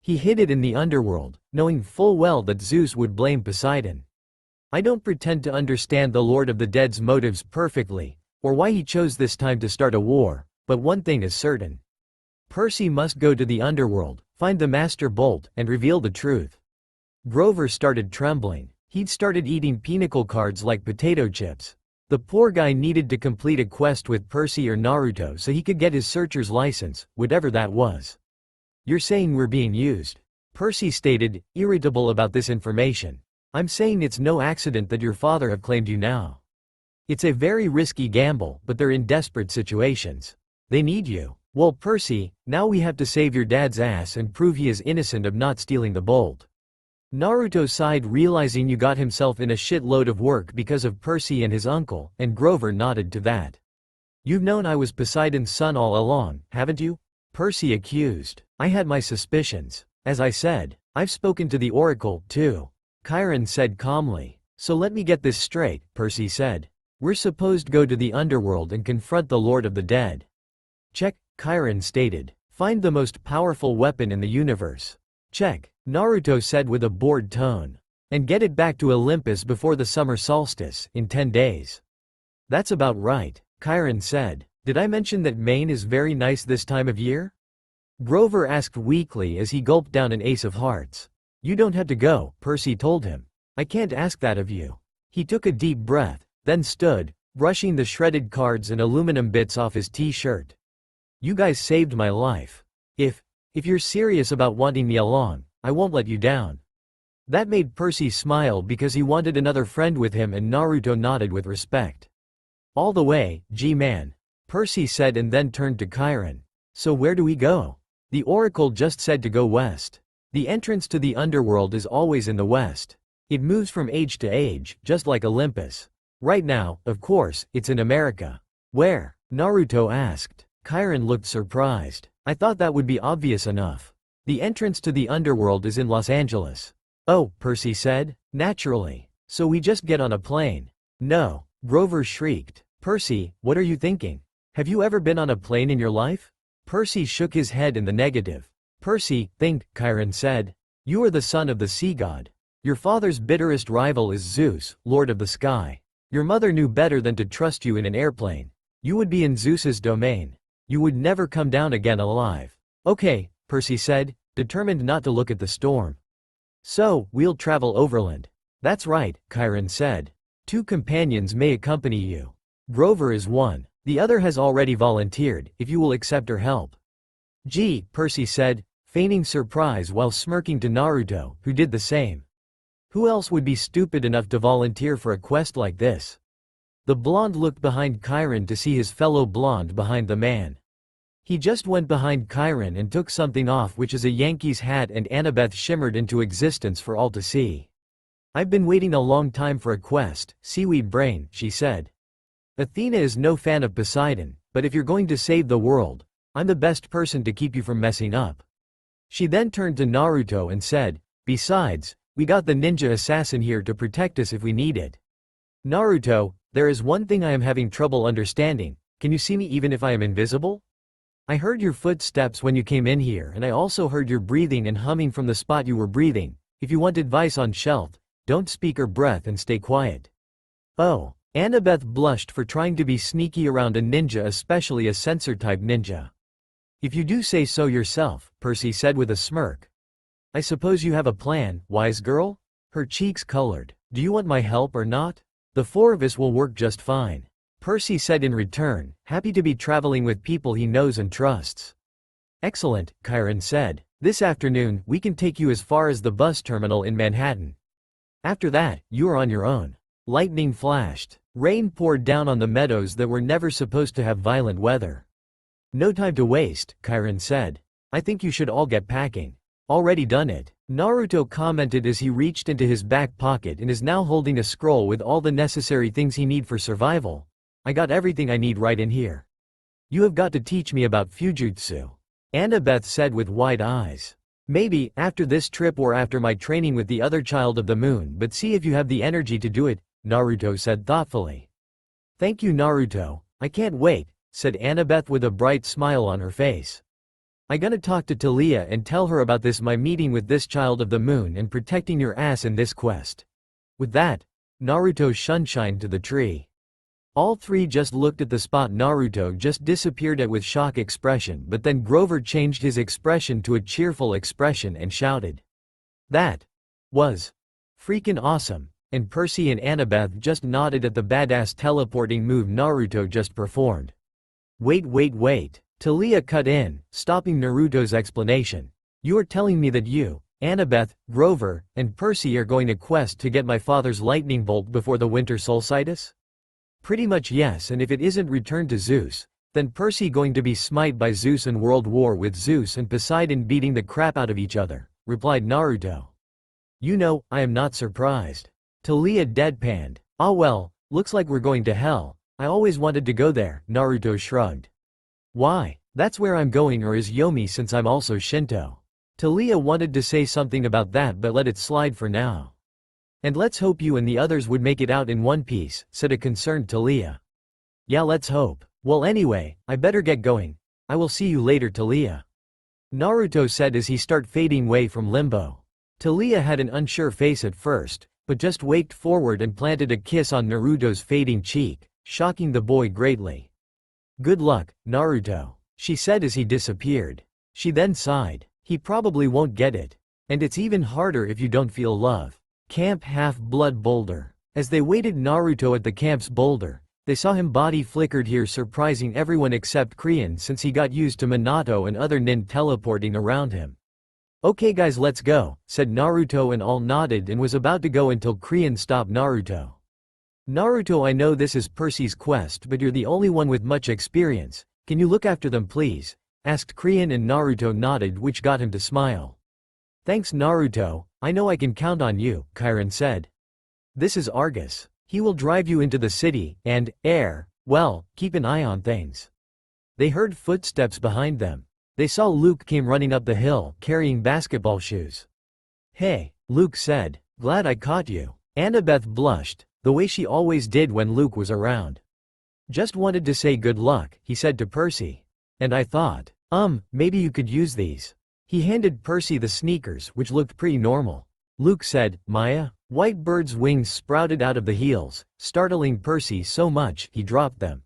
He hid it in the underworld, knowing full well that Zeus would blame Poseidon. I don't pretend to understand the Lord of the Dead's motives perfectly, or why he chose this time to start a war, but one thing is certain. Percy must go to the underworld, find the Master Bolt, and reveal the truth. Grover started trembling. He'd started eating pinnacle cards like potato chips. The poor guy needed to complete a quest with Percy or Naruto so he could get his searcher's license, whatever that was. You're saying we're being used? Percy stated, irritable about this information. I'm saying it's no accident that your father have claimed you now. It's a very risky gamble, but they're in desperate situations. They need you. Well, Percy, now we have to save your dad's ass and prove he is innocent of not stealing the bolt. Naruto sighed, realizing you got himself in a shitload of work because of Percy and his uncle, and Grover nodded to that. You've known I was Poseidon's son all along, haven't you? Percy accused. I had my suspicions. As I said, I've spoken to the Oracle, too. Chiron said calmly. So let me get this straight, Percy said. We're supposed to go to the underworld and confront the Lord of the Dead. Check, Chiron stated. Find the most powerful weapon in the universe. Check, Naruto said with a bored tone. And get it back to Olympus before the summer solstice, in 10 days. That's about right, Chiron said. Did I mention that Maine is very nice this time of year? Grover asked weakly as he gulped down an ace of hearts. You don't have to go, Percy told him. I can't ask that of you. He took a deep breath, then stood, brushing the shredded cards and aluminum bits off his t-shirt. You guys saved my life. If you're serious about wanting me along, I won't let you down. That made Percy smile because he wanted another friend with him, and Naruto nodded with respect. All the way, G-Man. Percy said and then turned to Chiron. So where do we go? The oracle just said to go west. The entrance to the underworld is always in the west. It moves from age to age, just like Olympus. Right now, of course, it's in America. Where? Naruto asked. Chiron looked surprised. I thought that would be obvious enough. The entrance to the underworld is in Los Angeles. Oh, Percy said. Naturally. So we just get on a plane. No, Grover shrieked. Percy, what are you thinking? Have you ever been on a plane in your life? Percy shook his head in the negative. Percy, think, Chiron said. You are the son of the sea god. Your father's bitterest rival is Zeus, lord of the sky. Your mother knew better than to trust you in an airplane. You would be in Zeus's domain. You would never come down again alive. Okay, Percy said, determined not to look at the storm. So, we'll travel overland. That's right, Chiron said. 2 companions may accompany you. Grover is one. The other has already volunteered, if you will accept her help. Gee, Percy said, feigning surprise while smirking to Naruto, who did the same. Who else would be stupid enough to volunteer for a quest like this? The blonde looked behind Chiron to see his fellow blonde behind the man. He just went behind Chiron and took something off, which is a Yankees hat, and Annabeth shimmered into existence for all to see. I've been waiting a long time for a quest, seaweed brain, she said. Athena is no fan of Poseidon, but if you're going to save the world, I'm the best person to keep you from messing up. She then turned to Naruto and said, besides, we got the ninja assassin here to protect us if we need it. Naruto, there is one thing I am having trouble understanding. Can you see me even if I am invisible? I heard your footsteps when you came in here, and I also heard your breathing and humming from the spot you were breathing. If you want advice on shelf, don't speak or breath and stay quiet. Oh, Annabeth blushed for trying to be sneaky around a ninja, especially a sensor-type ninja. If you do say so yourself, Percy said with a smirk. I suppose you have a plan, wise girl? Her cheeks colored. Do you want my help or not? The 4 of us will work just fine. Percy said in return, happy to be traveling with people he knows and trusts. Excellent, Chiron said. This afternoon, we can take you as far as the bus terminal in Manhattan. After that, you are on your own. Lightning flashed. Rain poured down on the meadows that were never supposed to have violent weather. No time to waste, Chiron said. I think you should all get packing. Already done it. Naruto commented as he reached into his back pocket and is now holding a scroll with all the necessary things he need for survival. I got everything I need right in here. You have got to teach me about Fujutsu. Annabeth said with wide eyes. Maybe, after this trip or after my training with the other child of the moon, but see if you have the energy to do it, Naruto said thoughtfully. Thank you, Naruto, I can't wait, said Annabeth with a bright smile on her face. I gonna talk to Talia and tell her about this my meeting with this child of the moon and protecting your ass in this quest. With that, Naruto shunshined to the tree. All 3 just looked at the spot Naruto just disappeared at with shock expression, but then Grover changed his expression to a cheerful expression and shouted. That was freaking awesome, and Percy and Annabeth just nodded at the badass teleporting move Naruto just performed. Wait, Talia cut in, stopping Naruto's explanation. You are telling me that you, Annabeth, Grover, and Percy are going to quest to get my father's lightning bolt before the winter solstice? Pretty much yes, and if it isn't returned to Zeus, then Percy going to be smite by Zeus and world war with Zeus and Poseidon beating the crap out of each other, replied Naruto. You know, I am not surprised. Talia deadpanned. Ah well, looks like we're going to hell. I always wanted to go there, Naruto shrugged. Why? That's where I'm going, or is Yomi, since I'm also Shinto. Talia wanted to say something about that but let it slide for now. And let's hope you and the others would make it out in one piece, said a concerned Talia. Yeah, let's hope. Well anyway, I better get going. I will see you later, Talia. Naruto said as he started fading away from Limbo. Talia had an unsure face at first, but just waked forward and planted a kiss on Naruto's fading cheek, shocking the boy greatly. Good luck, Naruto, she said as he disappeared. She then sighed. He probably won't get it. And it's even harder if you don't feel love. Camp Half-Blood Boulder. As they waited Naruto at the camp's boulder, they saw him body flickered here, surprising everyone except Krian since he got used to Minato and other nin teleporting around him. Okay guys, let's go, said Naruto, and all nodded and was about to go until Krian stopped Naruto. Naruto, I know this is Percy's quest, but you're the only one with much experience. Can you look after them please? Asked Krian, and Naruto nodded, which got him to smile. Thanks Naruto, I know I can count on you, Chiron said. This is Argus. He will drive you into the city, and, well, keep an eye on things. They heard footsteps behind them. They saw Luke came running up the hill, carrying basketball shoes. Hey, Luke said, glad I caught you. Annabeth blushed, the way she always did when Luke was around. Just wanted to say good luck, he said to Percy. And I thought, maybe you could use these. He handed Percy the sneakers, which looked pretty normal. Luke said, Maya. White bird's wings sprouted out of the heels, startling Percy so much he dropped them.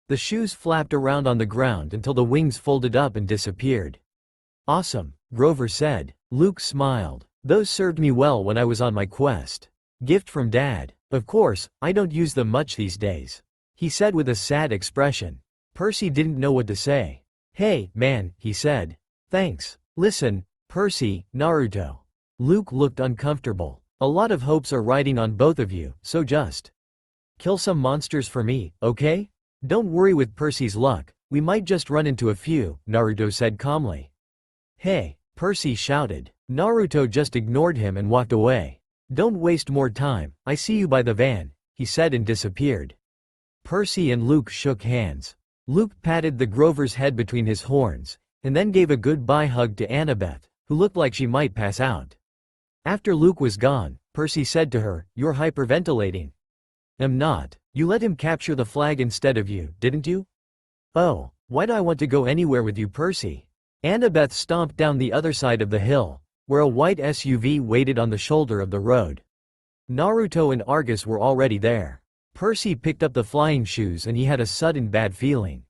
The shoes flapped around on the ground until the wings folded up and disappeared. Awesome, Grover said. Luke smiled. Those served me well when I was on my quest. Gift from Dad. Of course, I don't use them much these days, he said with a sad expression. Percy didn't know what to say. Hey, man, he said. Thanks. Listen, Percy, Naruto. Luke looked uncomfortable. A lot of hopes are riding on both of you, so just kill some monsters for me, okay? Don't worry with Percy's luck, we might just run into a few, Naruto said calmly. Hey, Percy shouted. Naruto just ignored him and walked away. Don't waste more time, I see you by the van, he said and disappeared. Percy and Luke shook hands. Luke patted the Grover's head between his horns, and then gave a goodbye hug to Annabeth, who looked like she might pass out. After Luke was gone, Percy said to her, You're hyperventilating. I'm not. You let him capture the flag instead of you, didn't you? Oh, why'd I want to go anywhere with you, Percy? Annabeth stomped down the other side of the hill, where a white SUV waited on the shoulder of the road. Naruto and Argus were already there. Percy picked up the flying shoes and he had a sudden bad feeling.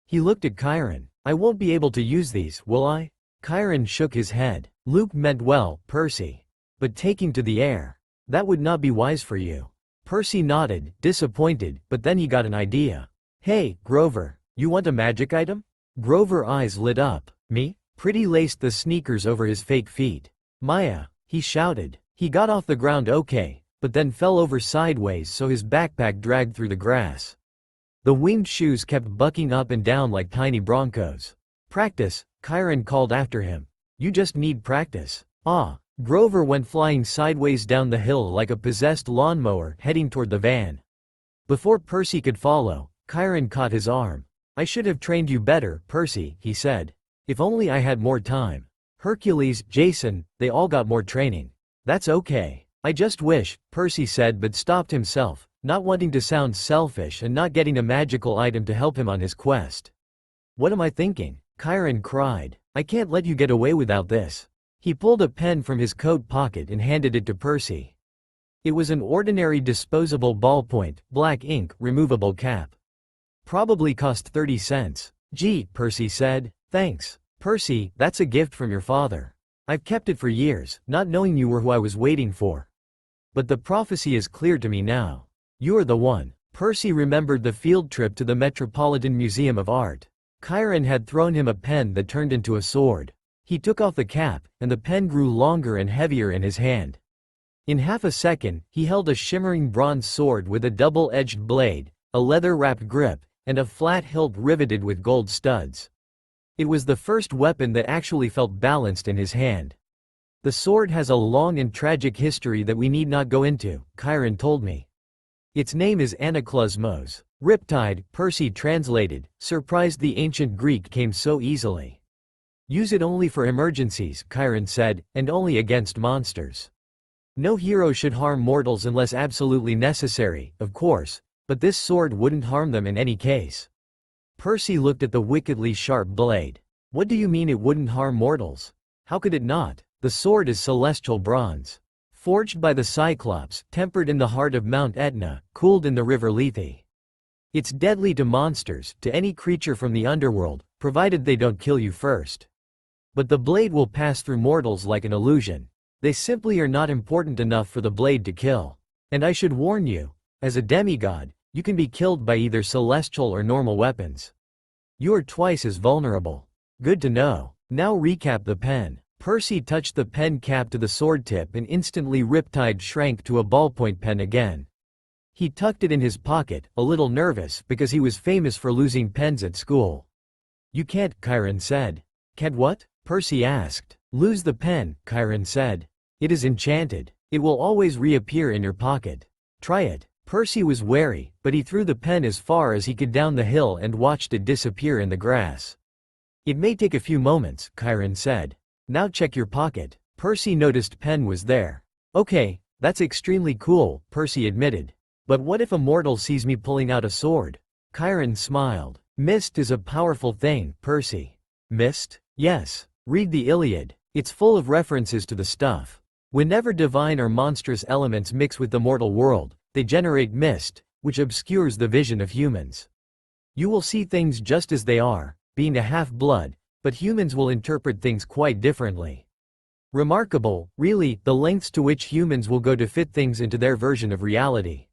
He looked at Chiron. I won't be able to use these, will I? Chiron shook his head. Luke meant well, Percy. But taking to the air, that would not be wise for you. Percy nodded, disappointed, but then he got an idea. Hey, Grover, you want a magic item? Grover's eyes lit up. Me? Pretty laced the sneakers over his fake feet. Maya, he shouted. He got off the ground okay, but then fell over sideways so his backpack dragged through the grass. The winged shoes kept bucking up and down like tiny broncos. Practice, Chiron called after him. You just need practice. Grover went flying sideways down the hill like a possessed lawnmower heading toward the van. Before Percy could follow, Chiron caught his arm. I should have trained you better, Percy, he said. If only I had more time. Hercules, Jason, they all got more training. That's okay. I just wish, Percy said, but stopped himself, not wanting to sound selfish and not getting a magical item to help him on his quest. What am I thinking? Chiron cried. I can't let you get away without this. He pulled a pen from his coat pocket and handed it to Percy. It was an ordinary disposable ballpoint, black ink, removable cap. Probably cost 30 cents. Gee, Percy said. Thanks. Percy, that's a gift from your father. I've kept it for years, not knowing you were who I was waiting for. But the prophecy is clear to me now. You are the one. Percy remembered the field trip to the Metropolitan Museum of Art. Chiron had thrown him a pen that turned into a sword. He took off the cap, and the pen grew longer and heavier in his hand. In half a second, he held a shimmering bronze sword with a double-edged blade, a leather-wrapped grip, and a flat hilt riveted with gold studs. It was the first weapon that actually felt balanced in his hand. The sword has a long and tragic history that we need not go into, Chiron told me. Its name is Anaklusmos. Riptide, Percy translated, surprised the ancient Greek came so easily. Use it only for emergencies, Chiron said, and only against monsters. No hero should harm mortals unless absolutely necessary, of course, but this sword wouldn't harm them in any case. Percy looked at the wickedly sharp blade. What do you mean it wouldn't harm mortals? How could it not? The sword is celestial bronze. Forged by the Cyclops, tempered in the heart of Mount Etna, cooled in the river Lethe. It's deadly to monsters, to any creature from the underworld, provided they don't kill you first. But the blade will pass through mortals like an illusion. They simply are not important enough for the blade to kill. And I should warn you, as a demigod, you can be killed by either celestial or normal weapons. You are twice as vulnerable. Good to know. Now recap the pen. Percy touched the pen cap to the sword tip and instantly Riptide shrank to a ballpoint pen again. He tucked it in his pocket, a little nervous because he was famous for losing pens at school. You can't, Chiron said. Can't what? Percy asked. Lose the pen, Chiron said. It is enchanted. It will always reappear in your pocket. Try it. Percy was wary, but he threw the pen as far as he could down the hill and watched it disappear in the grass. It may take a few moments, Chiron said. Now check your pocket. Percy noticed pen was there. Okay, that's extremely cool, Percy admitted. But what if a mortal sees me pulling out a sword? Chiron smiled. Mist is a powerful thing, Percy. Mist? Yes. Read the Iliad. It's full of references to the stuff. Whenever divine or monstrous elements mix with the mortal world, they generate mist, which obscures the vision of humans. You will see things just as they are, being a half-blood, but humans will interpret things quite differently. Remarkable, really, the lengths to which humans will go to fit things into their version of reality.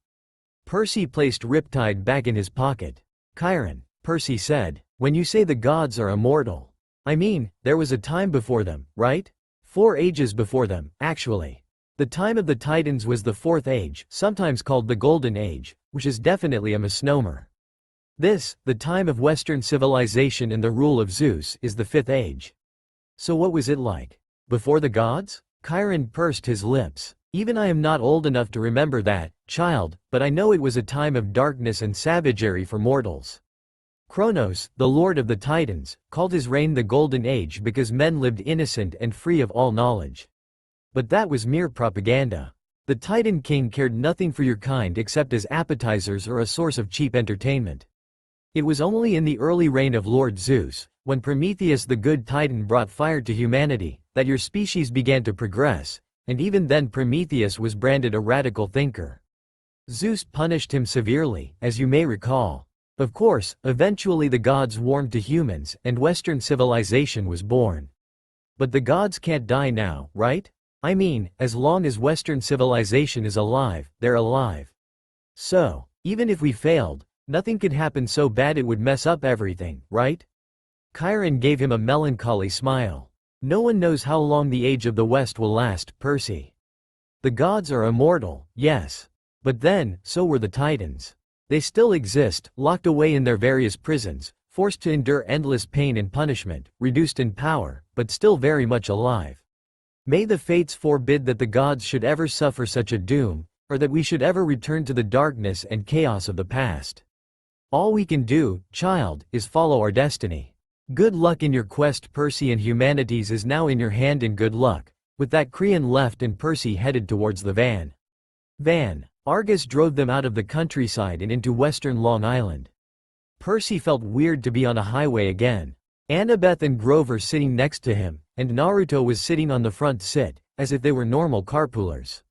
Percy placed Riptide back in his pocket. Chiron, Percy said, when you say the gods are immortal, I mean, there was a time before them, right? 4 ages before them, actually. The time of the Titans was the 4th age, sometimes called the Golden Age, which is definitely a misnomer. This, the time of Western civilization and the rule of Zeus, is the 5th age. So what was it like? Before the gods? Chiron pursed his lips. Even I am not old enough to remember that, child, but I know it was a time of darkness and savagery for mortals. Kronos, the lord of the Titans, called his reign the Golden Age because men lived innocent and free of all knowledge. But that was mere propaganda. The Titan king cared nothing for your kind except as appetizers or a source of cheap entertainment. It was only in the early reign of Lord Zeus, when Prometheus the good Titan brought fire to humanity, that your species began to progress, and even then Prometheus was branded a radical thinker. Zeus punished him severely, as you may recall. Of course, eventually the gods warmed to humans, and Western civilization was born. But the gods can't die now, right? I mean, as long as Western civilization is alive, they're alive. So, even if we failed, nothing could happen so bad it would mess up everything, right? Chiron gave him a melancholy smile. No one knows how long the age of the West will last, Percy. The gods are immortal, yes. But then, so were the Titans. They still exist, locked away in their various prisons, forced to endure endless pain and punishment, reduced in power, but still very much alive. May the fates forbid that the gods should ever suffer such a doom, or that we should ever return to the darkness and chaos of the past. All we can do, child, is follow our destiny. Good luck in your quest. Percy, and humanities is now in your hand, and good luck. With that, Creon left and Percy headed towards the van. Argus drove them out of the countryside and into western Long Island. Percy felt weird to be on a highway again. Annabeth and Grover sitting next to him, and Naruto was sitting on the front seat, as if they were normal carpoolers.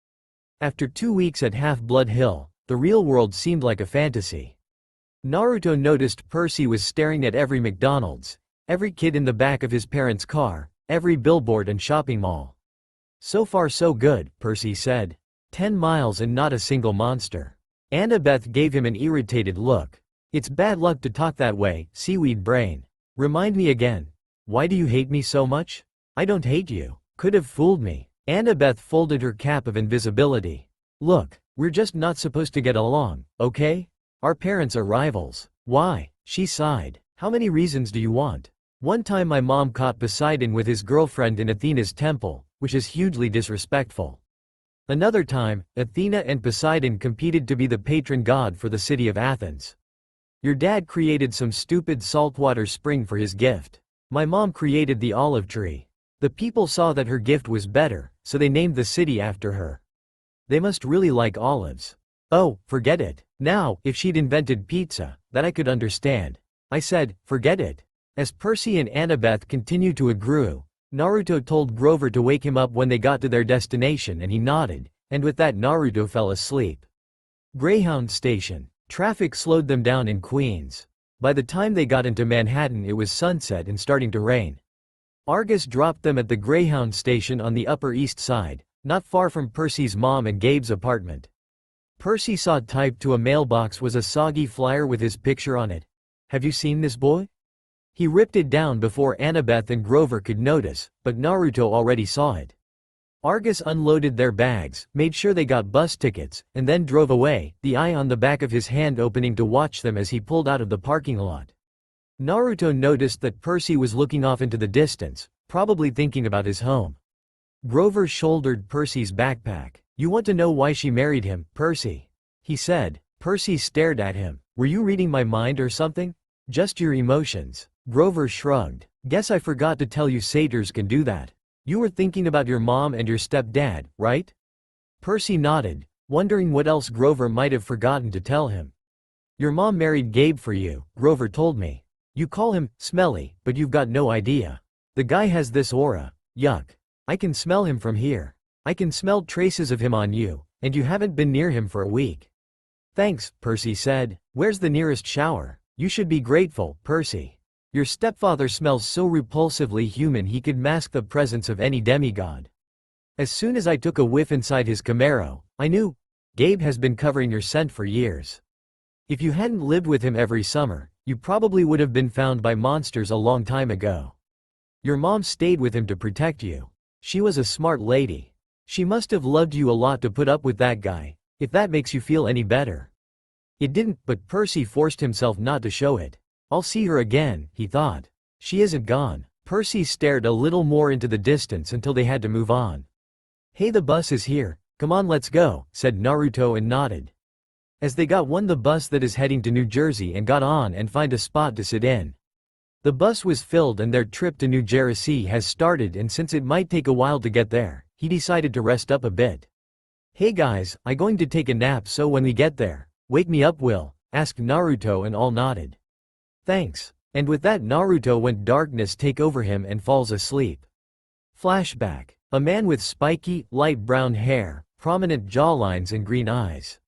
After 2 weeks at Half-Blood Hill, the real world seemed like a fantasy. Naruto noticed Percy was staring at every McDonald's, every kid in the back of his parents' car, every billboard and shopping mall. So far so good, Percy said. 10 miles and not a single monster. Annabeth gave him an irritated look. It's bad luck to talk that way, seaweed brain. Remind me again. Why do you hate me so much? I don't hate you. Could have fooled me. Annabeth folded her cap of invisibility. Look, we're just not supposed to get along, okay? Our parents are rivals. Why? She sighed. How many reasons do you want? One time my mom caught Poseidon with his girlfriend in Athena's temple, which is hugely disrespectful. Another time, Athena and Poseidon competed to be the patron god for the city of Athens. Your dad created some stupid saltwater spring for his gift. My mom created the olive tree. The people saw that her gift was better, so they named the city after her. They must really like olives. Oh, forget it. Now, if she'd invented pizza, that I could understand. I said, forget it. As Percy and Annabeth continued to agree, Naruto told Grover to wake him up when they got to their destination, and he nodded, and with that Naruto fell asleep. Greyhound Station. Traffic slowed them down in Queens. By the time they got into Manhattan it was sunset and starting to rain. Argus dropped them at the Greyhound Station on the Upper East Side, not far from Percy's mom and Gabe's apartment. Percy saw typed to a mailbox was a soggy flyer with his picture on it. Have you seen this, boy? He ripped it down before Annabeth and Grover could notice, but Naruto already saw it. Argus unloaded their bags, made sure they got bus tickets, and then drove away, the eye on the back of his hand opening to watch them as he pulled out of the parking lot. Naruto noticed that Percy was looking off into the distance, probably thinking about his home. Grover shouldered Percy's backpack. "You want to know why she married him, Percy?" he said. Percy stared at him. "Were you reading my mind or something? Just your emotions." Grover shrugged. "Guess I forgot to tell you satyrs can do that. You were thinking about your mom and your stepdad, right?" Percy nodded, wondering what else Grover might have forgotten to tell him. "Your mom married Gabe for you, Grover told me. You call him smelly, but you've got no idea. The guy has this aura. Yuck. I can smell him from here. I can smell traces of him on you, and you haven't been near him for a week." "Thanks," Percy said. "Where's the nearest shower?" "You should be grateful, Percy. Your stepfather smells so repulsively human he could mask the presence of any demigod. As soon as I took a whiff inside his Camaro, I knew. Gabe has been covering your scent for years. If you hadn't lived with him every summer, you probably would have been found by monsters a long time ago. Your mom stayed with him to protect you. She was a smart lady. She must have loved you a lot to put up with that guy, if that makes you feel any better." It didn't, but Percy forced himself not to show it. "I'll see her again," he thought. "She isn't gone." Percy stared a little more into the distance until they had to move on. "Hey, the bus is here. Come on, let's go," said Naruto and nodded. As they got on the bus that is heading to New Jersey and got on and find a spot to sit in. The bus was filled and their trip to New Jersey has started, and since it might take a while to get there, he decided to rest up a bit. "Hey guys, I going to take a nap, so when we get there, wake me up, will?" asked Naruto, and all nodded. "Thanks." And with that, Naruto went darkness take over him and falls asleep. Flashback. A man with spiky, light brown hair, prominent jawlines and green eyes.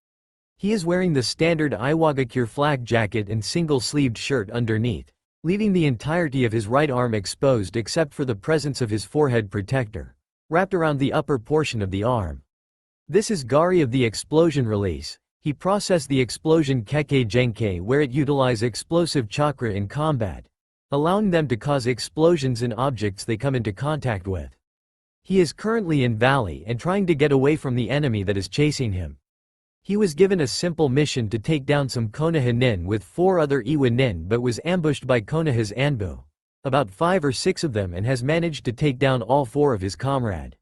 He is wearing the standard Iwagakure flak jacket and single-sleeved shirt underneath, leaving the entirety of his right arm exposed except for the presence of his forehead protector, wrapped around the upper portion of the arm. This is Gari of the explosion release. He processed the explosion Kekkei Genkei where it utilize explosive chakra in combat, allowing them to cause explosions in objects they come into contact with. He is currently in Valley and trying to get away from the enemy that is chasing him. He was given a simple mission to take down some Konoha nin with 4 other Iwa nin, but was ambushed by Konoha's Anbu, about 5 or 6 of them, and has managed to take down all 4 of his comrade.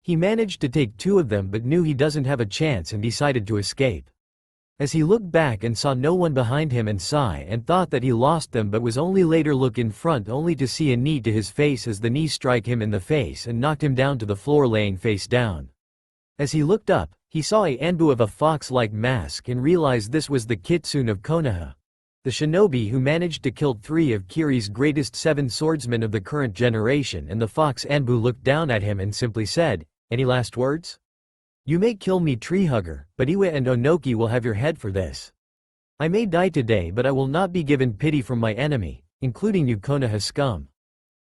He managed to take 2 of them but knew he doesn't have a chance and decided to escape. As he looked back and saw no one behind him and sigh and thought that he lost them, but was only later look in front only to see a knee to his face as the knee strike him in the face and knocked him down to the floor, laying face down. As he looked up, he saw a Anbu of a fox-like mask and realized this was the Kitsune of Konoha, the shinobi who managed to kill 3 of Kiri's greatest 7 swordsmen of the current generation, and the fox Anbu looked down at him and simply said, "Any last words? You may kill me, Treehugger, but Iwa and Onoki will have your head for this. I may die today, but I will not be given pity from my enemy, including you Konoha scum.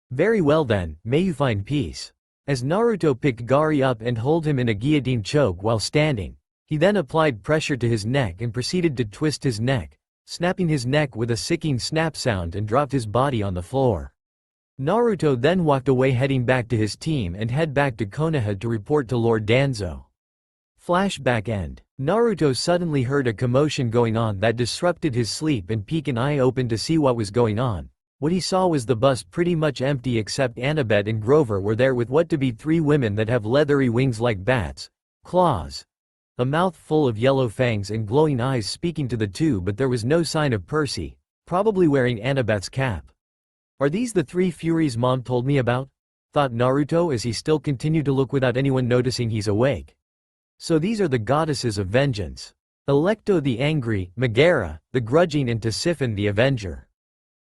Very well then, may you find peace." As Naruto picked Gari up and held him in a guillotine choke while standing, he then applied pressure to his neck and proceeded to twist his neck, snapping his neck with a sicking snap sound, and dropped his body on the floor. Naruto then walked away, heading back to his team and head back to Konoha to report to Lord Danzo. Flashback end. Naruto suddenly heard a commotion going on that disrupted his sleep and peeked an eye open to see what was going on. What he saw was the bus pretty much empty except Annabeth and Grover were there with what to be 3 women that have leathery wings like bats, claws, a mouth full of yellow fangs and glowing eyes speaking to the 2, but there was no sign of Percy, probably wearing Annabeth's cap. Are these the 3 Furies Mom told me about? Thought Naruto as he still continued to look without anyone noticing he's awake. So these are the goddesses of vengeance. Electo the angry, Megara, the grudging, and Tasiphon the avenger.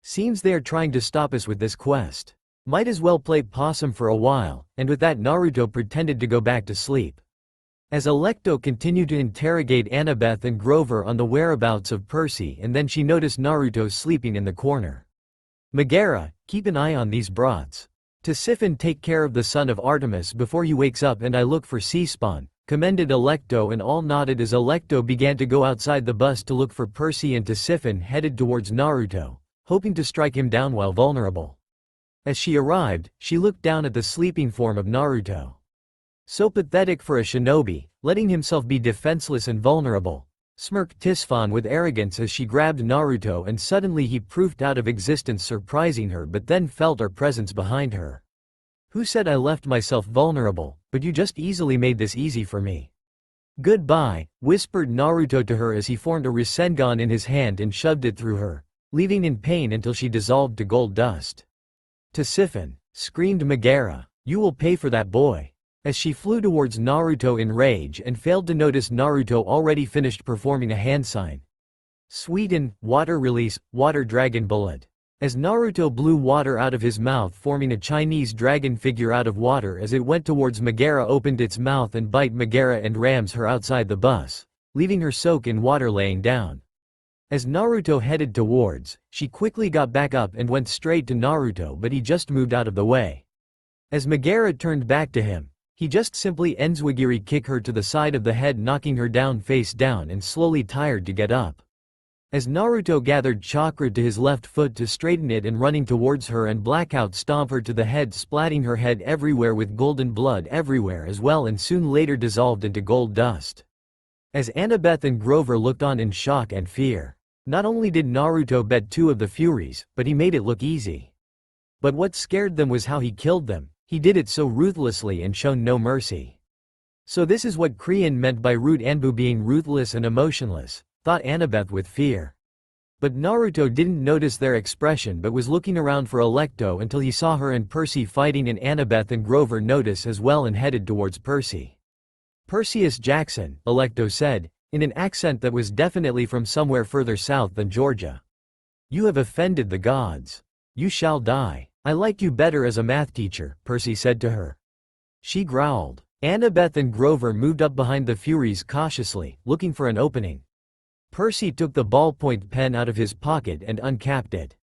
Seems they are trying to stop us with this quest. Might as well play possum for a while, and with that Naruto pretended to go back to sleep. As Electo continued to interrogate Annabeth and Grover on the whereabouts of Percy, and then she noticed Naruto sleeping in the corner. Megara, keep an eye on these brats. Tasiphon, take care of the son of Artemis before he wakes up, and I look for C-spawn, commended Electo, and all nodded as Electo began to go outside the bus to look for Percy, and Tasiphon headed towards Naruto, hoping to strike him down while vulnerable. As she arrived, she looked down at the sleeping form of Naruto. So pathetic for a shinobi, letting himself be defenseless and vulnerable, smirked Tisfan with arrogance as she grabbed Naruto, and suddenly he poofed out of existence, surprising her, but then felt our presence behind her. Who said I left myself vulnerable, but you just easily made this easy for me. Goodbye, whispered Naruto to her as he formed a Rasengan in his hand and shoved it through her, leaving in pain until she dissolved to gold dust. Tasiffin, screamed Megara, you will pay for that, boy. As she flew towards Naruto in rage and failed to notice Naruto already finished performing a hand sign. Sweeten, water release, water dragon bullet. As Naruto blew water out of his mouth, forming a Chinese dragon figure out of water, as it went towards Megara, opened its mouth and bite Megara and rams her outside the bus, leaving her soak in water, laying down. As Naruto headed towards, she quickly got back up and went straight to Naruto, but he just moved out of the way. As Megara turned back to him, he just simply enzwagiri kick her to the side of the head, knocking her down face down and slowly tired to get up. As Naruto gathered chakra to his left foot to straighten it and running towards her and blackout stomp her to the head, splatting her head everywhere with golden blood everywhere as well, and soon later dissolved into gold dust. As Annabeth and Grover looked on in shock and fear. Not only did Naruto bed 2 of the Furies, but he made it look easy. But what scared them was how he killed them. He did it so ruthlessly and shown no mercy. So this is what Korean meant by Root Anbu being ruthless and emotionless, thought Annabeth with fear. But Naruto didn't notice their expression but was looking around for Electo until he saw her and Percy fighting, and Annabeth and Grover noticed as well and headed towards Percy. Perseus Jackson, Electo said, in an accent that was definitely from somewhere further south than Georgia. You have offended the gods. You shall die. I like you better as a math teacher, Percy said to her. She growled. Annabeth and Grover moved up behind the Furies cautiously, looking for an opening. Percy took the ballpoint pen out of his pocket and uncapped it.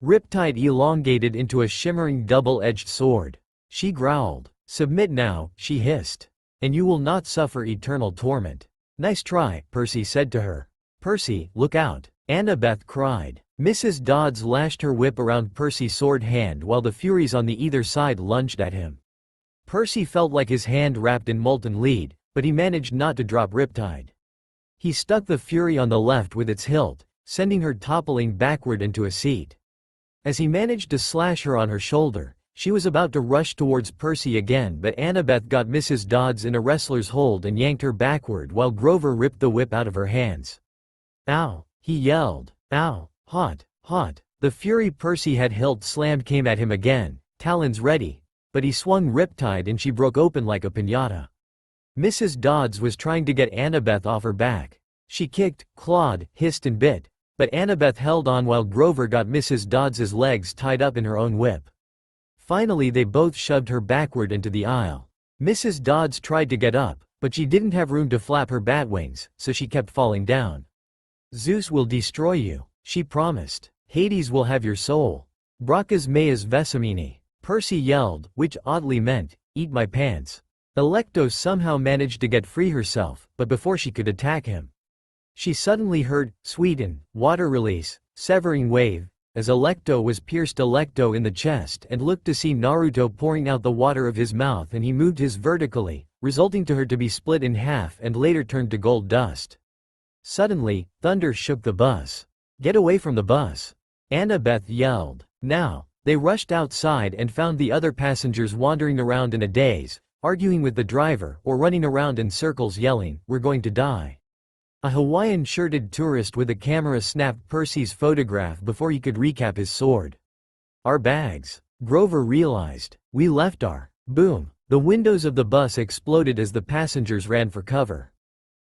Riptide elongated into a shimmering double-edged sword. She growled. Submit now, she hissed. And you will not suffer eternal torment. Nice try, Percy said to her. Percy, look out, Annabeth cried. Mrs. Dodds lashed her whip around Percy's sword hand while the Furies on the either side lunged at him. Percy felt like his hand wrapped in molten lead, but he managed not to drop Riptide. He stuck the Fury on the left with its hilt, sending her toppling backward into a seat. As he managed to slash her on her shoulder, she was about to rush towards Percy again, but Annabeth got Mrs. Dodds in a wrestler's hold and yanked her backward while Grover ripped the whip out of her hands. Ow! He yelled. Ow! Hot, hot. The Fury Percy had hilt slammed came at him again, talons ready, but he swung Riptide and she broke open like a piñata. Mrs. Dodds was trying to get Annabeth off her back. She kicked, clawed, hissed and bit, but Annabeth held on while Grover got Mrs. Dodds's legs tied up in her own whip. Finally they both shoved her backward into the aisle. Mrs. Dodds tried to get up, but she didn't have room to flap her bat wings, so she kept falling down. Zeus will destroy you, she promised. Hades will have your soul. Brachas meas vesamini. Percy yelled, which oddly meant, eat my pants. Electo somehow managed to get free herself, but before she could attack him, she suddenly heard, Sweeten, water release, severing wave, as Electo was pierced Electo in the chest and looked to see Naruto pouring out the water of his mouth, and he moved his vertically, resulting to her to be split in half and later turned to gold dust. Suddenly, thunder shook the bus. Get away from the bus! Annabeth yelled. Now, they rushed outside and found the other passengers wandering around in a daze, arguing with the driver or running around in circles yelling, we're going to die. A Hawaiian-shirted tourist with a camera snapped Percy's photograph before he could recap his sword. Our bags. Grover realized. We left our. Boom. The windows of the bus exploded as the passengers ran for cover.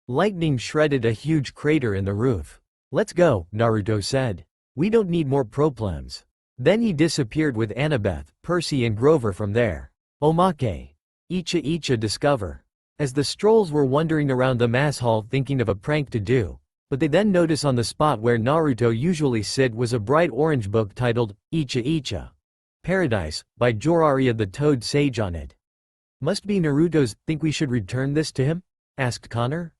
Lightning shredded a huge crater in the roof. Let's go, Naruto said. We don't need more problems. Then he disappeared with Annabeth, Percy and Grover from there. Omake. Icha Icha discover. As the strolls were wandering around the mass hall thinking of a prank to do, but they then notice on the spot where Naruto usually sit was a bright orange book titled, Icha Icha. Paradise, by Jorari the Toad Sage on it. Must be Naruto's. Think we should return this to him? Asked Connor.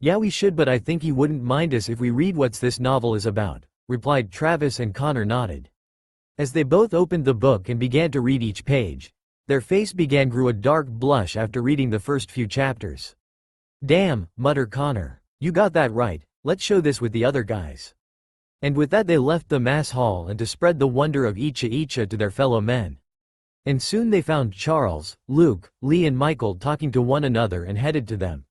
Yeah, we should, but I think he wouldn't mind us if we read what this novel is about, replied Travis, and Connor nodded. As they both opened the book and began to read each page, Their face grew a dark blush after reading the first few chapters. "Damn," muttered Connor. "You got that right, let's show this with the other guys." And with that they left the mass hall and to spread the wonder of Icha Icha to their fellow men. And soon they found Charles, Luke, Lee and Michael talking to one another and headed to them.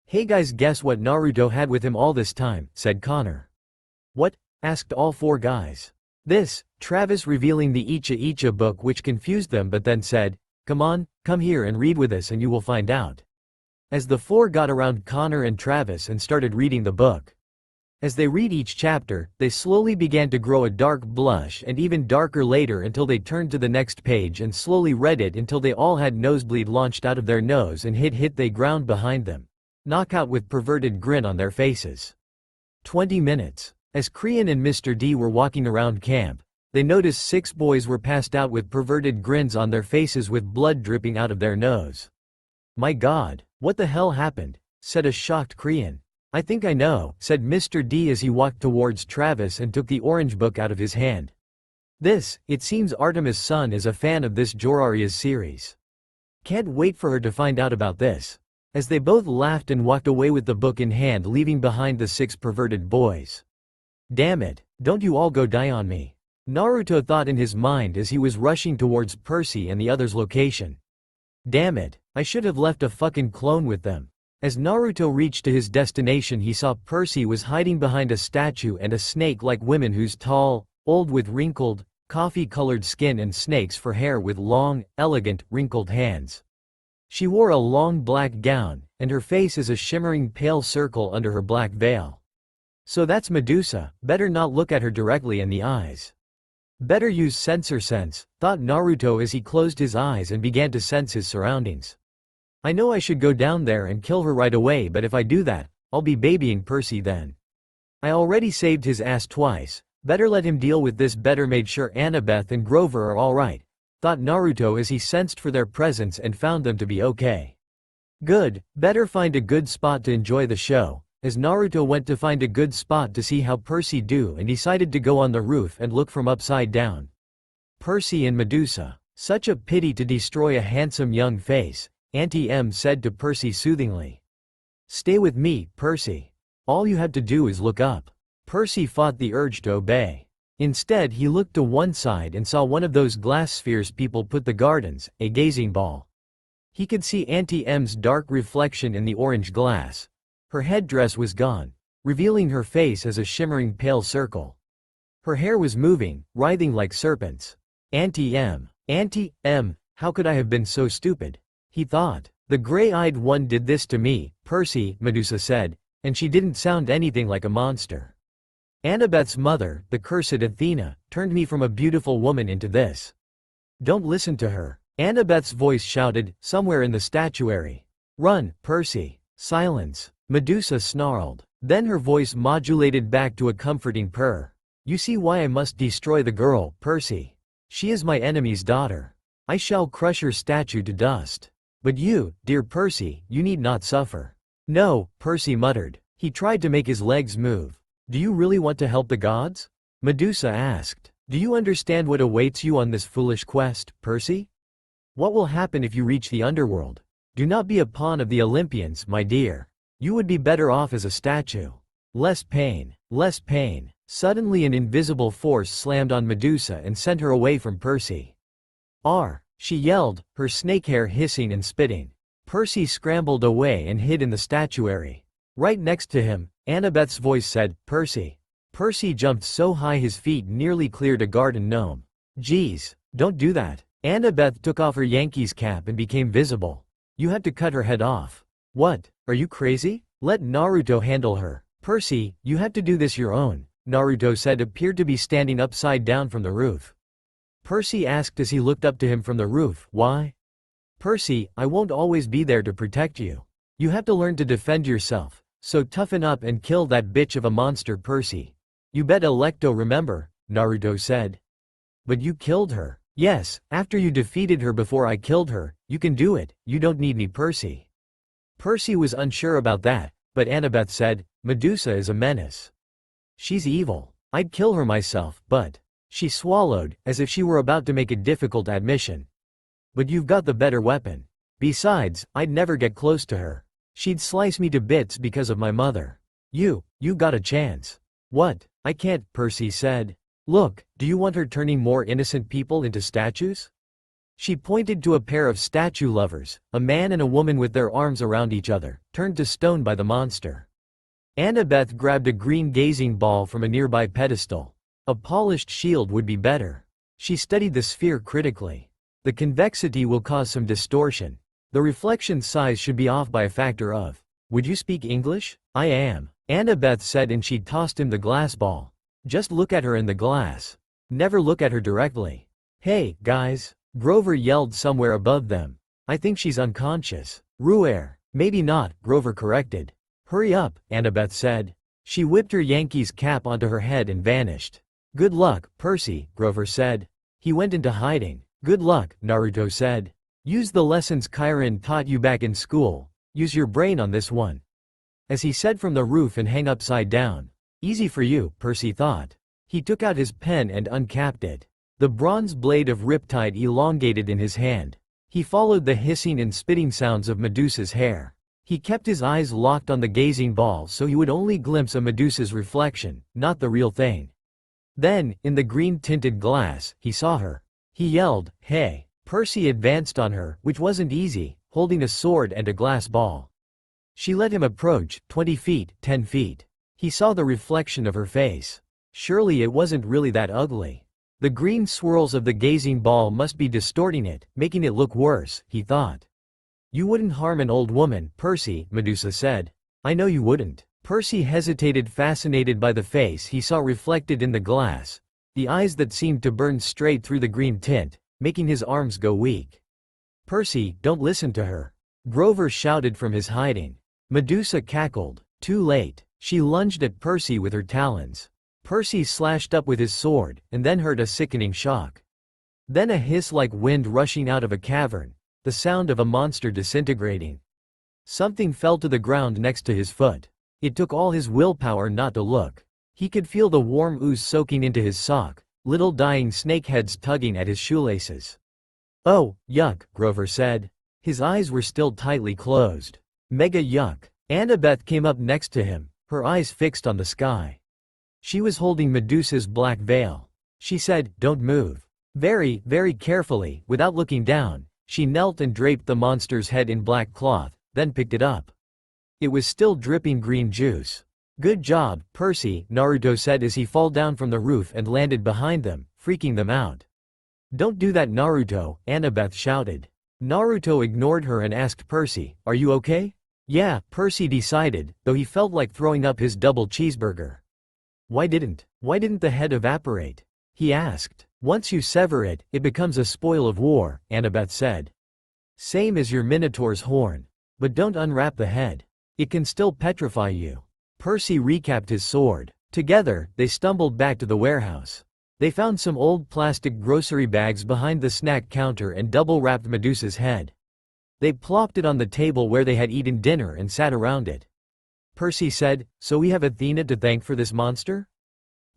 "Hey guys, guess what Naruto had with him all this time," said Connor. "What?" asked all four guys. "This," Travis revealing the Icha Icha book, which confused them, but then said, "Come on, come here and read with us and you will find out." As the four got around Connor and Travis and started reading the book. As they read each chapter, they slowly began to grow a dark blush and even darker later until they turned to the next page and slowly read it until they all had nosebleed launched out of their nose and hit they ground behind them. Knockout with perverted grin on their faces. 20 minutes. As Krian and Mr. D were walking around camp, they noticed 6 boys were passed out with perverted grins on their faces with blood dripping out of their nose. "My God, what the hell happened?" said a shocked Krian. "I think I know," said Mr. D as he walked towards Travis and took the orange book out of his hand. It seems Artemis' son is a fan of this Joraria's series. Can't wait for her to find out about this." As they both laughed and walked away with the book in hand, leaving behind the 6 perverted boys. "Damn it, don't you all go die on me," Naruto thought in his mind as he was rushing towards Percy and the others' location. "Damn it, I should have left a fucking clone with them." As Naruto reached to his destination, he saw Percy was hiding behind a statue and a snake-like woman who's tall, old with wrinkled, coffee-colored skin and snakes for hair with long, elegant, wrinkled hands. She wore a long black gown, and her face is a shimmering pale circle under her black veil. So that's Medusa, better not look at her directly in the eyes. Better use sensor sense, thought Naruto as he closed his eyes and began to sense his surroundings. I know I should go down there and kill her right away, but if I do that, I'll be babying Percy then. I already saved his ass twice, better let him deal with this. Better made sure Annabeth and Grover are alright, thought Naruto as he sensed for their presence and found them to be okay. Good, better find a good spot to enjoy the show. As Naruto went to find a good spot to see how Percy do and decided to go on the roof and look from upside down. Percy and Medusa. Such a pity to destroy a handsome young face, Auntie M said to Percy soothingly. Stay with me, Percy. All you have to do is look up. Percy fought the urge to obey. Instead he looked to one side and saw one of those glass spheres people put the gardens, a gazing ball. He could see Auntie M's dark reflection in the orange glass. Her headdress was gone, revealing her face as a shimmering pale circle. Her hair was moving, writhing like serpents. Auntie M, how could I have been so stupid? He thought. The gray-eyed one did this to me, Percy, Medusa said, and she didn't sound anything like a monster. Annabeth's mother, the cursed Athena, turned me from a beautiful woman into this. Don't listen to her. Annabeth's voice shouted, somewhere in the statuary. Run, Percy. Silence. Medusa snarled. Then her voice modulated back to a comforting purr. You see why I must destroy the girl, Percy. She is my enemy's daughter. I shall crush her statue to dust. But you, dear Percy, you need not suffer. No, Percy muttered. He tried to make his legs move. Do you really want to help the gods? Medusa asked. Do you understand what awaits you on this foolish quest, Percy? What will happen if you reach the underworld? Do not be a pawn of the Olympians, my dear. You would be better off as a statue. Less pain, less pain. Suddenly an invisible force slammed on Medusa and sent her away from Percy. She yelled, her snake hair hissing and spitting. Percy scrambled away and hid in the statuary. Right next to him, Annabeth's voice said, Percy. Percy jumped so high his feet nearly cleared a garden gnome. Geez, don't do that. Annabeth took off her Yankees cap and became visible. You had to cut her head off. What, are you crazy? Let Naruto handle her. Percy, you have to do this your own, Naruto said, appeared to be standing upside down from the roof. Percy asked as he looked up to him from the roof, why? Percy, I won't always be there to protect you. You have to learn to defend yourself, so toughen up and kill that bitch of a monster, Percy. You bet Electo, remember, Naruto said. But you killed her. Yes, after you defeated her before I killed her, you can do it, you don't need me, Percy. Percy was unsure about that, but Annabeth said, Medusa is a menace. She's evil. I'd kill her myself, but... She swallowed, as if she were about to make a difficult admission. But you've got the better weapon. Besides, I'd never get close to her. She'd slice me to bits because of my mother. You got a chance. What? I can't, Percy said. Look, do you want her turning more innocent people into statues? She pointed to a pair of statue lovers, a man and a woman with their arms around each other, turned to stone by the monster. Annabeth grabbed a green gazing ball from a nearby pedestal. A polished shield would be better. She studied the sphere critically. The convexity will cause some distortion. The reflection size should be off by a factor of. Would you speak English? I am, Annabeth said, and she tossed him the glass ball. Just look at her in the glass. Never look at her directly. Hey, guys, Grover yelled somewhere above them. I think she's unconscious. Ruer. Maybe not, Grover corrected. Hurry up, Annabeth said. She whipped her Yankees cap onto her head and vanished. Good luck, Percy, Grover said. He went into hiding. Good luck, Naruto said. Use the lessons Chiron taught you back in school. Use your brain on this one. As he said from the roof and hang upside down. Easy for you, Percy thought. He took out his pen and uncapped it. The bronze blade of Riptide elongated in his hand. He followed the hissing and spitting sounds of Medusa's hair. He kept his eyes locked on the gazing ball so he would only glimpse a Medusa's reflection, not the real thing. Then, in the green-tinted glass, he saw her. He yelled, hey. Percy advanced on her, which wasn't easy, holding a sword and a glass ball. She let him approach, 20 feet, 10 feet. He saw the reflection of her face. Surely it wasn't really that ugly. The green swirls of the gazing ball must be distorting it, making it look worse, he thought. You wouldn't harm an old woman, Percy, Medusa said. I know you wouldn't. Percy hesitated, fascinated by the face he saw reflected in the glass, the eyes that seemed to burn straight through the green tint, making his arms go weak. Percy, don't listen to her. Grover shouted from his hiding. Medusa cackled. Too late. She lunged at Percy with her talons. Percy slashed up with his sword, and then heard a sickening shock. Then a hiss like wind rushing out of a cavern, the sound of a monster disintegrating. Something fell to the ground next to his foot. It took all his willpower not to look. He could feel the warm ooze soaking into his sock, little dying snakeheads tugging at his shoelaces. Oh, yuck, Grover said. His eyes were still tightly closed. Mega yuck. Annabeth came up next to him, her eyes fixed on the sky. She was holding Medusa's black veil. She said, don't move. Very, very carefully, without looking down, she knelt and draped the monster's head in black cloth, then picked it up. It was still dripping green juice. Good job, Percy, Naruto said as he fell down from the roof and landed behind them, freaking them out. Don't do that, Naruto, Annabeth shouted. Naruto ignored her and asked Percy, are you okay? Yeah, Percy decided, though he felt like throwing up his double cheeseburger. Why didn't the head evaporate? He asked. Once you sever it, it becomes a spoil of war, Annabeth said. Same as your Minotaur's horn. But don't unwrap the head. It can still petrify you. Percy recapped his sword. Together, they stumbled back to the warehouse. They found some old plastic grocery bags behind the snack counter and double-wrapped Medusa's head. They plopped it on the table where they had eaten dinner and sat around it. Percy said, so we have Athena to thank for this monster?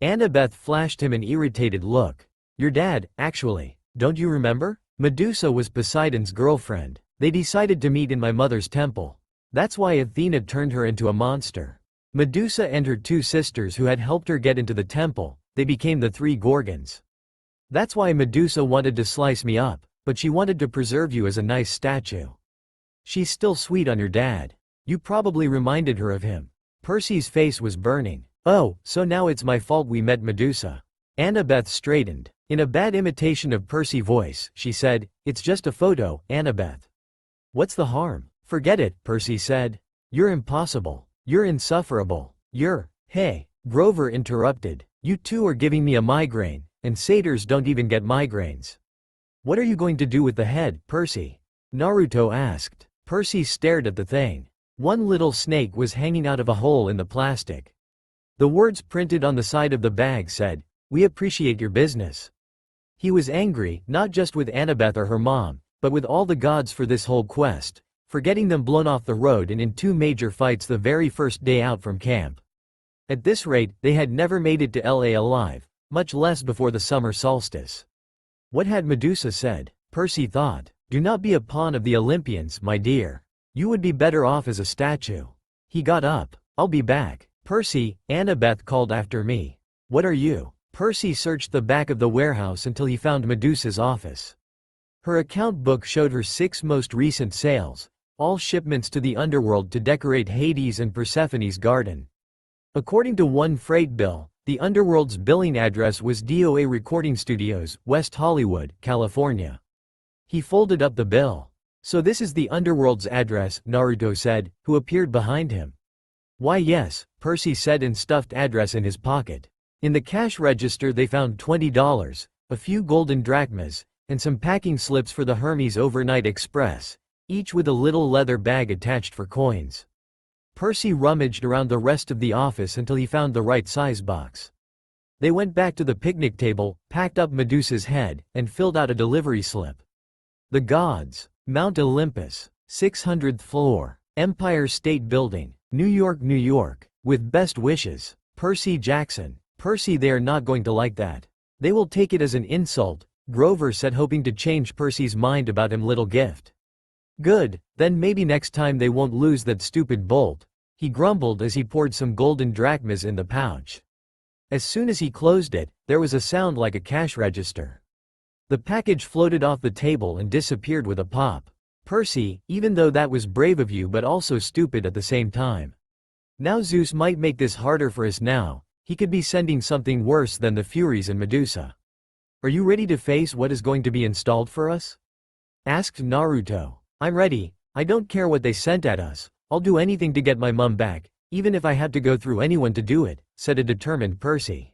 Annabeth flashed him an irritated look. Your dad, actually. Don't you remember? Medusa was Poseidon's girlfriend. They decided to meet in my mother's temple. That's why Athena turned her into a monster. Medusa and her two sisters who had helped her get into the temple, they became the three Gorgons. That's why Medusa wanted to slice me up, but she wanted to preserve you as a nice statue. She's still sweet on your dad. You probably reminded her of him. Percy's face was burning. Oh, so now it's my fault we met Medusa. Annabeth straightened. In a bad imitation of Percy's voice, she said, it's just a photo, Annabeth. What's the harm? Forget it, Percy said. You're impossible. You're insufferable. Hey, Grover interrupted. You two are giving me a migraine, and satyrs don't even get migraines. What are you going to do with the head, Percy? Naruto asked. Percy stared at the thing. One little snake was hanging out of a hole in the plastic. The words printed on the side of the bag said, we appreciate your business. He was angry, not just with Annabeth or her mom, but with all the gods for this whole quest, for getting them blown off the road and in two major fights the very first day out from camp. At this rate, they had never made it to LA alive, much less before the summer solstice. What had Medusa said? Percy thought. Do not be a pawn of the Olympians, my dear. You would be better off as a statue. He got up. I'll be back. Percy, Annabeth called after me. What are you? Percy searched the back of the warehouse until he found Medusa's office. Her account book showed her 6 most recent sales, all shipments to the underworld to decorate Hades and Persephone's garden. According to one freight bill, the underworld's billing address was DOA Recording Studios, West Hollywood, California. He folded up the bill. So this is the underworld's address, Naruto said, who appeared behind him. Why yes, Percy said and stuffed address in his pocket. In the cash register they found $20, a few golden drachmas, and some packing slips for the Hermes Overnight Express, each with a little leather bag attached for coins. Percy rummaged around the rest of the office until he found the right size box. They went back to the picnic table, packed up Medusa's head, and filled out a delivery slip. The gods. Mount Olympus, 600th floor, Empire State Building, New York, New York. With best wishes, Percy Jackson. Percy, they are not going to like that. They will take it as an insult, Grover said, hoping to change Percy's mind about him little gift. Good, then maybe next time they won't lose that stupid bolt, he grumbled as he poured some golden drachmas in the pouch. As soon as he closed it, there was a sound like a cash register. The package floated off the table and disappeared with a pop. Percy, even though that was brave of you but also stupid at the same time. Now Zeus might make this harder for us now, he could be sending something worse than the Furies and Medusa. Are you ready to face what is going to be installed for us? Asked Naruto. I'm ready, I don't care what they sent at us, I'll do anything to get my mum back, even if I had to go through anyone to do it, said a determined Percy.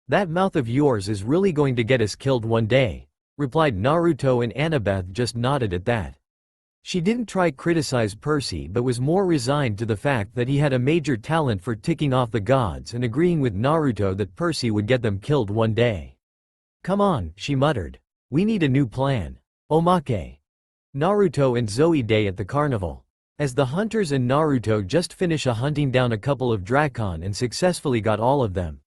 That mouth of yours is really going to get us killed one day, replied Naruto, and Annabeth just nodded at that. She didn't try to criticize Percy but was more resigned to the fact that he had a major talent for ticking off the gods and agreeing with Naruto that Percy would get them killed one day. Come on, she muttered. We need a new plan. Omake. Naruto and Zoe Day at the carnival. As the hunters and Naruto just finished hunting down a couple of Drakon and successfully got all of them.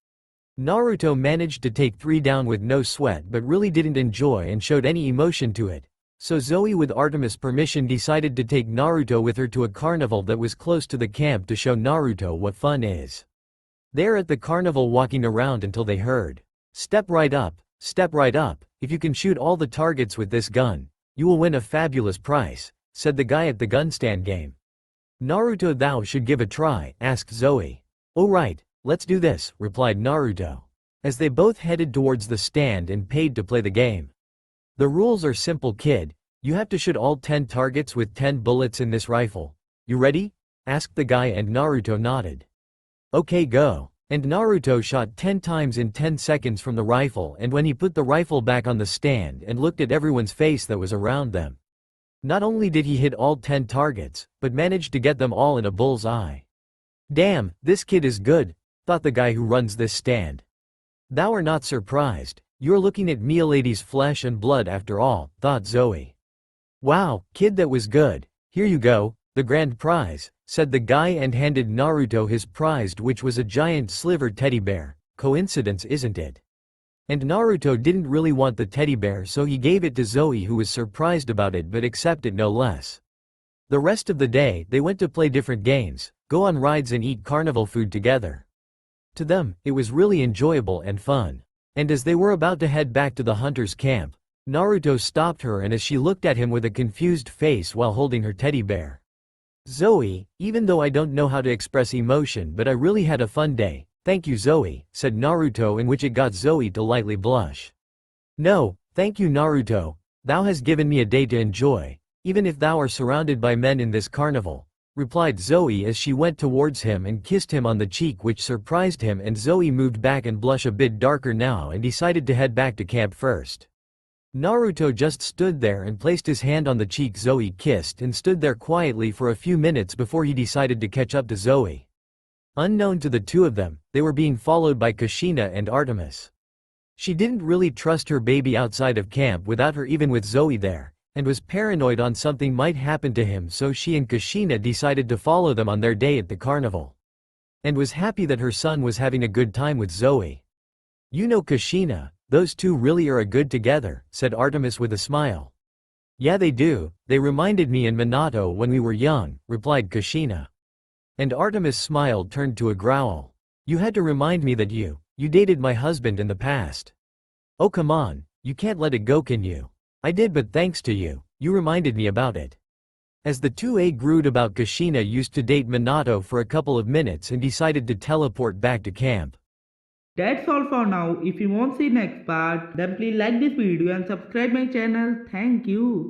Naruto managed to take 3 down with no sweat but really didn't enjoy and showed any emotion to it. So Zoe, with Artemis' permission, decided to take Naruto with her to a carnival that was close to the camp to show Naruto what fun is. They're at the carnival walking around until they heard, step right up, if you can shoot all the targets with this gun, you will win a fabulous prize, said the guy at the gunstand game. Naruto, thou should give a try, asked Zoe. Oh right, let's do this, replied Naruto. As they both headed towards the stand and paid to play the game. The rules are simple, kid. You have to shoot all 10 targets with 10 bullets in this rifle. You ready? Asked the guy, and Naruto nodded. Okay, go. And Naruto shot 10 times in 10 seconds from the rifle, and when he put the rifle back on the stand and looked at everyone's face that was around them. Not only did he hit all 10 targets, but managed to get them all in a bull's eye. Damn, this kid is good, thought the guy who runs this stand. Thou are not surprised. You're looking at Milady's flesh and blood after all, thought Zoe. Wow, kid, that was good. Here you go, the grand prize, said the guy and handed Naruto his prize, which was a giant sliver teddy bear. Coincidence, isn't it? And Naruto didn't really want the teddy bear, so he gave it to Zoe, who was surprised about it but accepted no less. The rest of the day they went to play different games, go on rides and eat carnival food together. To them, it was really enjoyable and fun. And as they were about to head back to the hunter's camp, Naruto stopped her, and as she looked at him with a confused face while holding her teddy bear. Zoe, even though I don't know how to express emotion, but I really had a fun day, thank you Zoe, said Naruto, in which it got Zoe to lightly blush. No, thank you Naruto, thou hast given me a day to enjoy, even if thou are surrounded by men in this carnival, replied Zoe as she went towards him and kissed him on the cheek, which surprised him, and Zoe moved back and blushed a bit darker now and decided to head back to camp first. Naruto just stood there and placed his hand on the cheek Zoe kissed and stood there quietly for a few minutes before he decided to catch up to Zoe. Unknown to the two of them, they were being followed by Kushina and Artemis. She didn't really trust her baby outside of camp without her, even with Zoe there, and was paranoid on something might happen to him, so she and Kushina decided to follow them on their day at the carnival. And was happy that her son was having a good time with Zoe. You know Kushina, those two really are a good together, said Artemis with a smile. Yeah, they do. They reminded me and Minato when we were young, replied Kushina. And Artemis' smile turned to a growl. You had to remind me that you dated my husband in the past. Oh come on, you can't let it go, can you? I did, but thanks to you reminded me about it. As the two agreed about Kushina used to date Minato for a couple of minutes and decided to teleport back to camp. That's all for now. If you want to see next part, then please like this video and subscribe my channel. Thank you.